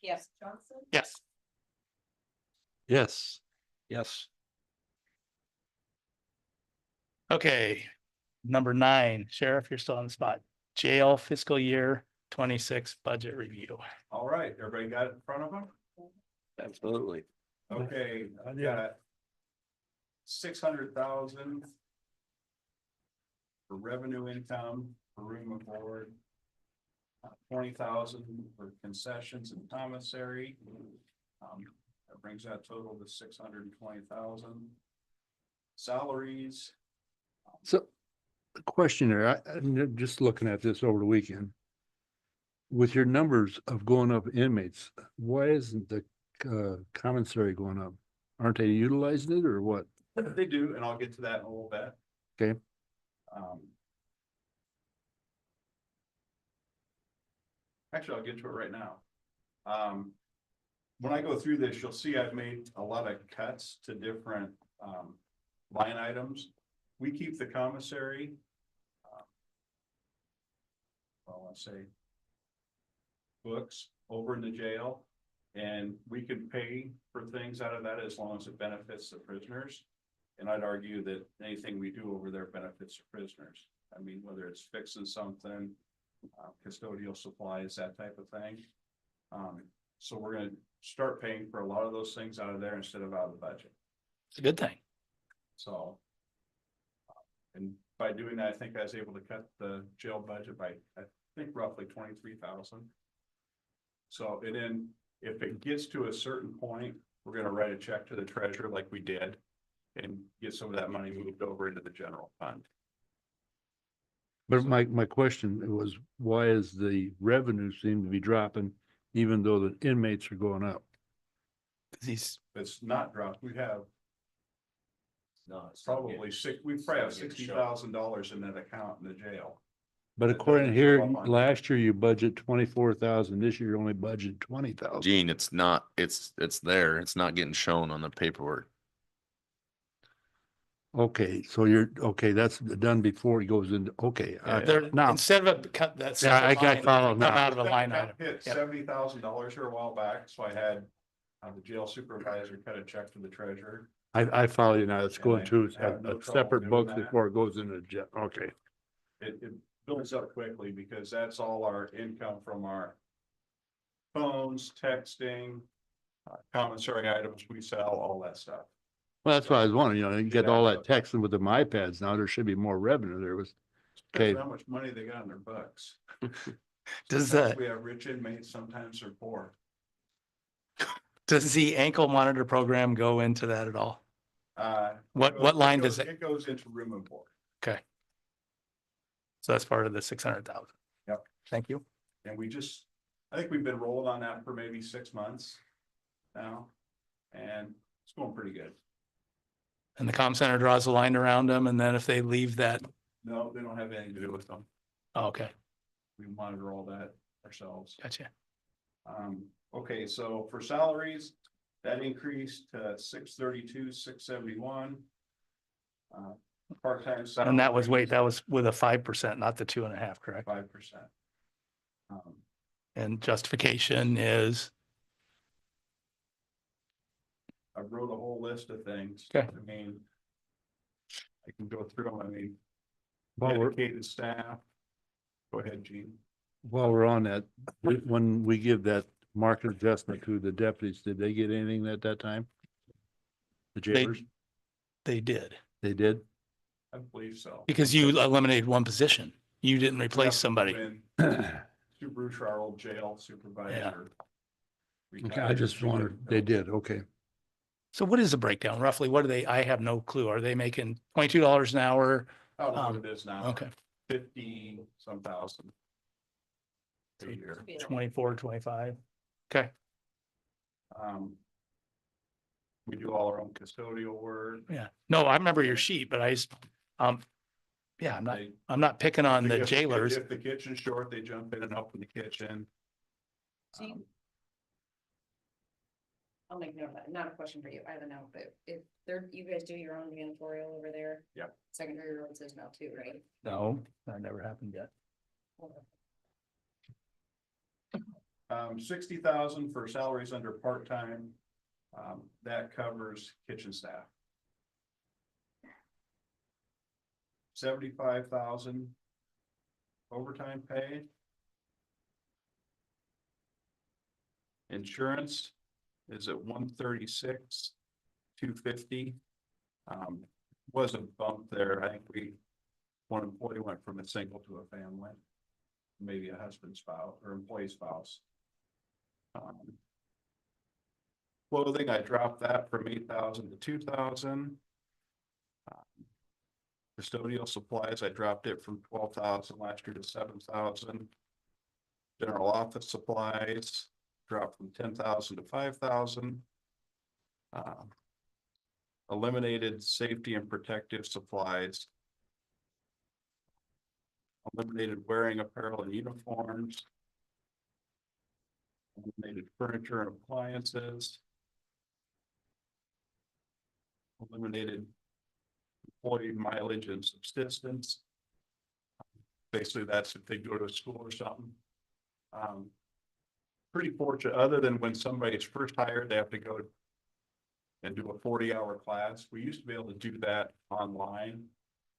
yes, Johnson, Yes. Yes. Yes. Okay, number 9, Sheriff, you're still on the spot. Jail fiscal year 26 budget review. All right, everybody got it in front of them? Absolutely. Okay, I've Yeah. got 600,000 for revenue income for room and board. 20,000 for concessions and commissary. That brings that total to 620,000. Salaries. So, the question there, I'm just looking at this over the weekend. With your numbers of going up inmates, why isn't the commissary going up? Aren't they utilizing it or what? They do, and I'll get to that in a little bit. Okay. Actually, I'll get to it right now. When I go through this, you'll see I've made a lot of cuts to different line items. We keep the commissary. Let's say books over in the jail, and we can pay for things out of that as long as it benefits the prisoners. And I'd argue that anything we do over there benefits the prisoners. I mean, whether it's fixing something, custodial supplies, that type of thing. So we're gonna start paying for a lot of those things out of there instead of out of the budget. It's a good thing. So. And by doing that, I think I was able to cut the jail budget by, I think roughly 23,000. So, and then if it gets to a certain point, we're gonna write a check to the treasurer like we did. And get some of that money moved over into the general fund. But my question was, why is the revenue seem to be dropping even though the inmates are going up? He's, It's not dropped, we have No, it's probably we probably have $60,000 in that account in the jail. But That according doesn't here, show up on- last year you budget 24,000, this year you only budget 20,000. Gene, it's not, it's there. It's not getting shown on the paperwork. Okay, so okay, that's done before he goes into, okay. there, Now, instead of a cut that. Yeah, I got followed Come now. out of a line That item. hit Yep. $70,000 here a while back, so I had the jail supervisor cut a check to the treasurer. I follow you now. It's And going I to have no a trouble separate doing book that. before it goes into okay. It builds up quickly because that's all our income from our phones, texting, commissary items we sell, all that stuff. Well, that's what I was wondering, you get Yeah. all that texting with the iPads now, there should be more revenue. There was, Depends Okay. on how much money they got in their books. Does Sometimes the, we have rich inmates, sometimes they're poor. does the ankle monitor program go into that at all? What line does it? It goes into room and board. Okay. So that's part of the 600,000. Yep. Thank you. And I think we've been rolling on that for maybe 6 months now. And it's going pretty good. And the comm center draws a line around them, and then if they leave that, No, they don't have anything to do with them. oh, okay, We monitor all that ourselves. gotcha. Okay, so for salaries, that increased to 632, 671. Part-time. And that was, wait, that was with a 5%, not the 2.5, correct? 5%. And justification is, I wrote a whole list of things. Okay. I mean, I can go through them. I mean, while we're, dedicated staff. Go ahead, Gene. while we're on that, when we give that market adjustment to the deputies, did they get anything at that time? The jailers, they did, they did? I believe so. because you eliminated one position. You didn't replace Yeah, somebody. when Sue Bruce, our old jail supervisor. Okay, I just wondered, they did, okay. So what is the breakdown roughly? What are they? I have no clue. Are they making $22 an hour? Out of what it is now. Okay, 50 some thousand. A year. 24, 25. Okay, Um. We do all our own custodial work. yeah. No, I remember your sheet, but I just, yeah, They- I'm not picking on the If jailers. If the kitchen's short, they jump in and help in the kitchen. So you- I'll make note of that. Not a question for you. I have a note, but if they're, you guys do your own janitorial over there? Yep. Secondary roads is now too, right? No, that never happened yet. 60,000 for salaries under part-time. That covers kitchen staff. 75,000 overtime pay. Insurance is at 136, 250. Was a bump there. I think one employee went from a single to a family. Maybe a husband, spouse, or employee spouse. Clothing, I dropped that from 8,000 to 2,000. Custodial supplies, I dropped it from 12,000 last year to 7,000. General office supplies dropped from 10,000 to 5,000. Eliminated safety and protective supplies. Eliminated wearing apparel and uniforms. Eliminated furniture and appliances. Eliminated employee mileage and subsistence. Basically, that's if they go to a school or something. Pretty fortunate, other than when somebody's first hired, they have to go and do a 40-hour class. We used to be able to do that online,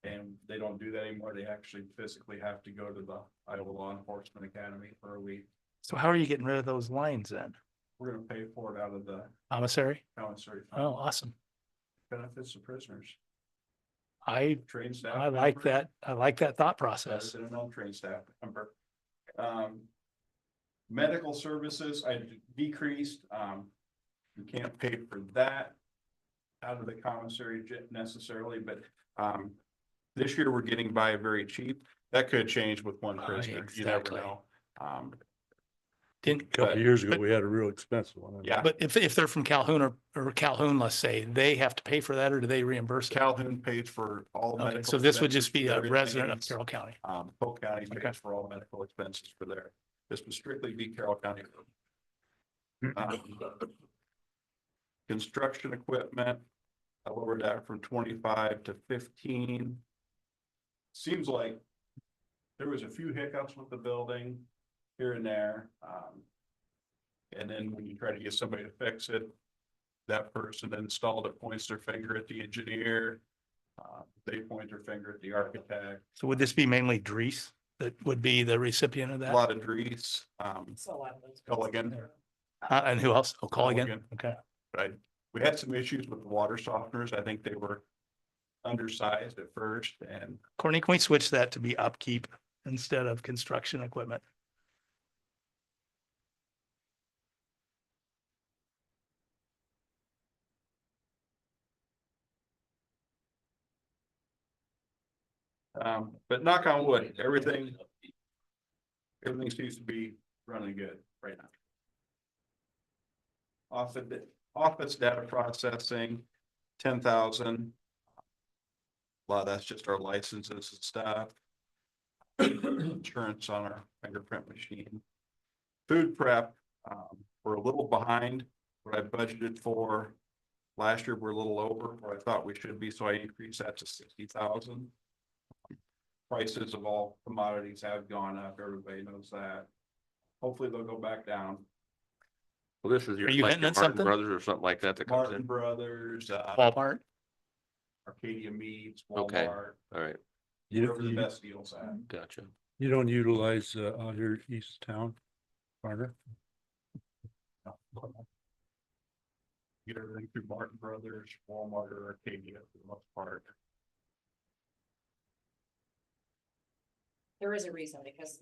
and they don't do that anymore. They actually physically have to go to the Iowa Law Enforcement Academy for a week. So how are you getting rid of those lines then? We're gonna pay for it out of the Commissary? commissary Oh, fund. awesome. Benefits of prisoners. I Trained staff. I like member, that. I like that thought Rather process. than a non-trained staff member. Medical services, I decreased, you can't pay for that out of the commissary necessarily, but, this year we're getting by very cheap. That could change with one prisoner, you never Exactly. know. Didn't, A couple But- of years ago, but- we had a real expensive one. Yeah, but if they're from Calhoun or Calhoun, let's say, they have to pay for that or do they reimburse it? Calhoun pays for all Okay, medical. so this would expenses just be for a their resident of inmates. Carroll County. Polk County Okay. pays for all medical expenses for there. This would strictly be Carroll County. Construction equipment, I lowered that from 25 to 15. Seems like there was a few hiccups with the building here and there. And then when you try to get somebody to fix it, that person that installed it points their finger at the engineer. They point their finger at the architect. So would this be mainly Dries that would be the recipient of A that? lot of Dries, So a lot of those. Culligan. And who else? Oh, call again. Culligan. Okay. Right, we had some issues with the water softeners. I think they were undersized at first, and Courtney, can we switch that to be upkeep instead of construction equipment? but knock on wood, everything seems to be running good right now. Office data processing, 10,000. A lot of that's just our licenses and stuff. Insurance on our fingerprint machine. Food prep, we're a little behind what I budgeted for. Last year, we're a little over where I thought we should be, so I increased that to 60,000. Prices of all commodities have gone up. Everybody knows that. Hopefully they'll go back down. Well, this is your, Are you like hitting your on Martin something? Brothers or something like that that comes Martin in. Brothers, Walmart? Arcadia Meats, Okay. Walmart, All right, wherever the best deals at. gotcha. You don't utilize, out here East Town, Carter? Get everything through Martin Brothers, Walmart, or Arcadia for the most part. There is a reason, because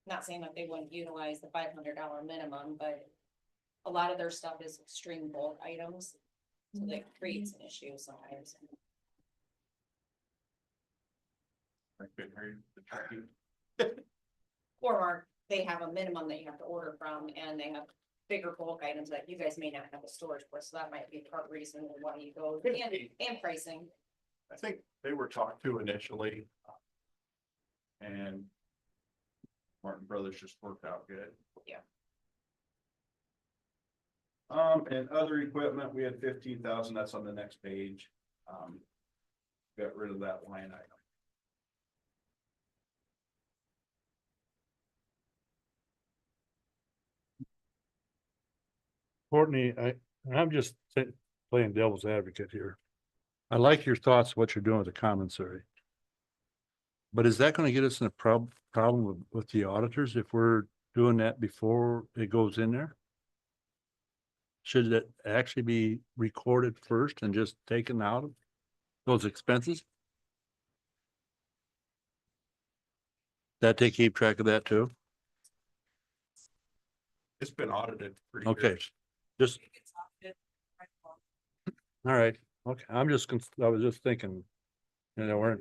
not saying that they wouldn't utilize the $500 minimum, but a lot of their stuff is extreme bulk items. So that creates an issue sometimes. I couldn't hear you. Or they have a minimum that you have to order from and they have bigger bulk items that you guys may not have a storage for, so that might be part reason why you go and pricing. I think they were talked to initially. And Martin Brothers just worked out good. Yeah. And other equipment, we had 15,000, that's on the next page. Got rid of that line item. Courtney, I'm just playing devil's advocate here. I like your thoughts, what you're doing with the commissary. But is that gonna get us in a problem with the auditors if we're doing that before it goes in there? Should it actually be recorded first and just taken out of those expenses? That they keep track of that too? It's been audited for Okay, years. just, all right, okay, I was just thinking, we're.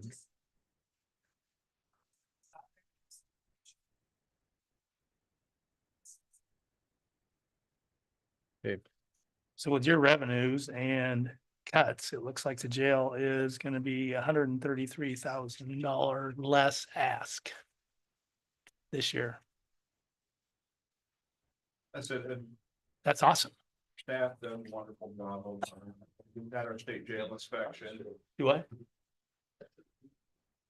Okay, So with your revenues and cuts, it looks like the jail is gonna be $133,000 less ask this year. That's it, and That's awesome. staff done a wonderful job. We've had our state jail inspection. Do what?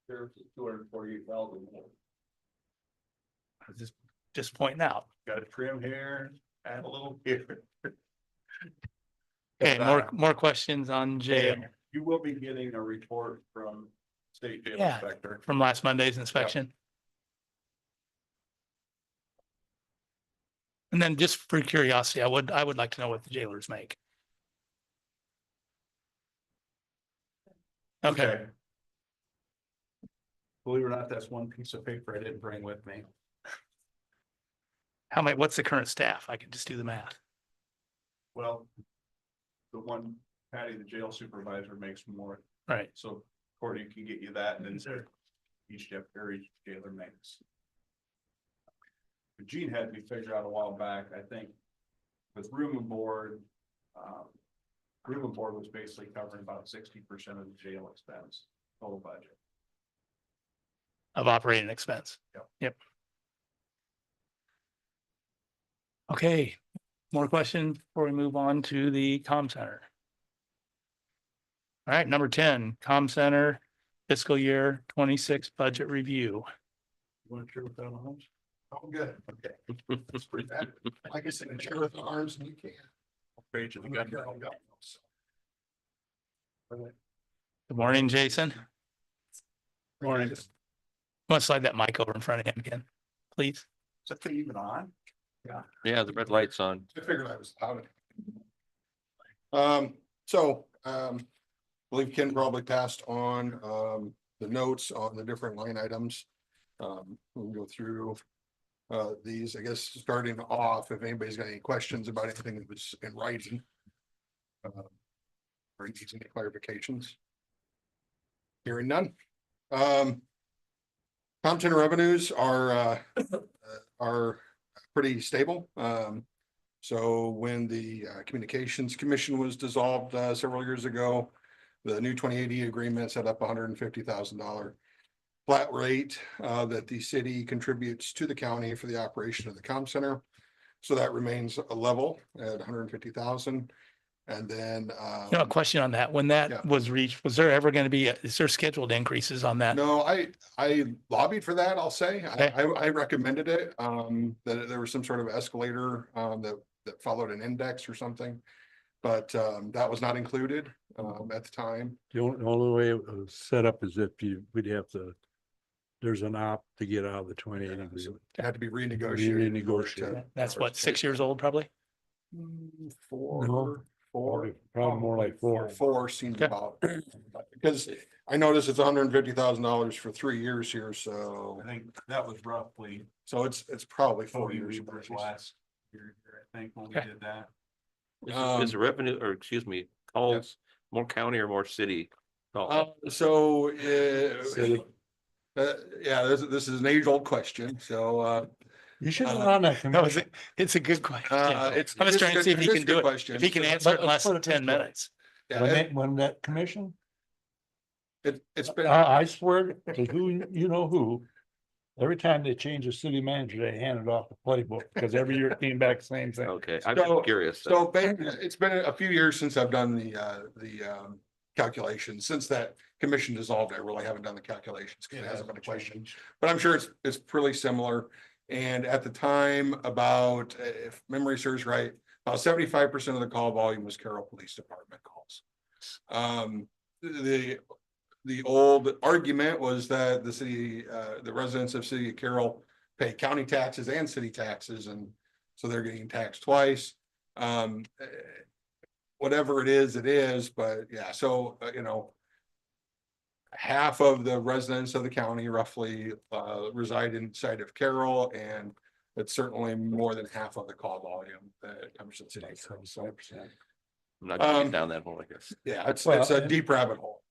There's 248,000. I was just pointing out. Got a trim here, add a little here. Okay, But, more questions on jail and you will be getting a report from state jail Yeah. inspector. from last Monday's inspection. And then just for curiosity, I would like to know what the jailers make. Okay, Believe it or not, that's one piece of paper I didn't bring with me. what's the current staff? I could just do the math. Well, the one Patty, the jail supervisor, makes more, Right. so Courtney can get you that, and then each jailer makes. But Gene had me figure out a while back, I think, with room and board. Room and board was basically covering about 60% of the jail expense, total budget. Of operating expense. Yep. Yep. Okay, more questions before we move on to the comm center. All right, number 10, comm center fiscal year 26 budget review. You want to share with that on? Oh, good, okay. That's pretty bad. Like I said, share with the arms and you can. What page have you got? Good morning, Jason. Morning. Want to slide that mic over in front of him again, please? Is that thing even on? Yeah, the red light's on. I figured I was out. Believe Ken probably passed on, the notes on the different line items. We can go through, these, I guess, starting off, if anybody's got any questions about anything that was in writing. Or needs any clarifications. Hearing none. Content revenues are pretty stable. So when the Communications Commission was dissolved several years ago, the new 2080 agreement set up $150,000 flat rate that the city contributes to the county for the operation of the comm center. So that remains a level at 150,000. And then A question on that. When Yeah. that was reached, was there ever going to be, is there scheduled increases on that? no, I lobbied for that, I'll say. Okay. I recommended it, that there was some sort of escalator that followed an index or something. But that was not included at the time. the only way it was set up is if we'd have to, there's an opt to get out of the 2080 agreement. It had to be renegotiated. Renegotiated. That's what, 6 years old, probably? Four. Probably more like four. Four seems Okay. about, because I noticed it's $150,000 for 3 years here, so, I think that was roughly so it's probably 4 40 years. years last I think, when we Okay. did that. Is the revenue, or excuse me, calls more county or more city? Call? Yeah, this is an age-old question, so, You should have been on that No, commission. it's a good question. it's. I'm just trying to see if he it is can a good do it. question. If he can So, answer it in let's less put than it this 10 way. minutes. yeah, When that commission, it's been. I swear to who, you know who, every time they change the city manager, they handed off the playbook, because every year it came back the same thing. Okay, I'm So- curious. So it's been a few years since I've done the calculations. Since that commission dissolved, I really haven't done the calculations because it hasn't been a question. But I'm sure it's pretty similar. And at the time, about, if memory serves right, about 75% of the call volume was Carroll Police Department calls. The old argument was that the city, the residents of city of Carroll pay county taxes and city taxes, and so they're getting taxed twice. Whatever it is, but yeah, so, half of the residents of the county roughly reside inside of Carroll, and it's certainly more than half of the call volume that comes to the city. of Carroll. So, I'm not gonna get down that hole, I guess. yeah, it's Well, a and- deep rabbit hole.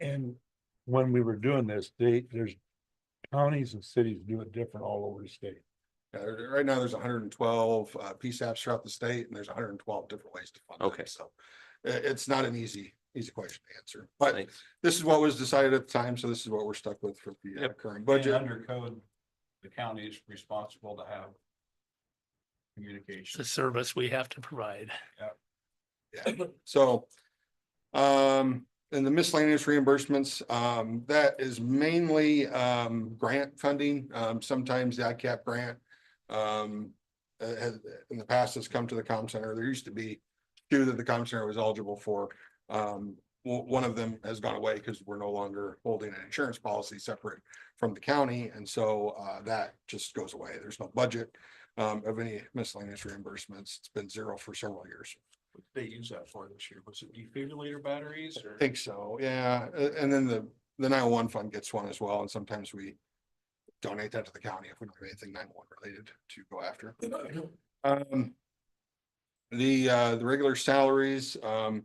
And when we were doing this, there's counties and cities do it different all over the state. Right now, there's 112 PSAPs throughout the state, and there's 112 different ways to fund it. Okay. So it's not an easy question to answer, but Thanks. this is what was decided at the time, so this is what we're stuck with for the current And budget. under code, the county is responsible to have It's communication. a service we have to provide. Yeah, so, and the miscellaneous reimbursements, that is mainly, grant funding. Sometimes the ICAP grant, has, in the past has come to the comm center. There used to be two that the comm center was eligible for. One of them has gone away because we're no longer holding an insurance policy separate from the county. And so, that just goes away. There's no budget, of any miscellaneous reimbursements. It's been zero for several years. What did they use that for this year? Was it defibrillator batteries or? I think so, yeah. And then the 911 fund gets one as well, and sometimes we donate that to the county if we don't have anything 911 related to go after. The regular salaries, I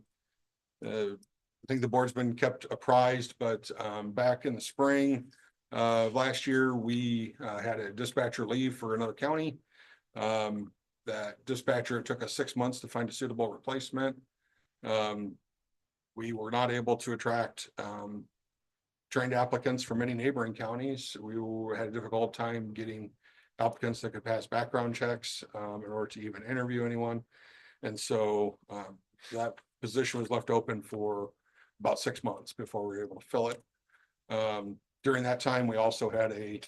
think the board's been kept apprised, but back in the spring last year, we had a dispatcher leave for another county. That dispatcher, it took us 6 months to find a suitable replacement. We were not able to attract trained applicants from many neighboring counties. We had a difficult time getting applicants that could pass background checks in order to even interview anyone. And so that position was left open for about 6 months before we were able to fill it. During that time, we also had a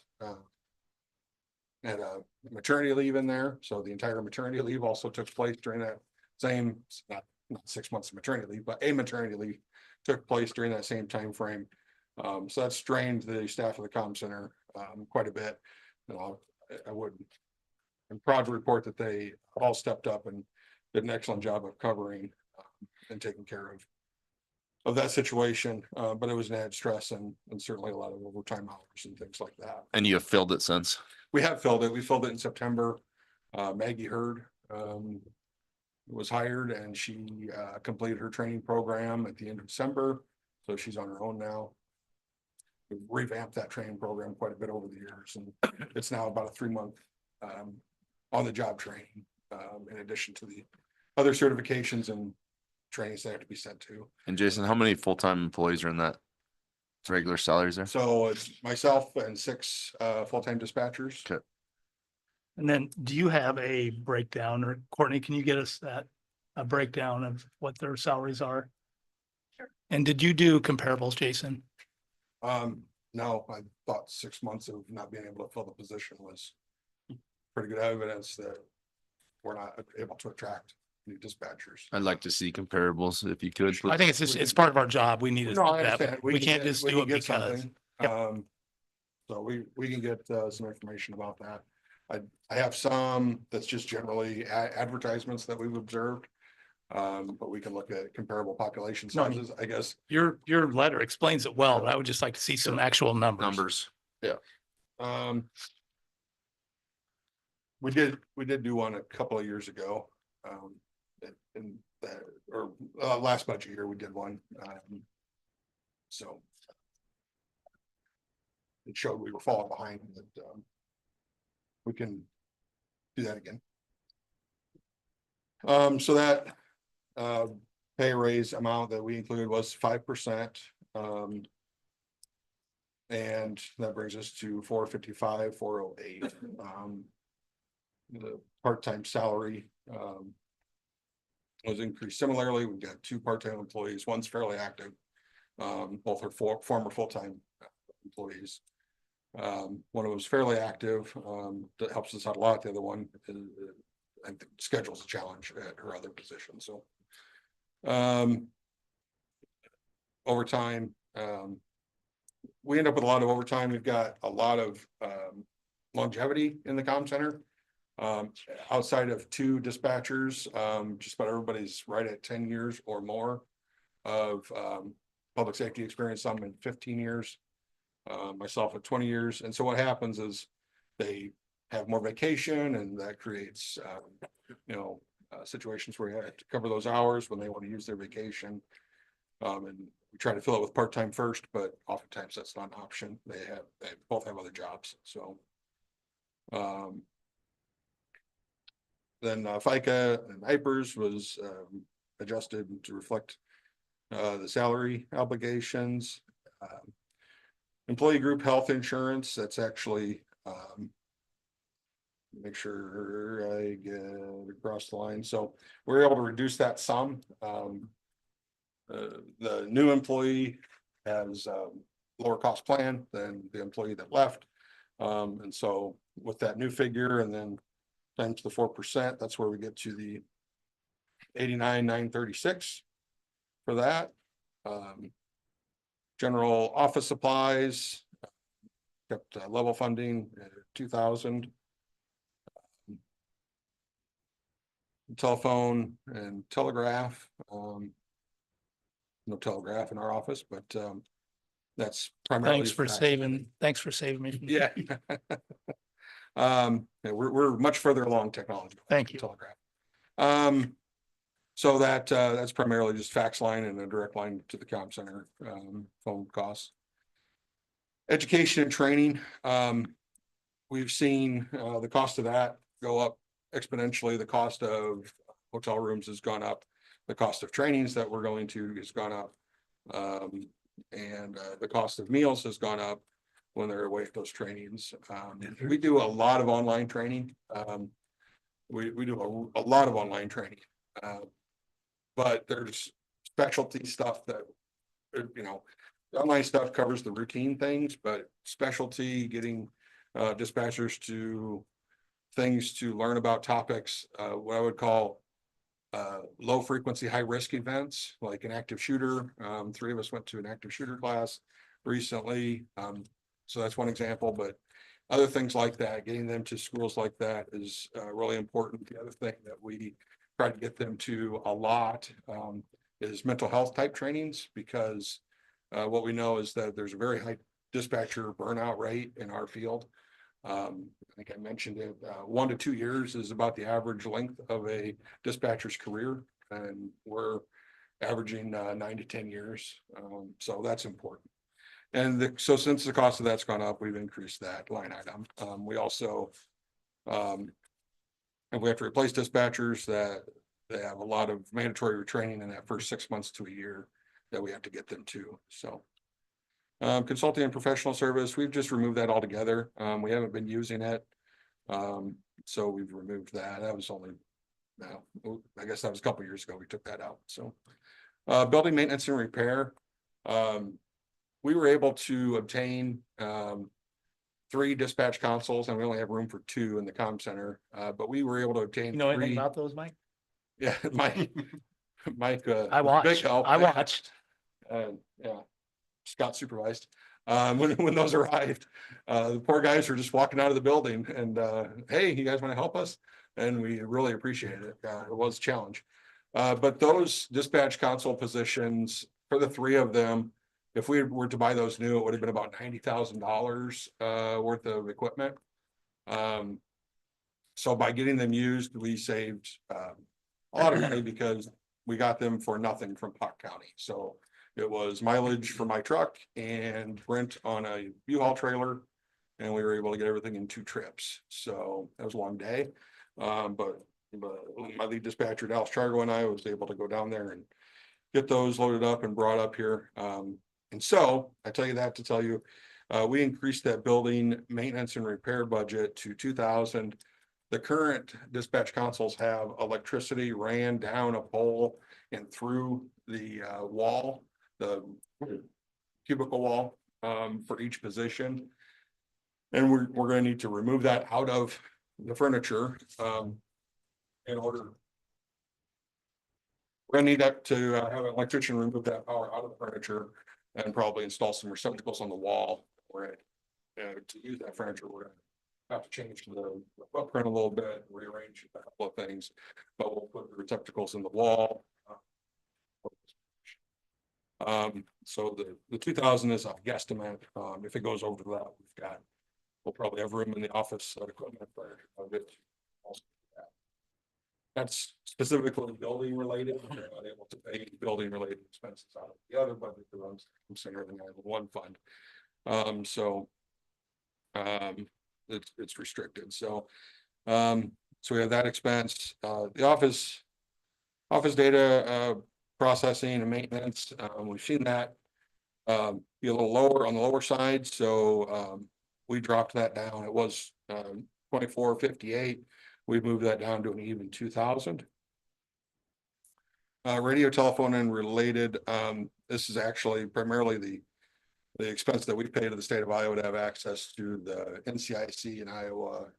maternity leave in there. So the entire maternity leave also took place during that same, not 6 months of maternity leave, but a maternity leave took place during that same time frame. So that strained the staff of the comm center quite a bit. I'm proud to report that they all stepped up and did an excellent job of covering and taking care of that situation. But it was an added stress and certainly a lot of overtime hours and things like that. And you have filled it since. We have filled it. We filled it in September. Maggie Hurd was hired, and she completed her training program at the end of December. So she's on her own now. We've revamped that training program quite a bit over the years, and it's now about a 3-month on the job training, in addition to the other certifications and trainings that have to be sent to. And Jason, how many full-time employees are in that? Regular salaries there? So it's myself and 6 full-time dispatchers. Okay. And then do you have a breakdown, or Courtney, can you get us a breakdown of what their salaries are? Sure. And did you do comparables, Jason? No, I thought 6 months of not being able to fill the position was pretty good evidence that we're not able to attract new dispatchers. I'd like to see comparables if you could. I think it's just, it's part of our job. We need to No, do I that. understand. We can't can just we do can it get because. something. Yep. So we can get some information about that. I have some that's just generally advertisements that we've observed. But we can look at comparable population No, sizes, I guess. Your letter explains it well, but I would just like to see some actual numbers. Numbers. Um. We did do one a couple of years ago. In that, or last budget year, we did one. So. It showed we were falling behind, but we can do that again. So that pay raise amount that we included was 5%. And that brings us to 455, 408. The part-time salary was increased similarly. We've got 2 part-time employees. One's fairly active. Both are former full-time employees. One of them is fairly active. That helps us out a lot. The other one is, I think, schedule's a challenge at her other position. So, overtime. We end up with a lot of overtime. We've got a lot of longevity in the comm center. Outside of 2 dispatchers, just about everybody's right at 10 years or more of public safety experience, some in 15 years. Myself at 20 years. And so what happens is they have more vacation, and that creates, situations where you have to cover those hours when they want to use their vacation. And we try to fill it with part-time first, but oftentimes that's not an option. They both have other jobs. So, then FICA and IPERS was adjusted to reflect the salary obligations. Employee group health insurance, that's actually, make sure I get across the line. So we're able to reduce that some. The new employee has a lower cost plan than the employee that left. And so with that new figure and then times the 4%, that's where we get to the 89,936 for that. General office supplies kept level funding at 2,000. Telephone and telegraph. No telegraph in our office, but that's primarily. Thanks for saving me. Yeah. We're much further along technology. Thank you. Telegraph. So that's primarily just fax line and a direct line to the comm center, phone costs. Education and training. We've seen the cost of that go up exponentially. The cost of hotel rooms has gone up. The cost of trainings that we're going to has gone up. And the cost of meals has gone up when they're away at those trainings. We do a lot of online training. We do a lot of online training. But there's specialty stuff that, online stuff covers the routine things, but specialty, getting dispatchers to things to learn about topics, what I would call low frequency, high risk events, like an active shooter. 3 of us went to an active shooter class recently. So that's one example, but other things like that, getting them to schools like that is really important. The other thing that we try to get them to a lot is mental health type trainings, because what we know is that there's a very high dispatcher burnout rate in our field. I think I mentioned it, 1 to 2 years is about the average length of a dispatcher's career, and we're averaging 9 to 10 years. So that's important. And so since the cost of that's gone up, we've increased that line item. We also, and we have to replace dispatchers that they have a lot of mandatory retraining in that first 6 months to a year that we have to get them to. So consulting and professional service, we've just removed that altogether. We haven't been using it. So we've removed that. That was only, I guess that was a couple of years ago we took that out. So building maintenance and repair. We were able to obtain 3 dispatch consoles, and we only have room for 2 in the comm center. But we were able to obtain. You know anything 3. about those, Mike? Yeah, Mike. I watched. Big help. I watched. Yeah, Scott supervised. When those arrived, the poor guys were just walking out of the building, and hey, you guys want to help us? And we really appreciated it. It was a challenge. But those dispatch console positions, for the 3 of them, if we were to buy those new, it would have been about $90,000 worth of equipment. So by getting them used, we saved a lot of money because we got them for nothing from Puck County. So it was mileage for my truck and rent on a U-Haul trailer. And we were able to get everything in 2 trips. So that was a long day. But my lead dispatcher, Dallas Chargo, and I was able to go down there and get those loaded up and brought up here. And so I tell you that to tell you, we increased that building maintenance and repair budget to 2,000. The current dispatch consoles have electricity ran down a pole and through the wall, the cubicle wall for each position. And we're gonna need to remove that out of the furniture in order. We're gonna need that to have an electrician remove that power out of the furniture and probably install some receptacles on the wall. Where to use that furniture, we're gonna have to change the footprint a little bit, rearrange a couple of things, but we'll put the receptacles in the wall. So the 2,000 is a guesstimate. If it goes over that, we'll probably have room in the office equipment for a bit. That's specifically building related. We're not able to pay building related expenses out of the other budget that runs from everything out of one fund. It's restricted. So we have that expense. The office data processing and maintenance. We've seen that be a little lower on the lower side. So we dropped that down. It was 2458. We moved that down to an even 2,000. Radio, telephone, and related. This is actually primarily the expense that we pay to the state of Iowa to have access to the NCIC and Iowa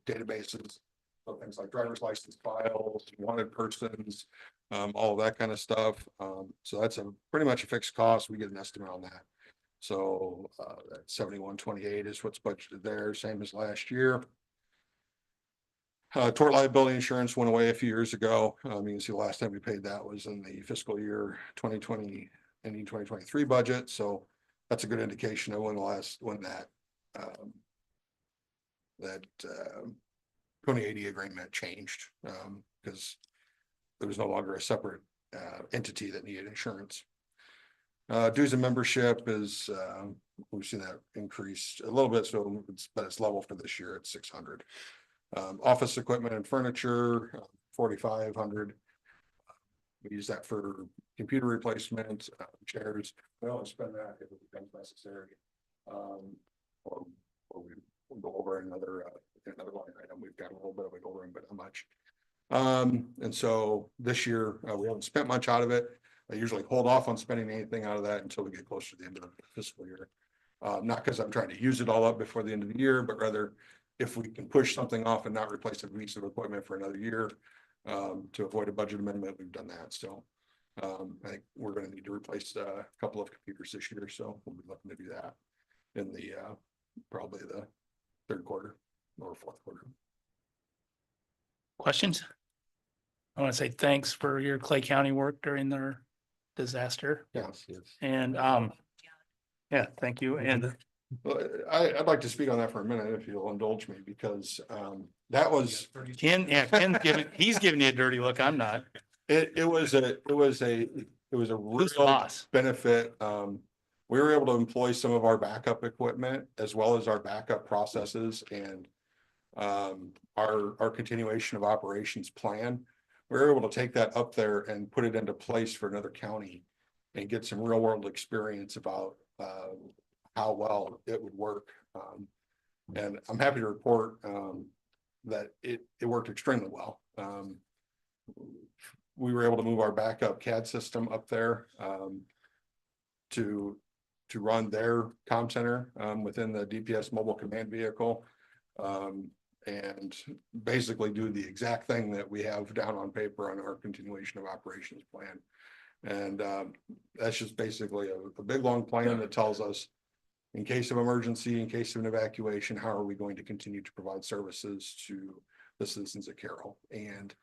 databases. So things like driver's license files, wanted persons, all of that kind of stuff. So that's pretty much a fixed cost. We get an estimate on that. So that 7128 is what's budgeted there, same as last year. Tort liability insurance went away a few years ago. You can see the last time we paid that was in the fiscal year 2020 ending 2023 budget. So that's a good indication of when that 2080 agreement changed, because there was no longer a separate entity that needed insurance. Dues and membership is we've seen that increase a little bit, but it's level for this year at 600. Office equipment and furniture, 4,500. We use that for computer replacement, chairs. We only spend that if it becomes necessary. Or we'll go over another line item. We've got a little bit of wiggle room, but not much. And so this year we haven't spent much out of it. I usually hold off on spending anything out of that until we get closer to the end of the fiscal year. Not because I'm trying to use it all up before the end of the year, but rather if we can push something off and not replace a piece of equipment for another year to avoid a budget amendment, we've done that. So I think we're going to need to replace a couple of computers this year. So we'll be looking to do that in the probably the third quarter or fourth quarter. Questions? I want to say thanks for your Clay County work during their disaster. Yes. And yeah, thank you. And I'd like to speak on that for a minute, if you'll indulge me, because that was Ken's giving you a dirty look. I'm not. it was a real benefit. We were able to employ some of our backup equipment as well as our backup processes and our continuation of operations plan. We were able to take that up there and put it into place for another county and get some real world experience about how well it would work. And I'm happy to report that it worked extremely well. We were able to move our backup CAD system up there to run their comm center within the DPS mobile command vehicle, and basically do the exact thing that we have down on paper on our continuation of operations plan. And that's just basically a big long plan that tells us, in case of emergency, in case of an evacuation, how are we going to continue to provide services to the citizens of Carroll? And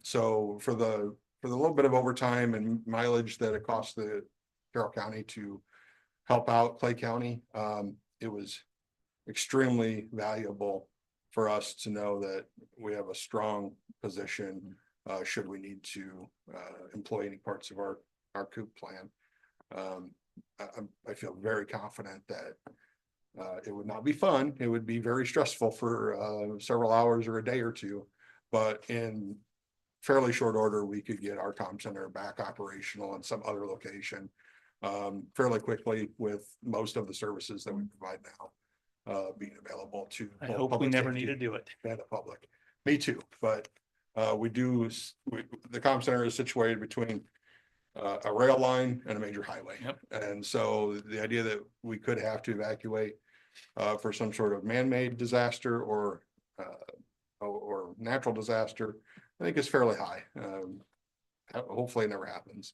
so for the little bit of overtime and mileage that it cost the Carroll County to help out Clay County, it was extremely valuable for us to know that we have a strong position, should we need to, employ any parts of our COOP plan. I feel very confident that, it would not be fun. It would be very stressful for, several hours or a day or two. But in fairly short order, we could get our comm center back operational in some other location, fairly quickly with most of the services that we provide now, being available to. I both hope we public never safety need to do it. and the public. Me too, but the comm center is situated between a rail line and a major highway. Yep. And so the idea that we could have to evacuate for some sort of man-made disaster or natural disaster, I think is fairly high. Hopefully it never happens.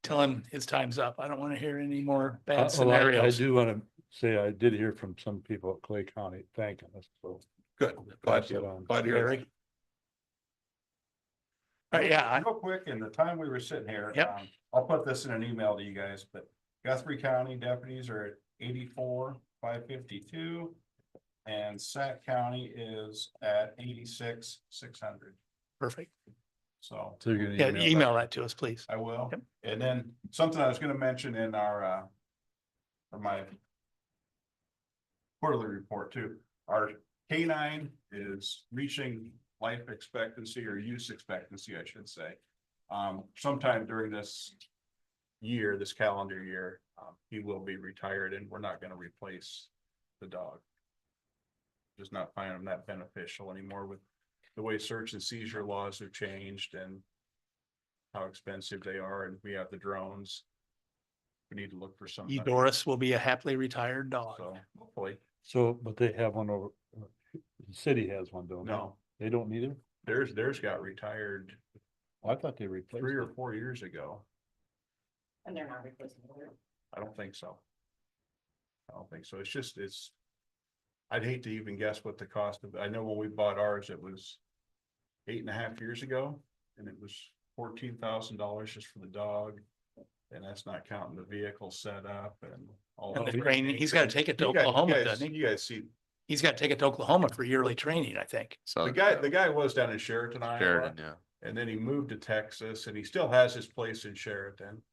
Tell him his time's up. I don't want to hear any more bad Well, I scenarios. do want to say, I did hear from some people at Clay County thanking us, so. Good. Glad pass it to on. glad to hear that. Barry? Yeah, Real quick, in the time we were sitting here. Yep. I'll put this in an email to you guys, but Guthrie County deputies are at 84,552. And Sac County is at 86,600. perfect. So So you're Yeah, gonna email that to us, please. I will. Yep. And then something I was gonna mention in our, or my quarterly report too, our K9 is reaching life expectancy or use expectancy, I should say. Sometime during this year, this calendar year, he will be retired and we're not gonna replace the dog. Just not finding them that beneficial anymore with the way search and seizure laws have changed and how expensive they are, and we have the drones. We need to look for something. Doris will be a happily retired dog. So hopefully, So, but they have one over, the city has one, don't they? no, They don't either? theirs got retired I thought they replaced 3 or it. 4 years ago. And they're not replacing it. I don't think so. I don't think so. It's. I'd hate to even guess what the cost of, I know when we bought ours, it was 8.5 years ago, and it was $14,000 just for the dog. And that's not counting the vehicle setup and all. And the the training, he's got to take it to You guys- Oklahoma, you guys- doesn't he? You guys see, He's got to take it to Oklahoma for yearly training, I think. So the guy was down in Sheraton, Iowa. Sheridan, yeah. And then he moved to Texas and he still has his place in Sheraton.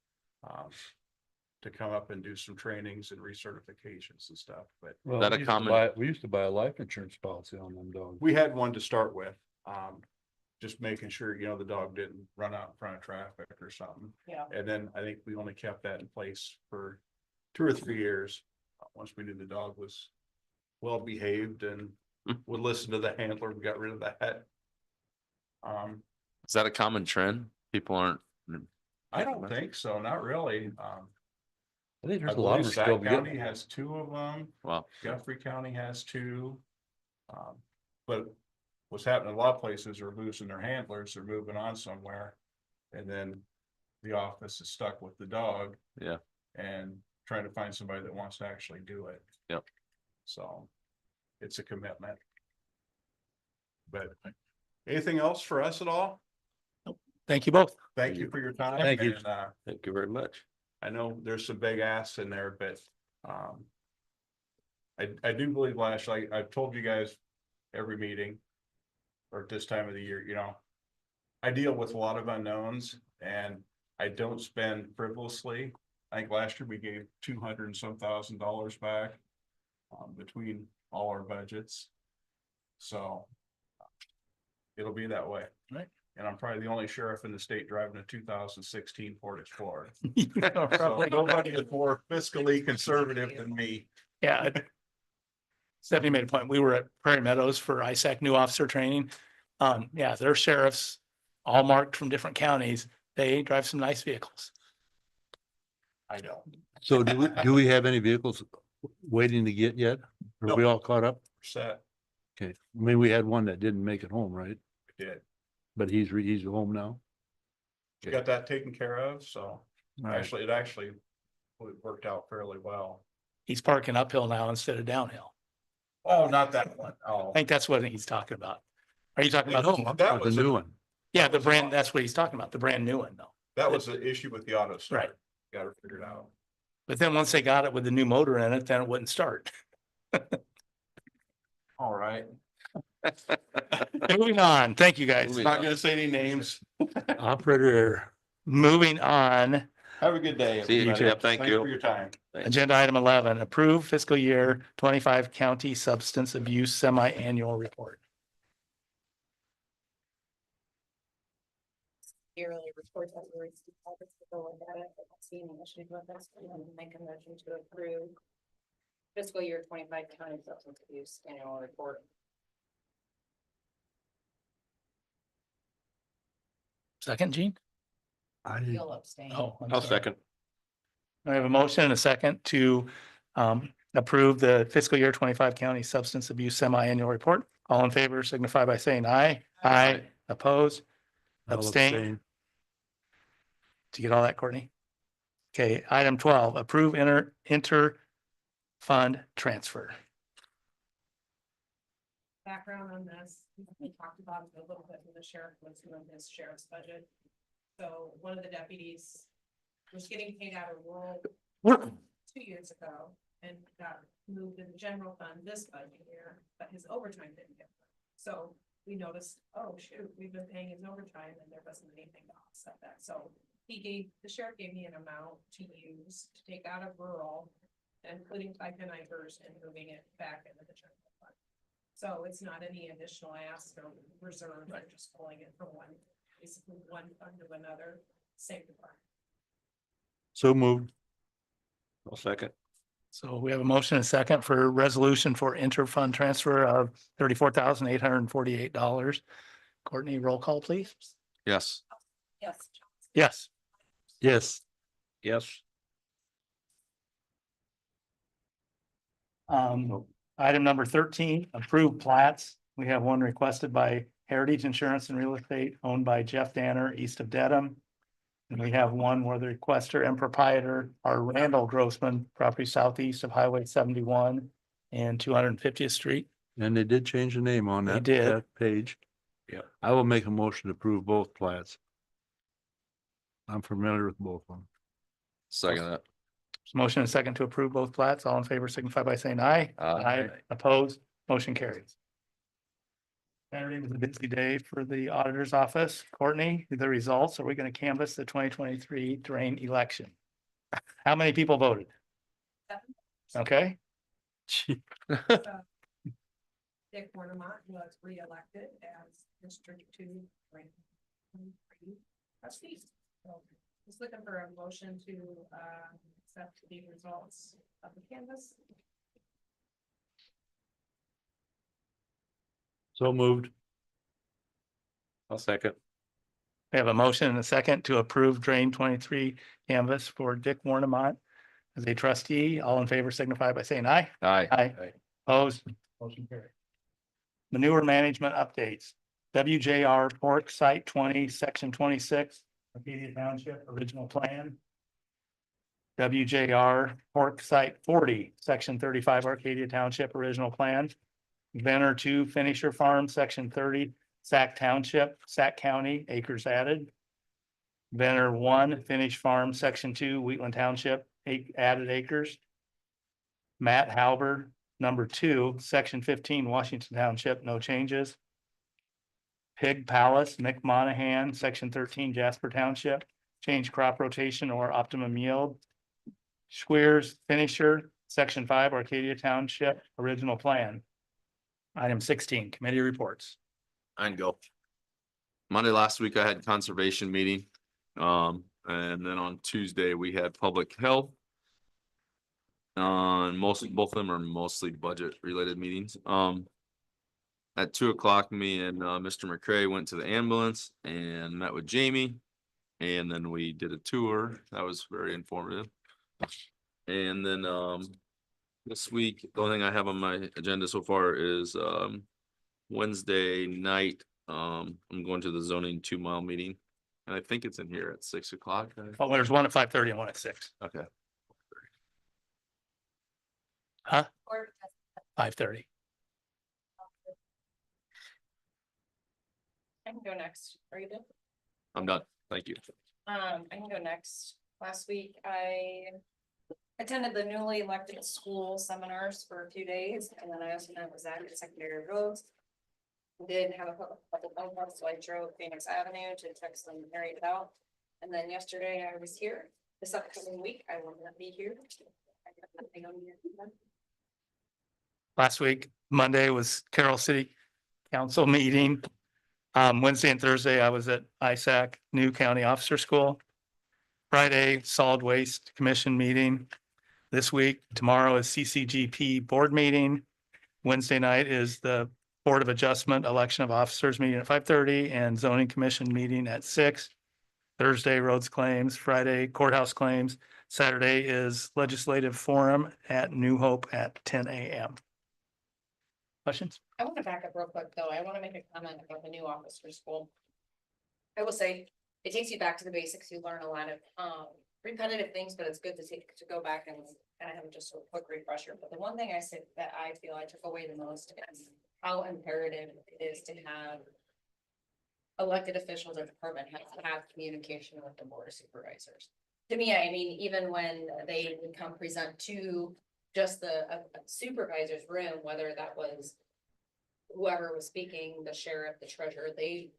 To come up and do some trainings and recertifications and stuff, but Well, that a we used to common- buy- We used to buy a life insurance policy on them dogs. we had one to start with. Just making sure, the dog didn't run out in front of traffic or something. Yeah. And then I think we only kept that in place for 2 or 3 years. Once we knew the dog was well behaved and would listen to the handler, we got rid of that. Is that a common trend? People aren't. I don't think so, not really. I think I there's a lot believe of them still Sac County getting. has 2 of them. Wow. Guthrie County has 2. But what's happening, a lot of places are losing their handlers, they're moving on somewhere. And then the office is stuck with the dog. Yeah. And trying to find somebody that wants to actually do it. Yep. So it's a commitment. But anything else for us at all? Thank you both. Thank you for your time. Thank you. And, Thank you very much. I know there's some big asks in there, but, I do believe I've told you guys every meeting or at this time of the year, I deal with a lot of unknowns and I don't spend frivolously. I think last year we gave 200 and some $1,000 back, between all our budgets. So it'll be that way. Right. And I'm probably the only sheriff in the state driving a 2016 Ford Explorer. Yeah, So probably. nobody is more fiscally conservative than me. Yeah. Stephanie made a point. We were at Prairie Meadows for ISAC new officer training. Yeah, their sheriffs, all marked from different counties. They drive some nice vehicles. I don't. So do we have any vehicles waiting to get yet? Are we all caught up? Set, Okay, I mean, we had one that didn't make it home, right? did. But he's home now. Got that taken care of, so Right. it actually worked out fairly well. He's parking uphill now instead of downhill. Oh, not that one. Oh. I think that's what he's talking about. Are you talking about? That The was, new one. Yeah, the brand, that's what he's talking about, the brand new one though. that was the issue with the auto Right. start. Got it figured out. But then once they got it with the new motor in it, then it wouldn't start. All right. Moving on. Thank you, guys. Moving Not on. gonna say any names. Operator error. Moving on. Have a good day. See you, everybody. Jeff. Thank Thanks you. For your time. Agenda item 11, approve fiscal year 25 county substance abuse semi-annual report. Yearly report that we received, I'll just go look at it, if I see any issues with this, and then make a motion to approve fiscal year 25 county substance abuse annual report. Second, Gene? You'll abstain. Oh, I'm I'll sorry. second. I have a motion and a second to approve the fiscal year 25 county substance abuse semi-annual report. All in favor signify by saying aye. Aye. Opposed? I'll Abstain? Did you get all that, Courtney? Okay, item 12, approve inter-fund transfer. Background on this, we talked about it a little bit when the sheriff was doing his sheriff's budget. So one of the deputies was getting paid out of rural 2 years ago and got moved in the general fund this budget year, but his overtime didn't get. So we noticed, oh shoot, we've been paying his overtime and there wasn't anything to offset that. So the sheriff gave me an amount to use to take out of rural, including FICA and IFRS and moving it back into the general fund. So it's not any additional ask or reserve, I'm just pulling it from basically one fund to another, same department. So moved. I'll second. So we have a motion and a second for resolution for inter-fund transfer of $34,848. Courtney, roll call, please. Yes. Yes. Yes. Yes. Yes. Item number 13, approved plats. We have one requested by Heritage Insurance and Real Estate owned by Jeff Danner, east of Dedham. And we have one where the requester and proprietor are Randall Grossman, property southeast of Highway 71 and 250th Street. And they did change the name on They that, did. that page. Yeah. I will make a motion to approve both plats. I'm familiar with both of them. Second that. Motion and second to approve both plats. All in favor signify by saying aye. Aye. Opposed, motion carries. Saturday was a busy day for the auditor's office. Courtney, the results, are we going to canvass the 2023 drain election? How many people voted? Okay. Dick Warnemont was reelected as District 2 trustee. So just looking for a motion to accept the results of the canvass. So moved. I'll second. We have a motion and a second to approve drain 23 canvas for Dick Warnemont as a trustee. All in favor signify by saying aye. Aye. Aye. Opposed, motion carried. Manure management updates. WJR Pork Site 20, Section 26, Arcadia Township, original plan. WJR Pork Site 40, Section 35, Arcadia Township, original plan. Venner 2, Finisher Farm, Section 30, Sac Township, Sac County, acres added. Venner 1, Finish Farm, Section 2, Wheatland Township, added acres. Matt Halbert, number 2, Section 15, Washington Township, no changes. Pig Palace, Mick Monahan, Section 13, Jasper Township, change crop rotation or optimum yield. Squeers Finisher, Section 5, Arcadia Township, original plan. Item 16, committee reports. I can go. Monday last week, I had conservation meeting. And then on Tuesday, we had public health. Both of them are mostly budget related meetings. At 2:00, me and Mr. McCray went to the ambulance and met with Jamie. And then we did a tour. That was very informative. And then this week, the only thing I have on my agenda so far is Wednesday night. I'm going to the zoning 2-mile meeting. And I think it's in here at 6:00. Oh, there's one at 5:30 and one at 6. Okay. Huh? 5:30. I can go next. Are you good? I'm done. Thank you. I can go next. Last week, I attended the newly elected school seminars for a few days, and then I also met with Zach at Secondary Roads. We did have a couple phone calls, so I drove Phoenix Avenue to text them, carry it out. And then yesterday I was here. This upcoming week, I will not be here. I got nothing on here. Last week, Monday was Carroll City Council meeting. Wednesday and Thursday, I was at ISAC, New County Officer School. Friday, Solid Waste Commission meeting. This week, tomorrow is CCGP board meeting. Wednesday night is the Board of Adjustment Election of Officers meeting at 5:30 and Zoning Commission meeting at 6. Thursday, roads claims, Friday, courthouse claims. Saturday is Legislative Forum at New Hope at 10 a.m. Questions? I want to back up real quick, though. I want to make a comment about the new officer school. I will say, it takes you back to the basics. You learn a lot of repetitive things, but it's good to go back and have just a quick refresher. But the one thing I said that I feel I took away the most is how imperative it is to have elected officials or department heads have communication with the board of supervisors. To me, I mean, even when they would come present to just the supervisor's room, whether that was whoever was speaking, the sheriff, the treasurer, they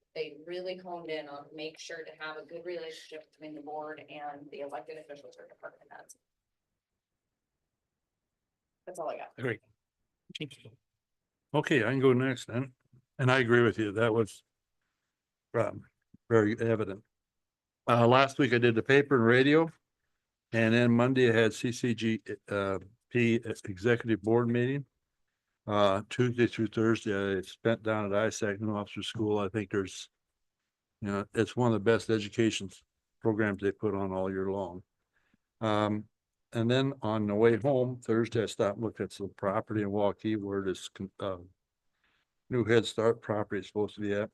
really honed in on make sure to have a good relationship between the board and the elected officials or department heads. That's all I got. Agreed. Okay, I can go next then. And I agree with you. That was very evident. Last week I did the paper and radio. And then Monday I had P executive board meeting. Tuesday through Thursday, I spent down at ISAC New Officer School. I think there's, it's one of the best education programs they put on all year long. And then on the way home, Thursday, I stopped and looked at some property in Waukee where this new Head Start property is supposed to be at.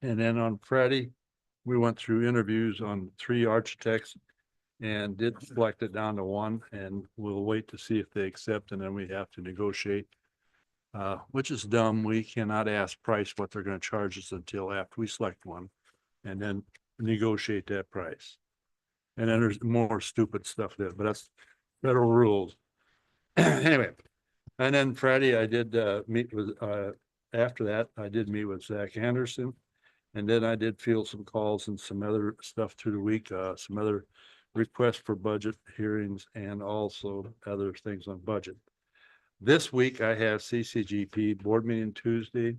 And then on Friday, we went through interviews on 3 architects and did select it down to 1, and we'll wait to see if they accept, and then we have to negotiate. Which is dumb. We cannot ask price what they're going to charge us until after we select one and then negotiate that price. And then there's more stupid stuff there, but that's federal rules. Anyway, and then Friday I did meet with, after that, I did meet with Zach Anderson. And then I did field some calls and some other stuff through the week, some other requests for budget hearings and also other things on budget. This week I have CCGP board meeting Tuesday,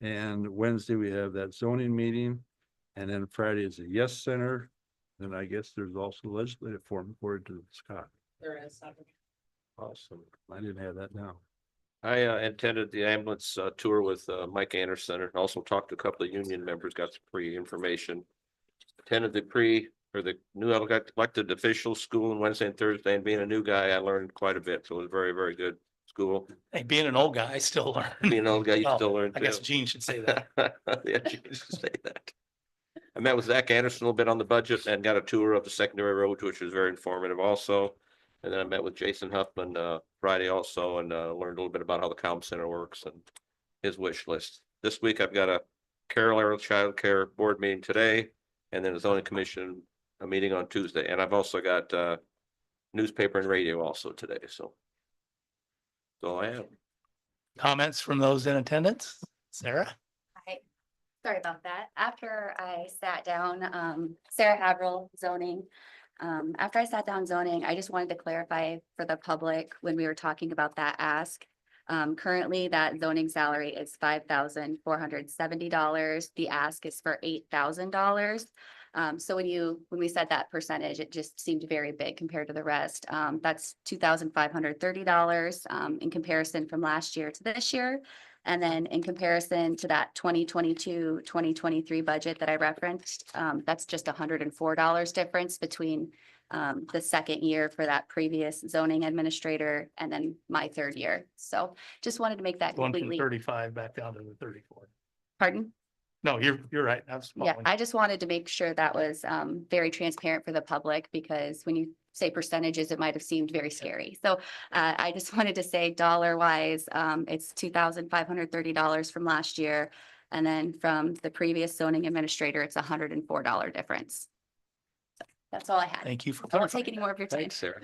and Wednesday we have that zoning meeting, and then Friday is the Yes Center. And I guess there's also legislative forum according to Scott. There is. Awesome. I didn't have that down. I attended the ambulance tour with Mike Anderson and also talked to a couple of union members, got some free information. Attended the new elected officials school on Wednesday and Thursday, and being a new guy, I learned quite a bit. So it was very, very good school. Hey, being an old guy, I still learn. Being an old guy, you Well, still learn I guess too. Gene should say that. Yeah, you should say that. I met with Zach Anderson a little bit on the budget and got a tour of the secondary road, which was very informative also. And then I met with Jason Huffman Friday also and learned a little bit about how the comm center works and his wish list. This week I've got a Carroll Area Child Care Board meeting today, and then a zoning commission a meeting on Tuesday. And I've also got newspaper and radio also today. So that's all I have. Comments from those in attendance? Sarah? Hi, sorry about that. After I sat down, Sarah Haverl, zoning. After I sat down zoning, I just wanted to clarify for the public when we were talking about that ask. Currently, that zoning salary is $5,470. The ask is for $8,000. So when we said that percentage, it just seemed very big compared to the rest. That's $2,530 in comparison from last year to this year. And then in comparison to that 2022, 2023 budget that I referenced, that's just $104 difference between the second year for that previous zoning administrator and then my third year. So just wanted to make that Going from completely, 35 back down to the 34. pardon? No, you're right. I was Yeah, following. I just wanted to make sure that was very transparent for the public, because when you say percentages, it might have seemed very scary. So I just wanted to say dollar wise, it's $2,530 from last year. And then from the previous zoning administrator, it's $104 difference. So that's all I had. Thank you for I won't clarifying. take any more of your time. Thanks, Sarah.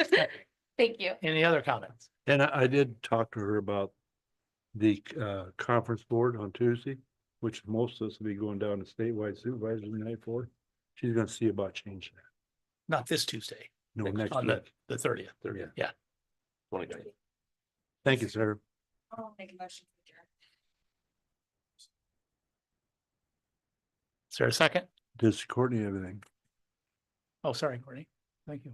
Thank you. Any other comments? And I did talk to her about the conference board on Tuesday, which most of us will be going down to statewide supervisors night for. She's gonna see about changing that. Not this Tuesday, No, next on week. the 30th. 30th. Yeah. 2020. Thank you, sir. I'll make a motion. to adjourn. Is there a second? Does Courtney have anything? Oh, sorry, Courtney. Thank you.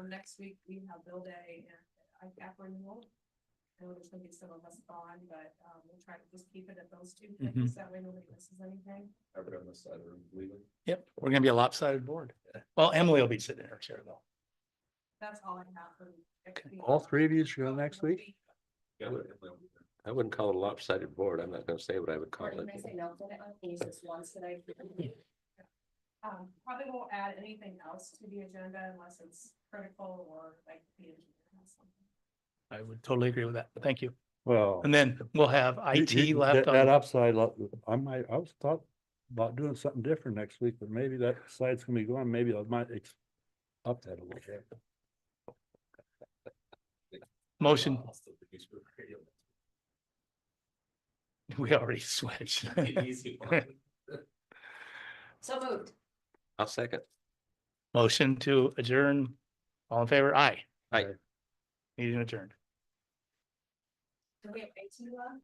Next week we have Bill Day and ICAP renewal. And there's gonna be some of us gone, but we'll try to just keep it at those two things, that way nobody misses anything. Yep, we're gonna be a lopsided board. Well, Emily will be sitting in her chair though. That's all I have for. next week. All three of you should go next week? I wouldn't call it a lopsided board. I'm not gonna say what I would call Or it. can I say no, can I use this once today? Probably won't add anything else to the agenda unless it's critical or like the engineer has something. I would totally agree with that. Thank you. Well. And then we'll have you- IT you- left That on. upside, I was thought about doing something different next week, but maybe that side's gonna be gone. Maybe I might up that a little bit. Motion. We already switched. So moved. I'll second. Motion to adjourn. All in favor? Aye. Aye. Meeting adjourned. Do we have 18 left?